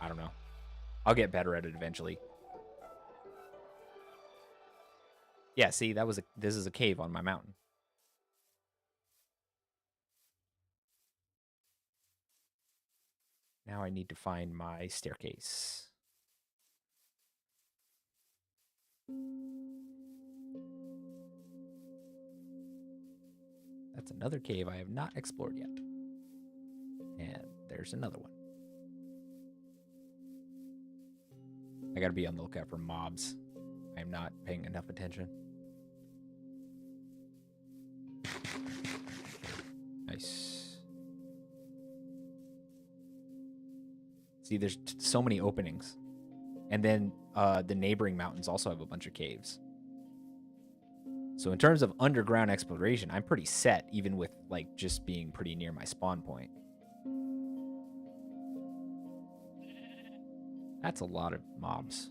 Speaker 1: I don't know. I'll get better at it eventually. Yeah, see, this is a cave on my mountain. Now I need to find my staircase. That's another cave I have not explored yet. And there's another one. I gotta be on the lookout for mobs. I'm not paying enough attention. Nice. See, there's so many openings. And then the neighboring mountains also have a bunch of caves. So in terms of underground exploration, I'm pretty set, even with, like, just being pretty near my spawn point. That's a lot of mobs.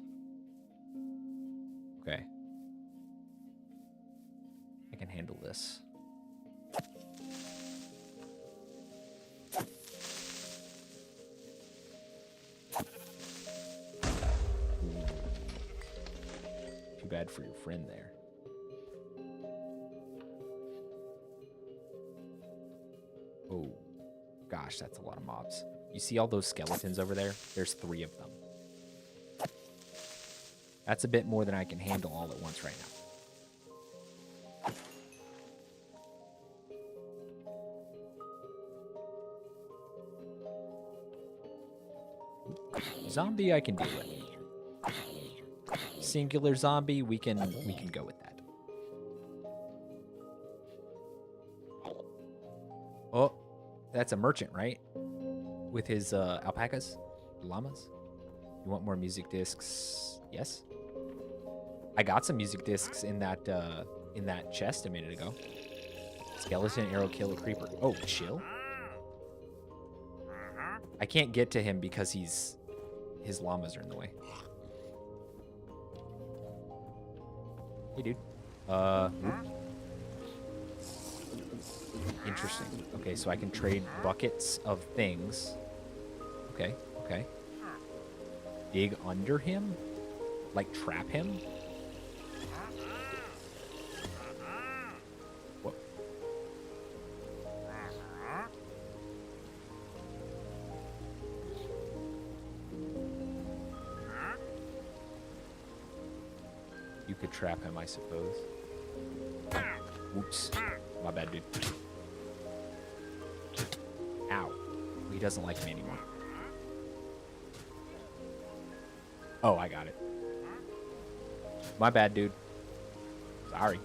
Speaker 1: Okay. I can handle this. Too bad for your friend there. Oh, gosh, that's a lot of mobs. You see all those skeletons over there? There's 3 of them. That's a bit more than I can handle all at once right now. Zombie I can deal with. Singular zombie, we can go with that. Oh, that's a merchant, right? With his alpacas, llamas. You want more music discs? Yes. I got some music discs in that chest a minute ago. Skeleton arrow kill a creeper. Oh, chill. I can't get to him because his llamas are in the way. Hey, dude. Interesting. Okay, so I can trade buckets of things. Okay, okay. Dig under him? Like trap him? Whoa. You could trap him, I suppose. Oops. My bad, dude. Ow. He doesn't like me anymore. Oh, I got it. My bad, dude. Sorry.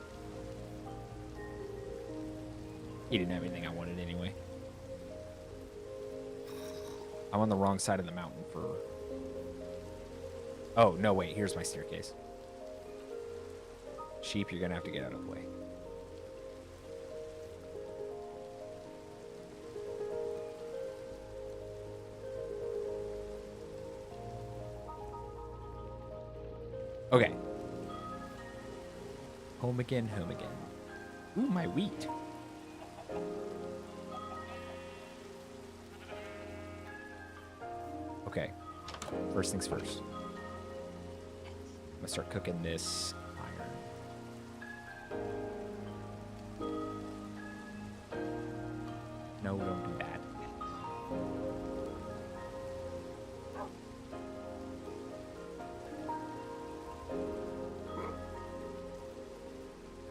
Speaker 1: He didn't have anything I wanted anyway. I'm on the wrong side of the mountain for... Oh, no, wait. Here's my staircase. Sheep, you're going to have to get out of the way. Okay. Home again, home again. Ooh, my wheat. Okay. First things first. I'm gonna start cooking this iron. No, don't do that.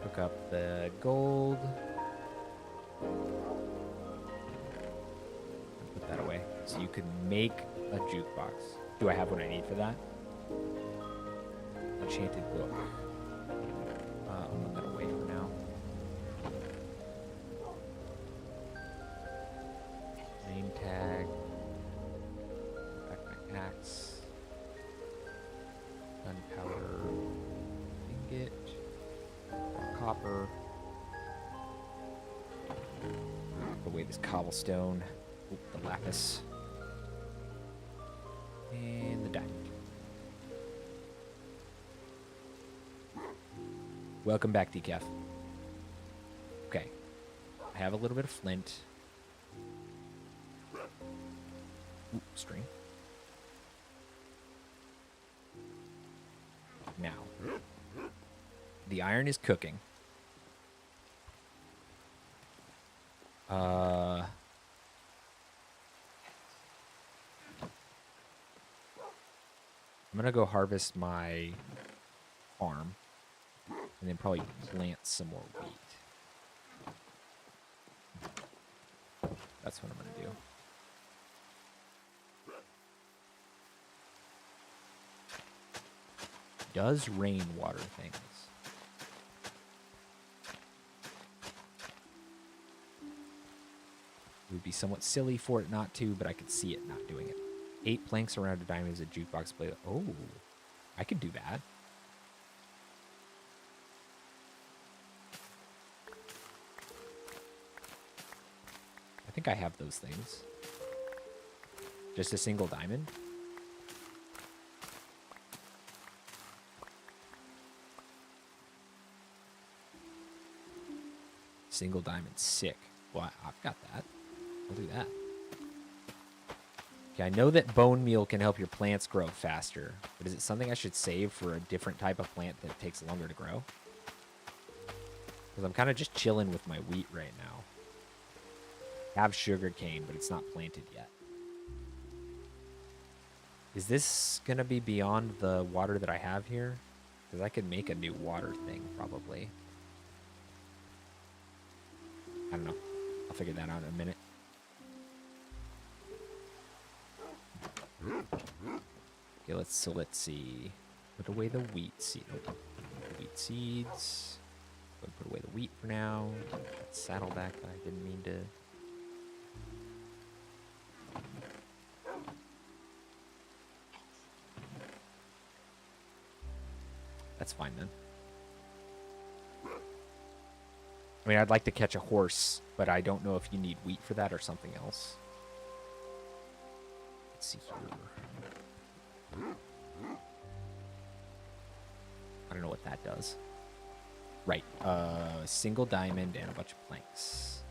Speaker 1: Cook up the gold. Put that away. So you can make a jukebox. Do I have what I need for that? Enchanted book. I'll put that away for now. Name tag. Back my axe. Gunpowder. Ingot. Copper. Put away this cobblestone. Oop, the lapis. And the diamond. Welcome back, Decaf. Okay. I have a little bit of flint. Ooh, string. Now. The iron is cooking. I'm gonna go harvest my farm and then probably plant some more wheat. That's what I'm gonna do. Does rain water things? It would be somewhat silly for it not to, but I could see it not doing it. 8 planks around a diamond is a jukebox play. Oh, I could do that. I think I have those things. Just a single diamond? Single diamond, sick. Well, I've got that. I'll do that. Okay, I know that bone meal can help your plants grow faster, but is it something I should save for a different type of plant that takes longer to grow? Because I'm kind of just chilling with my wheat right now. I have sugar cane, but it's not planted yet. Is this going to be beyond the water that I have here? Because I could make a new water thing, probably. I don't know. I'll figure that out in a minute. Okay, let's see. Put away the wheat seed. Oh, wheat seeds. Put away the wheat for now. Saddleback, I didn't mean to. That's fine then. I mean, I'd like to catch a horse, but I don't know if you need wheat for that or something else. Let's see here. I don't know what that does. Right. Single diamond and a bunch of planks.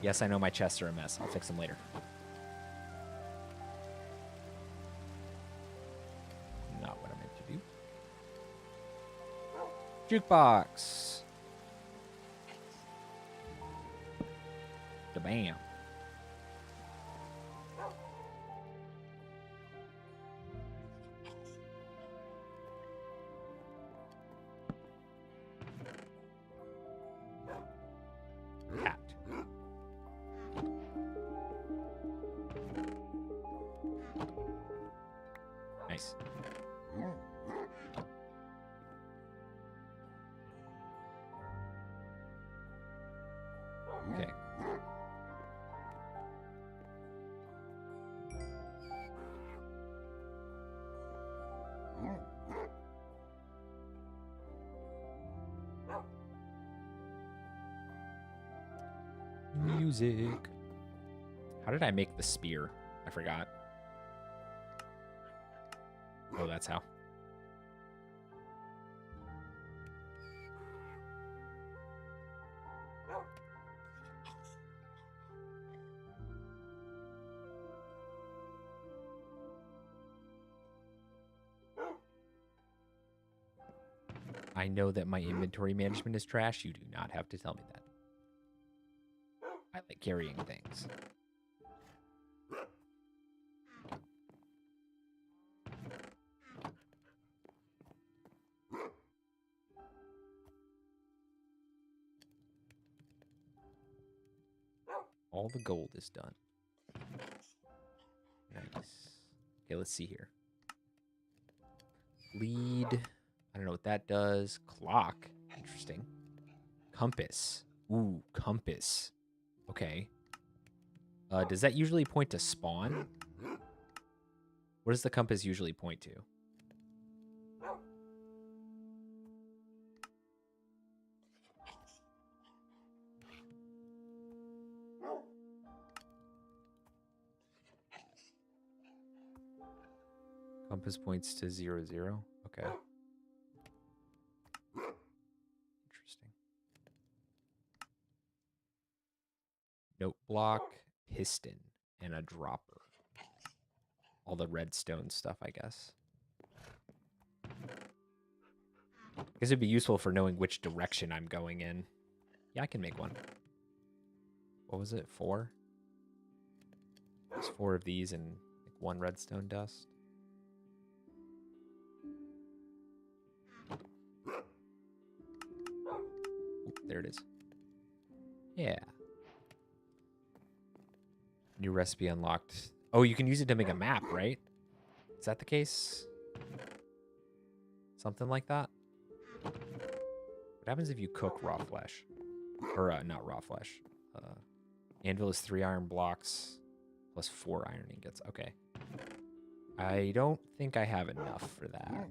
Speaker 1: Yes, I know my chests are a mess. I'll fix them later. Not what I meant to do. Jukebox. Da-bam. Cat. Nice. Okay. Music. How did I make the spear? I forgot. Oh, that's how. I know that my inventory management is trash. You do not have to tell me that. I like carrying things. All the gold is done. Nice. Okay, let's see here. Lead. I don't know what that does. Clock. Interesting. Compass. Ooh, compass. Okay. Does that usually point to spawn? What does the compass usually point to? Compass points to 0, 0. Okay. Interesting. Note block, piston, and a dropper. All the redstone stuff, I guess. I guess it'd be useful for knowing which direction I'm going in. Yeah, I can make one. What was it? 4? There's 4 of these and like 1 redstone dust. Oop, there it is. Yeah. New recipe unlocked. Oh, you can use it to make a map, right? Is that the case? Something like that? What happens if you cook raw flesh? Or, not raw flesh. Anvil is 3 iron blocks plus 4 iron ingots. Okay. I don't think I have enough for that.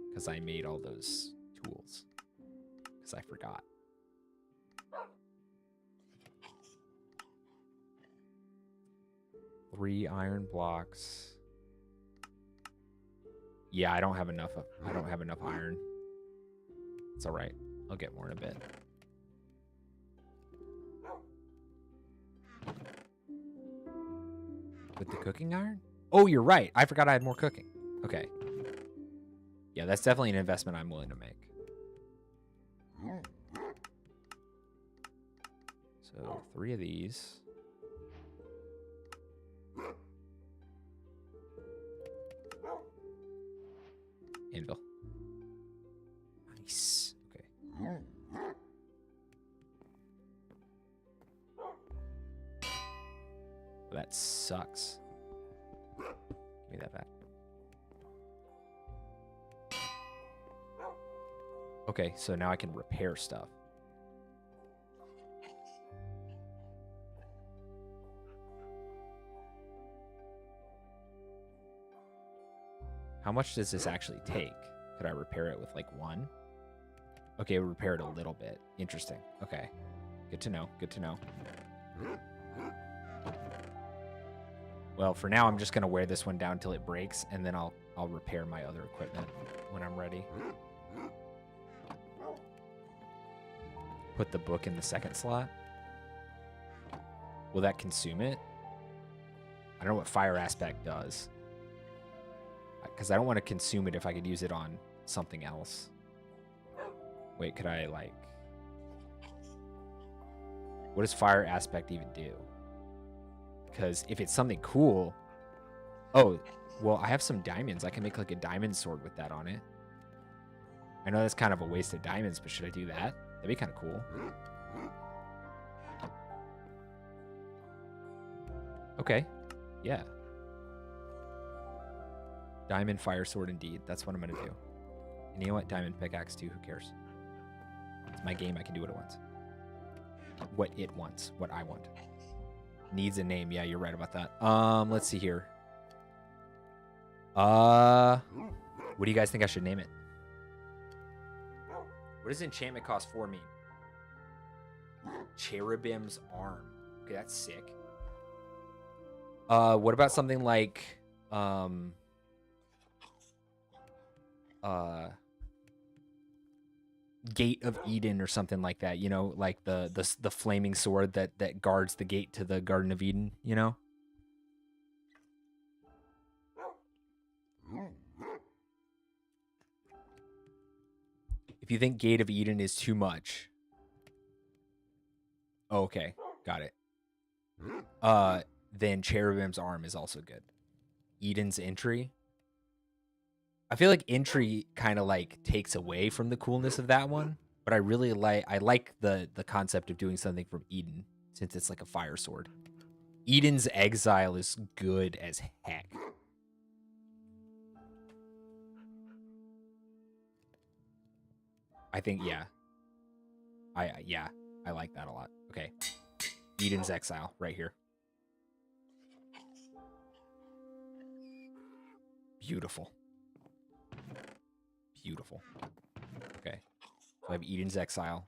Speaker 1: Because I made all those tools. Because I forgot. Three iron blocks. Yeah, I don't have enough. I don't have enough iron. It's all right. I'll get more in a bit. With the cooking iron? Oh, you're right. I forgot I had more cooking. Okay. Yeah, that's definitely an investment I'm willing to make. So 3 of these. Anvil. Nice. Okay. Well, that sucks. Give me that back. Okay, so now I can repair stuff. How much does this actually take? Could I repair it with like 1? Okay, repair it a little bit. Interesting. Okay. Good to know. Good to know. Well, for now, I'm just going to wear this one down until it breaks, and then I'll repair my other equipment when I'm ready. Put the book in the second slot. Will that consume it? I don't know what fire aspect does. Because I don't want to consume it if I could use it on something else. Wait, could I, like... What does fire aspect even do? Because if it's something cool... Oh, well, I have some diamonds. I can make, like, a diamond sword with that on it. I know that's kind of a waste of diamonds, but should I do that? That'd be kind of cool. Okay. Yeah. Diamond fire sword indeed. That's what I'm going to do. And you know what? Diamond pickaxe too. Who cares? It's my game. I can do what it wants. What it wants. What I want. Needs a name. Yeah, you're right about that. Let's see here. What do you guys think I should name it? What does enchantment cost 4 mean? Cherubim's arm. Okay, that's sick. What about something like Gate of Eden or something like that, you know, like the flaming sword that guards the gate to the Garden of Eden, you know? If you think Gate of Eden is too much. Oh, okay, got it. Then Cherubim's arm is also good. Eden's entry. I feel like entry kind of like takes away from the coolness of that one, but I really like the concept of doing something from Eden since it's like a fire sword. Eden's exile is good as heck. I think yeah. I like that a lot. Okay. Eden's exile right here. Beautiful. Beautiful. Okay. So I have Eden's exile.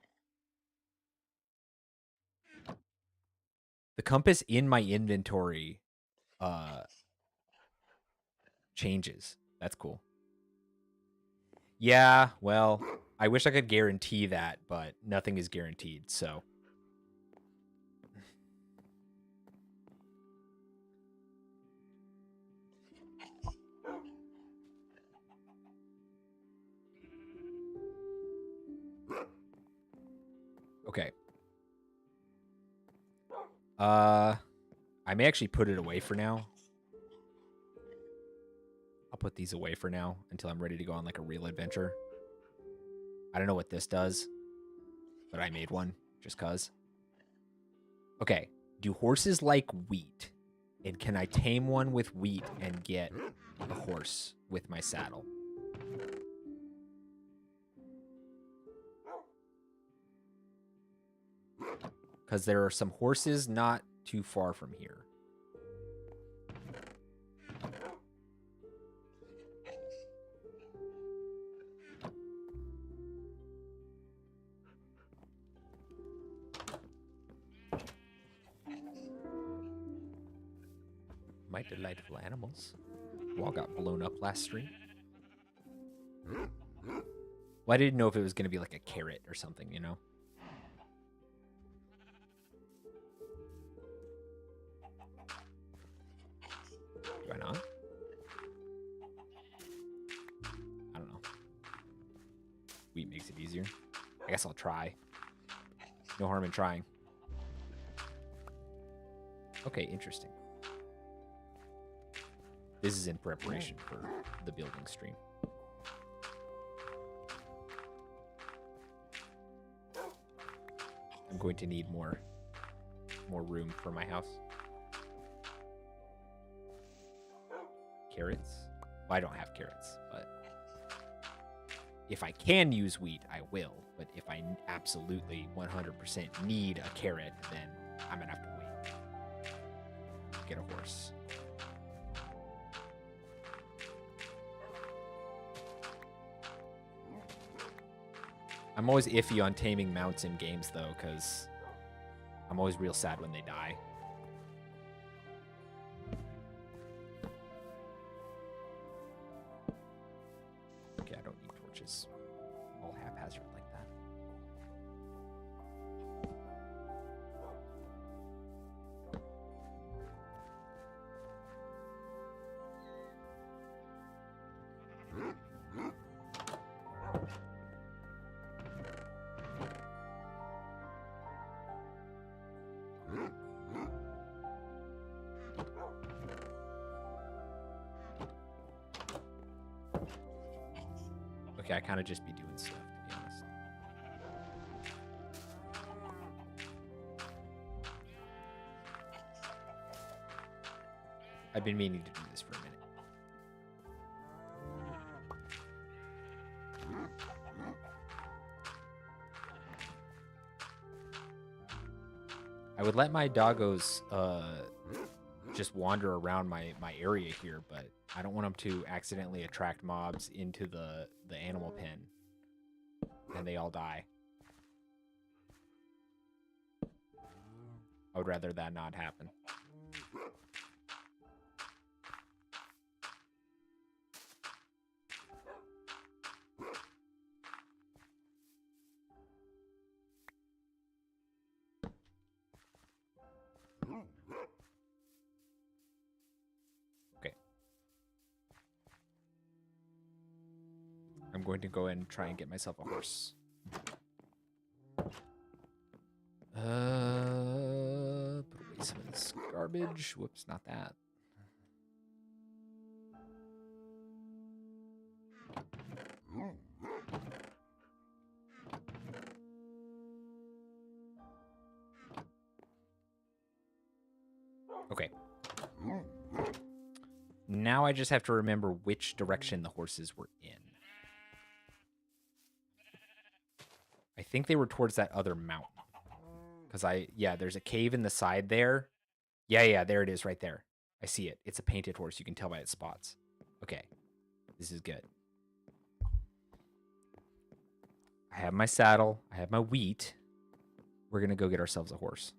Speaker 1: The compass in my inventory changes. That's cool. Yeah, well, I wish I could guarantee that, but nothing is guaranteed, so. Okay. I may actually put it away for now. I'll put these away for now until I'm ready to go on like a real adventure. I don't know what this does, but I made one just cause. Okay. Do horses like wheat? And can I tame one with wheat and get a horse with my saddle? Because there are some horses not too far from here. My delightful animals. Wall got blown up last stream. Well, I didn't know if it was going to be like a carrot or something, you know? Do I not? I don't know. Wheat makes it easier. I guess I'll try. No harm in trying. Okay, interesting. This is in preparation for the building stream. I'm going to need more room for my house. Carrots? Well, I don't have carrots, but if I can use wheat, I will. But if I absolutely 100% need a carrot, then I'm gonna have to wait. Get a horse. I'm always iffy on taming mounts in games, though, because I'm always real sad when they die. Okay, I don't need torches all haphazard like that. Okay, I kind of just be doing stuff, to be honest. I've been meaning to do this for a minute. I would let my doggos just wander around my area here, but I don't want them to accidentally attract mobs into the animal pen and they all die. I would rather that not happen. I'm going to go and try and get myself a horse. Put away some of this garbage. Whoops, not that. Okay. Now I just have to remember which direction the horses were in. I think they were towards that other mountain. Because yeah, there's a cave in the side there. Yeah, there it is right there. I see it. It's a painted horse. You can tell by its spots. Okay. This is good. I have my saddle. I have my wheat. We're going to go get ourselves a horse.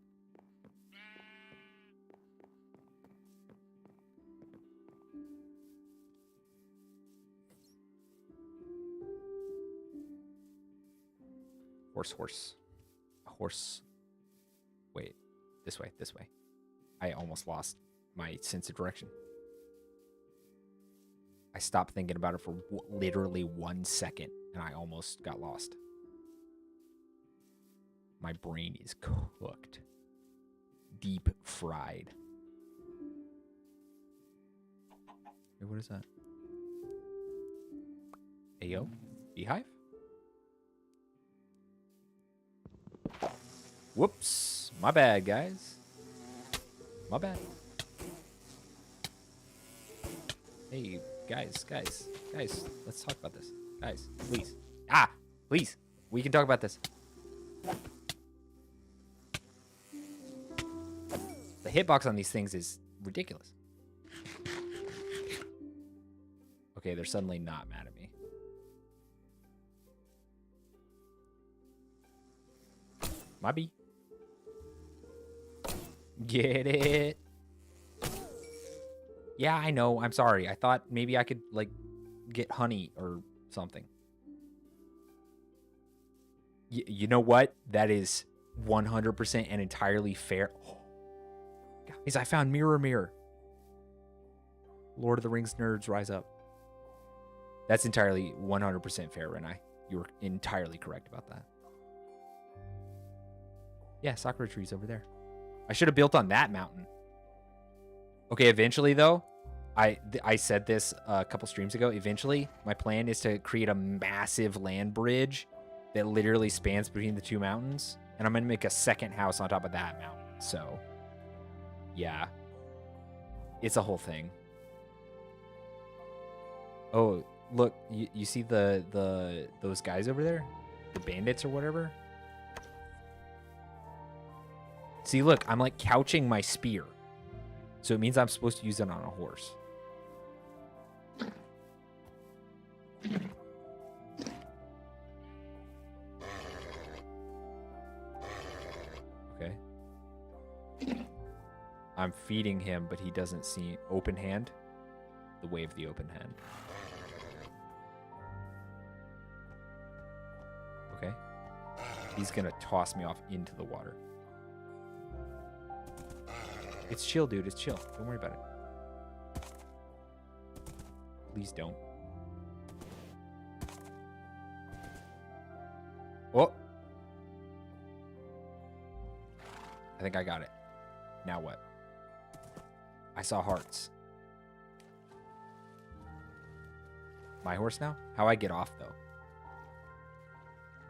Speaker 1: Horse. A horse. Wait. This way. I almost lost my sense of direction. I stopped thinking about it for literally 1 second, and I almost got lost. My brain is cooked. Deep fried. Hey, what is that? Ayo? Beehive? Whoops. My bad, guys. My bad. Hey, guys. Let's talk about this. Guys, please. Please. We can talk about this. The hitbox on these things is ridiculous. Okay, they're suddenly not mad at me. My bee. Get it? Yeah, I know. I'm sorry. I thought maybe I could, like, get honey or something. You know what? That is 100% and entirely fair. Oh. Guys, I found Mirror. Lord of the Rings nerds, rise up. That's entirely 100% fair, Renai. You were entirely correct about that. Yeah, Sakura tree's over there. I should have built on that mountain. Okay, eventually though, I said this a couple streams ago. Eventually, my plan is to create a massive land bridge that literally spans between the two mountains, and I'm gonna make a second house on top of that mountain. So, yeah, it's a whole thing. Oh, look, you see those guys over there, the bandits or whatever. See, look, I'm like couching my spear, so it means I'm supposed to use it on a horse. Okay. I'm feeding him, but he doesn't see open hand. The way of the open hand. Okay. He's gonna toss me off into the water. It's chill, dude. It's chill. Don't worry about it. Please don't. Oh! I think I got it. Now what? I saw hearts. My horse now? How I get off, though?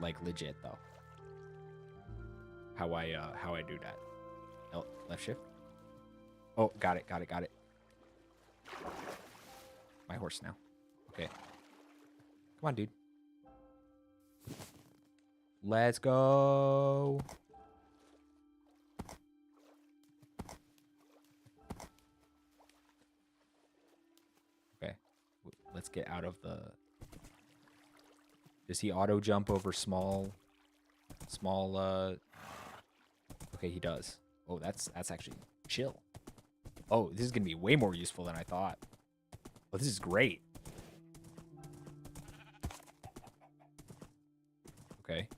Speaker 1: Like, legit, though. How I do that. Left shift? Oh, got it. My horse now. Okay. Come on, dude. Let's go. Okay. Let's get out of the... Does he auto jump over small... Okay, he does. Oh, that's actually chill. Oh, this is going to be way more useful than I thought. Oh, this is great. Okay.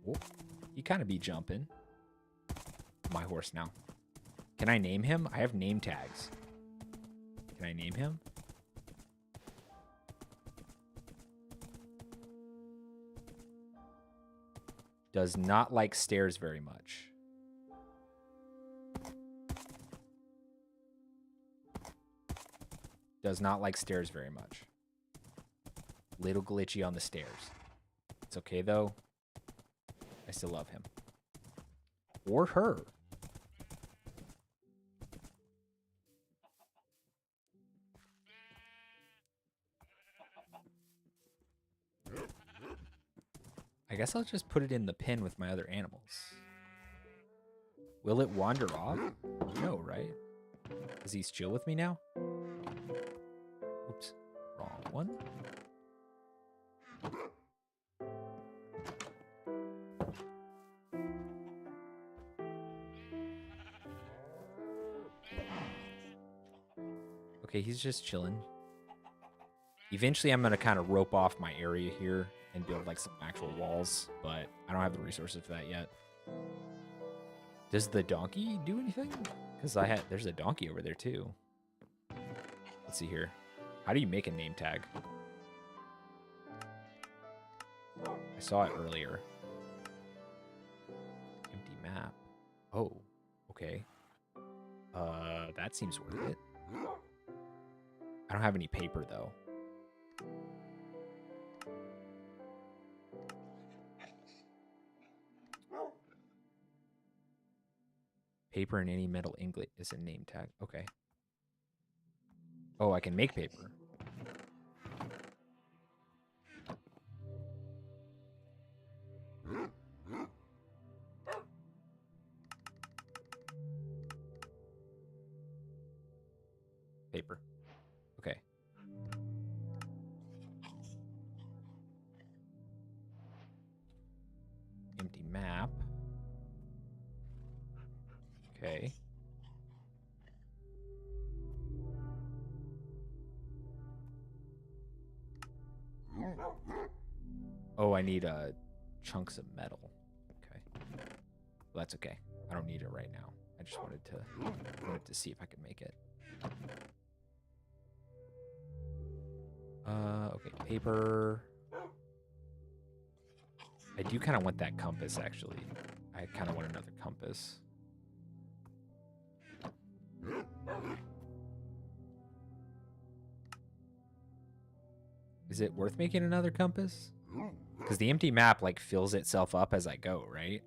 Speaker 1: Oh, he kind of be jumping. My horse now. Can I name him? I have name tags. Can I name him? Does not like stairs very much. Does not like stairs very much. Little glitchy on the stairs. It's okay, though. I still love him. Or her. I guess I'll just put it in the pen with my other animals. Will it wander off? No, right? Is he chill with me now? Oops. Wrong one. Okay, he's just chilling. Eventually, I'm going to kind of rope off my area here and build like some actual walls, but I don't have the resources for that yet. Does the donkey do anything? Because there's a donkey over there too. Let's see here. How do you make a name tag? I saw it earlier. Empty map. Oh, okay. That seems worth it. I don't have any paper though. Paper and any metal ingot is a name tag. Okay. Oh, I can make paper. Paper. Okay. Empty map. Okay. Oh, I need chunks of metal. Okay. Well, that's okay. I don't need it right now. I just wanted to see if I could make it. Okay, paper. I do kind of want that compass, actually. I kind of want another compass. Is it worth making another compass? Because the empty map like fills itself up as I go, right?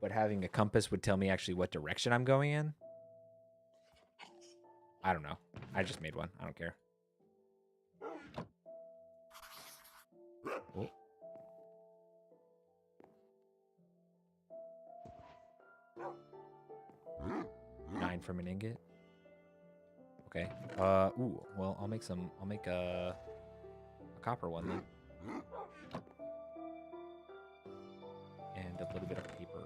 Speaker 1: But having a compass would tell me actually what direction I'm going in. I don't know. I just made one. I don't care. Oh. Nine from an ingot. Okay. Ooh. Well, I'll make some. I'll make a copper one then. And a little bit of paper.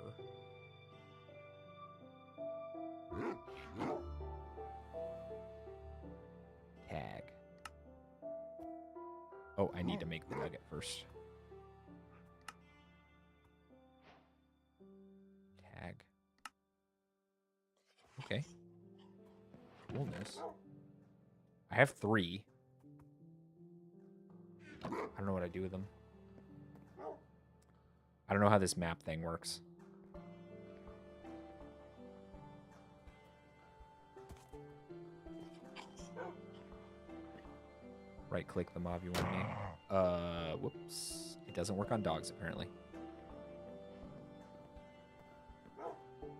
Speaker 1: Tag. Oh, I need to make the nugget first. Tag. Okay. Coolness. I have 3. I don't know what I do with them. I don't know how this map thing works. Right click the mob you want to name. Whoops. It doesn't work on dogs, apparently.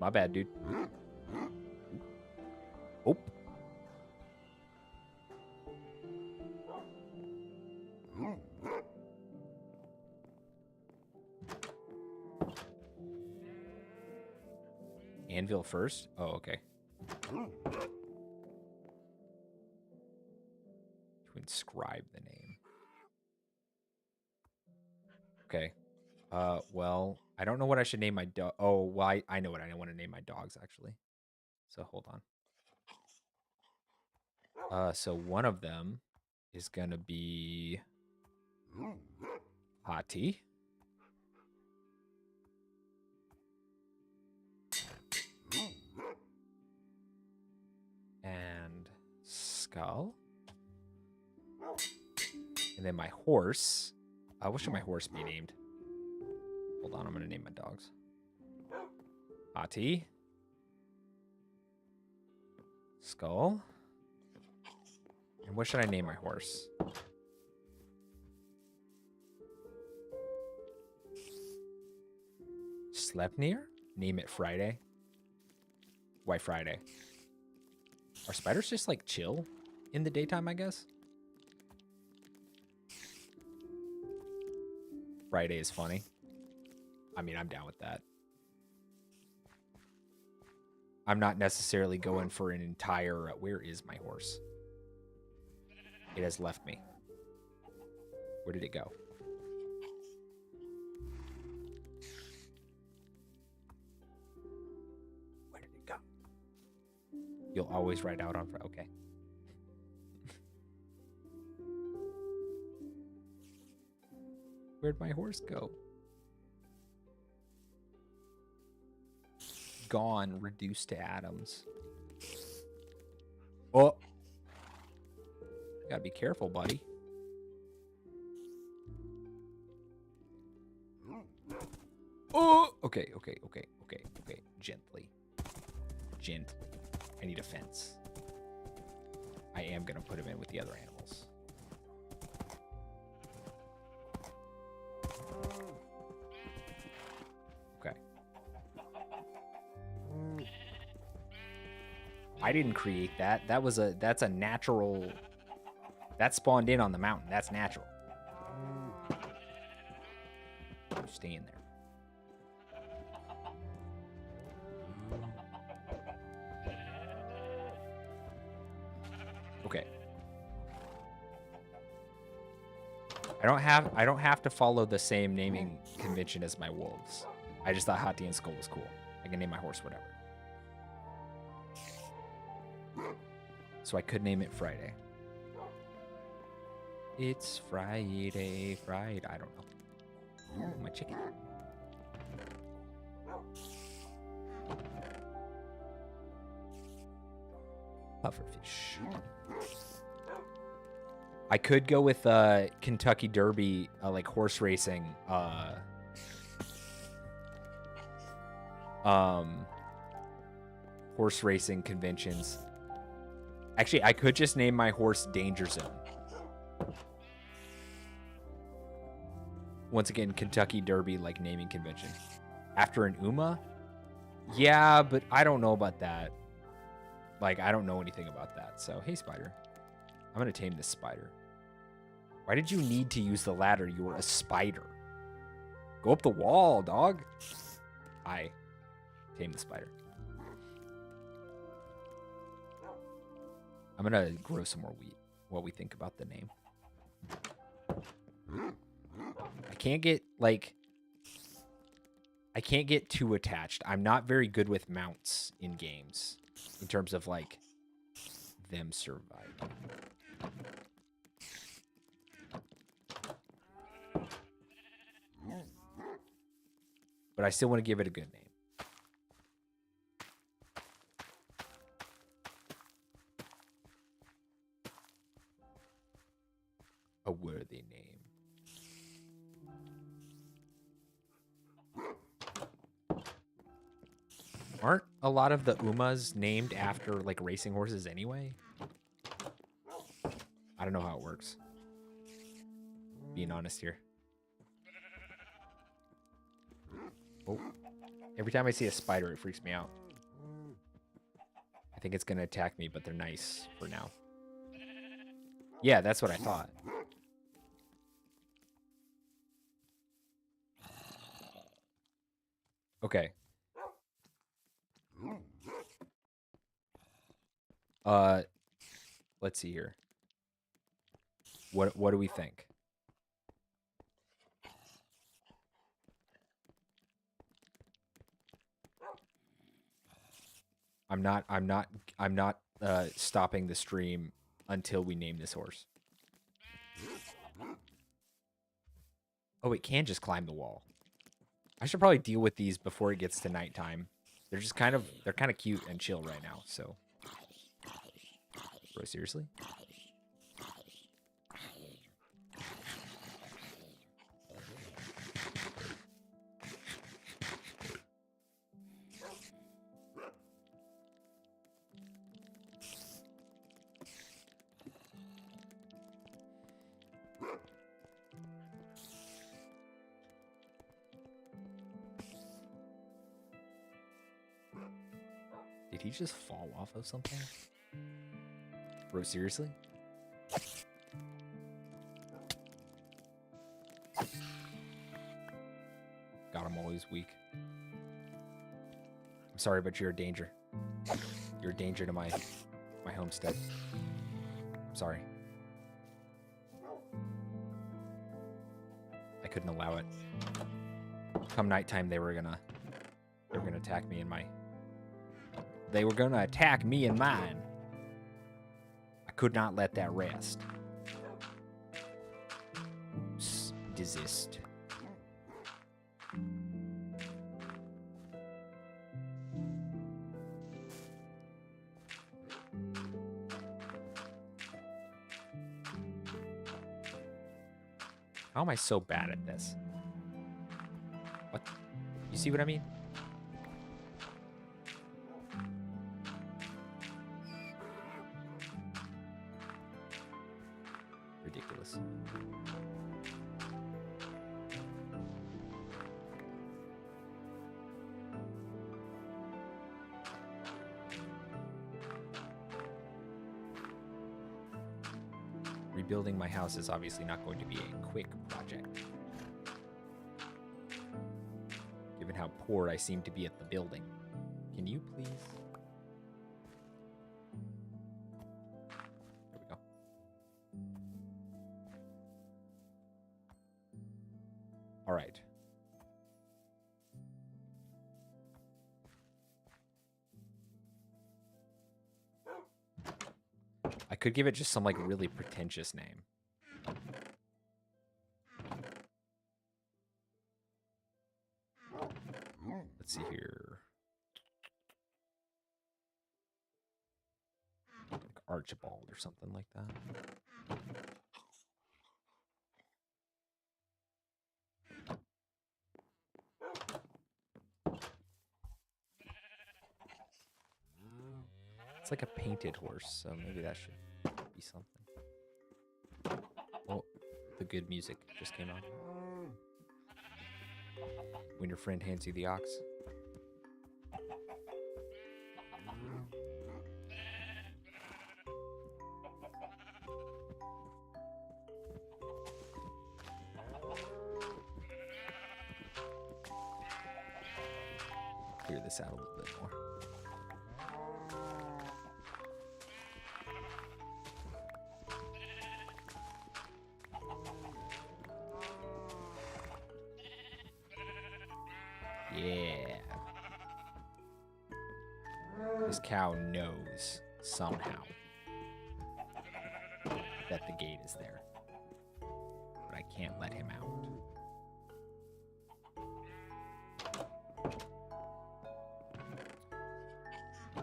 Speaker 1: My bad, dude. Oh. Anvil first? Oh, okay. To inscribe the name. Okay. Well, I don't know what I should name my dog. Oh, well, I know what I want to name my dogs, actually. So, hold on. So one of them is going to be Hati. And Skull. And then my horse. What should my horse be named? Hold on, I'm going to name my dogs. Hati. Skull. And what should I name my horse? Sleipnir? Name it Friday. Why Friday? Are spiders just like chill in the daytime, I guess? Friday is funny. I mean, I'm down with that. I'm not necessarily going for an entire... where is my horse? It has left me. Where did it go? Where did it go? You'll always ride out on... okay. Where'd my horse go? Gone, reduced to atoms. Oh. Gotta be careful, buddy. Oh! Okay. Gently. I need a fence. I am gonna put him in with the other animals. Okay. I didn't create that. That's a natural... That spawned in on the mountain. That's natural. Stay in there. Okay. I don't have to follow the same naming convention as my wolves. I just thought Hati and Skull was cool. I can name my horse whatever. So I could name it Friday. It's Friday. I don't know. Oh, my chicken. Pufferfish. I could go with Kentucky Derby, like horse racing. Horse racing conventions. Actually, I could just name my horse Danger Zone. Once again, Kentucky Derby like naming convention. After an Uma? Yeah, but I don't know about that. Like, I don't know anything about that. So, hey, spider. I'm going to tame this spider. Why did you need to use the ladder? You were a spider. Go up the wall, dog. I tame the spider. I'm going to grow some more wheat while we think about the name. I can't get, like... I can't get too attached. I'm not very good with mounts in games. In terms of, like, them surviving. But I still want to give it a good name. A worthy name. Aren't a lot of the Umas named after, like, racing horses anyway? I don't know how it works. Being honest here. Oh. Every time I see a spider, it freaks me out. I think it's going to attack me, but they're nice for now. Yeah, that's what I thought. Okay. Let's see here. What do we think? I'm not stopping the stream until we name this horse. Oh, it can just climb the wall. I should probably deal with these before it gets to nighttime. They're just kind of cute and chill right now, so. Bro, seriously? Did he just fall off of something? Bro, seriously? God, I'm always weak. I'm sorry, but you're a danger. You're a danger to my homestead. I'm sorry. I couldn't allow it. Come nighttime, they were gonna attack me and my... They were gonna attack me and mine. I could not let that rest. Desist. How am I so bad at this? What? You see what I mean? Ridiculous. Rebuilding my house is obviously not going to be a quick project. Given how poor I seem to be at the building. Can you please? There we go. All right. I could give it just some, like, really pretentious name. Let's see here. Like Archibald or something like that. It's like a painted horse, so maybe that should be something. Oh, the good music just came on. When your friend hands you the ox. Clear this out a little bit more. Yeah. This cow knows somehow that the gate is there. But I can't let him out.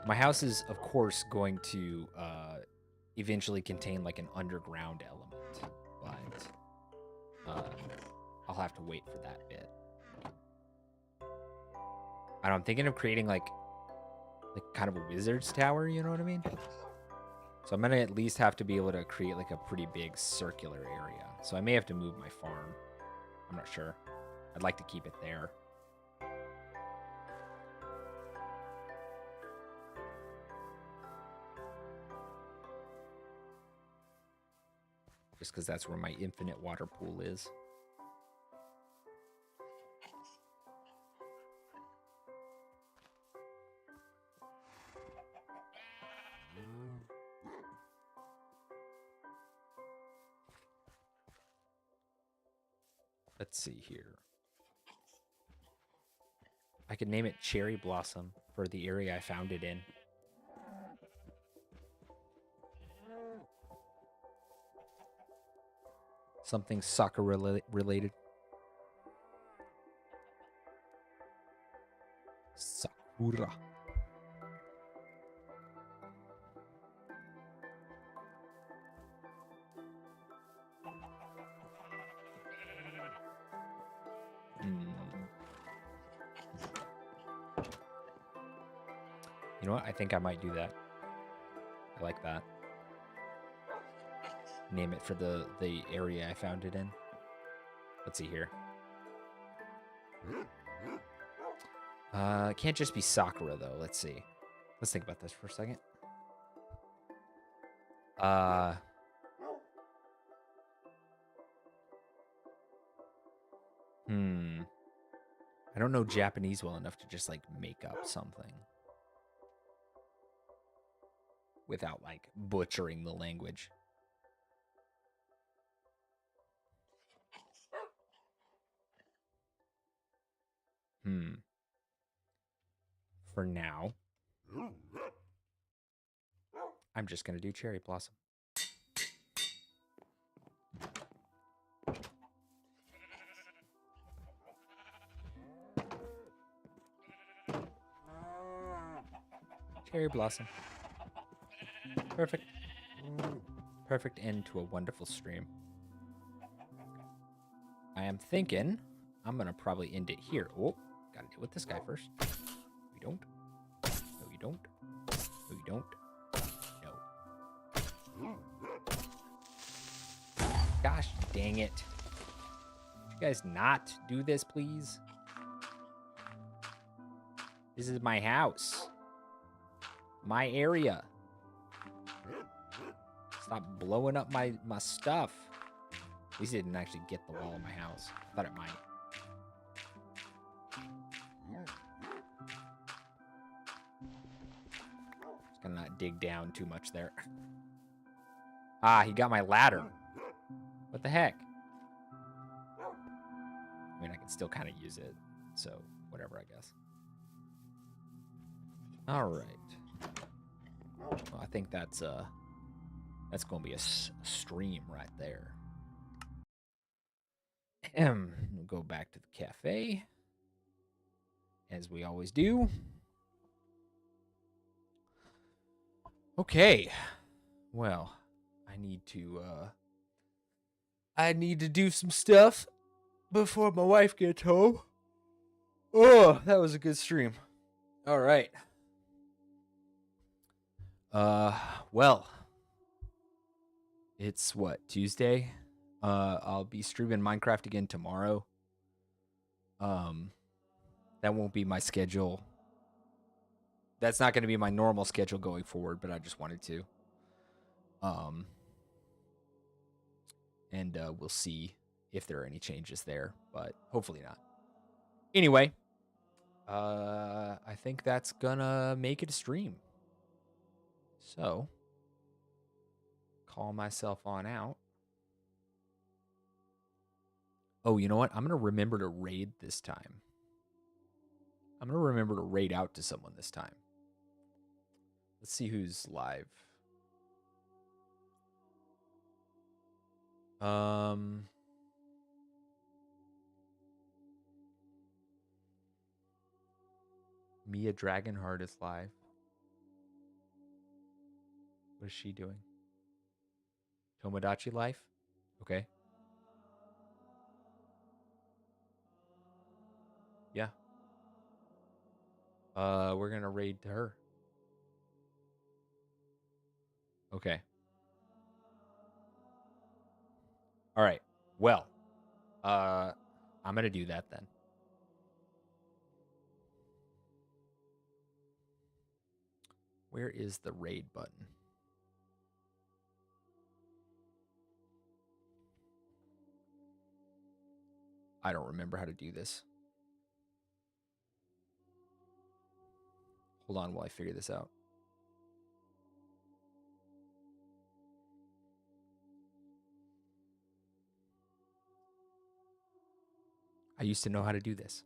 Speaker 1: My house is, of course, going to eventually contain like an underground element, but I'll have to wait for that bit. I don't know, I'm thinking of creating like kind of a wizard's tower, you know what I mean? So I'm gonna at least have to be able to create like a pretty big circular area. So I may have to move my farm. I'm not sure. I'd like to keep it there. Just because that's where my infinite water pool is. Let's see here. I could name it Cherry Blossom for the area I found it in. Something soccer related. Sakura. You know what? I think I might do that. I like that. Name it for the area I found it in. Let's see here. It can't just be Sakura though. Let's see. Let's think about this for a second. I don't know Japanese well enough to just like make up something without like butchering the language. For now, I'm just gonna do Cherry Blossom. Cherry Blossom. Perfect. Perfect end to a wonderful stream. I am thinking I'm gonna probably end it here. Oh, gotta deal with this guy first. We don't. No, you don't. No, you don't. No. Gosh dang it. Could you guys not do this, please? This is my house. My area. Stop blowing up my stuff. At least it didn't actually get the wall of my house. I thought it might. Just gonna not dig down too much there. Ah, he got my ladder. What the heck? I mean, I can still kind of use it. So, whatever, I guess. All right. Well, I think that's gonna be a stream right there. We'll go back to the cafe, as we always do. Okay. Well, I need to do some stuff before my wife gets home. Oh, that was a good stream. All right. Well, it's what, Tuesday? I'll be streaming Minecraft again tomorrow. That won't be my schedule. That's not going to be my normal schedule going forward, but I just wanted to. And we'll see if there are any changes there, but hopefully not. Anyway, I think that's gonna make it a stream. So, call myself on out. Oh, you know what? I'm gonna remember to raid this time. I'm gonna remember to raid out to someone this time. Let's see who's live. Mia Dragonheart is live. What is she doing? Tomodachi life? Okay. Yeah. We're gonna raid to her. Okay. All right. Well, I'm gonna do that then. Where is the raid button? I don't remember how to do this. Hold on while I figure this out. I used to know how to do this.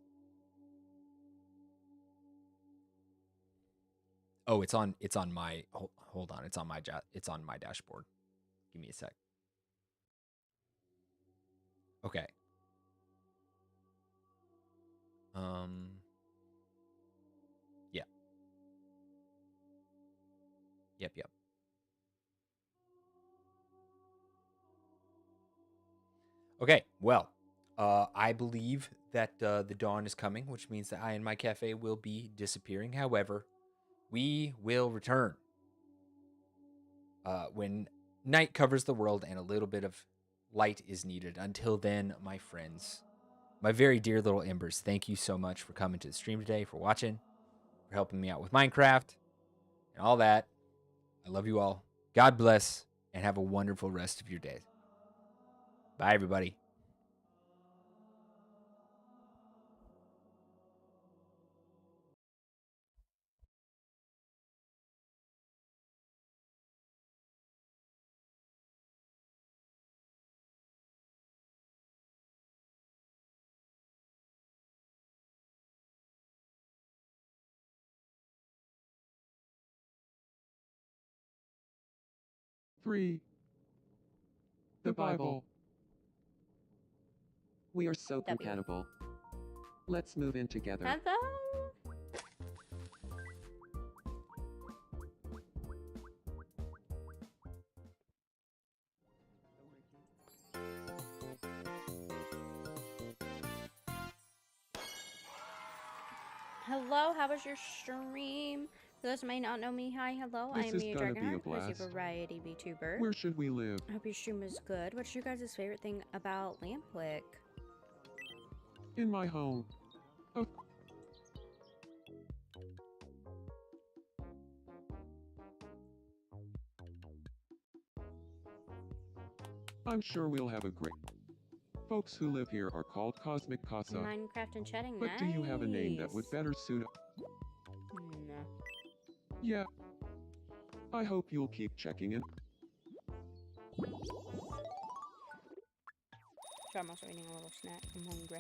Speaker 1: Oh, it's on my hold on, it's on my dashboard. Give me a sec. Okay. Yeah. Yep. Okay, well, I believe that the dawn is coming, which means that I and my cafe will be disappearing. However, we will return when night covers the world and a little bit of light is needed. Until then, my friends, my very dear little embers, thank you so much for coming to the stream today, for watching, for helping me out with Minecraft and all that. I love you all. God bless, and have a wonderful rest of your day. Bye, everybody.
Speaker 6: Three. The Bible. We are so compatible. Let's move in together.
Speaker 7: Hello? Hello, how was your stream? For those who may not know me, hi, hello. I
Speaker 6: This
Speaker 7: am
Speaker 6: is
Speaker 7: Mia
Speaker 6: gonna be a
Speaker 7: Dragonheart, who's a
Speaker 6: blast.
Speaker 7: variety VTuber.
Speaker 6: Where should we live?
Speaker 7: I hope your stream was good. What's your guys' favorite thing about Lampwick?
Speaker 6: In my home. Oh. I'm sure we'll have a great... Folks who live here are called Cosmic Casa.
Speaker 7: Minecraft and chatting,
Speaker 6: But do you have a name that would
Speaker 7: nice.
Speaker 6: better suit...
Speaker 7: No.
Speaker 6: Yeah. I hope you'll keep checking in.
Speaker 7: So I'm also eating a little snack. I'm hungry.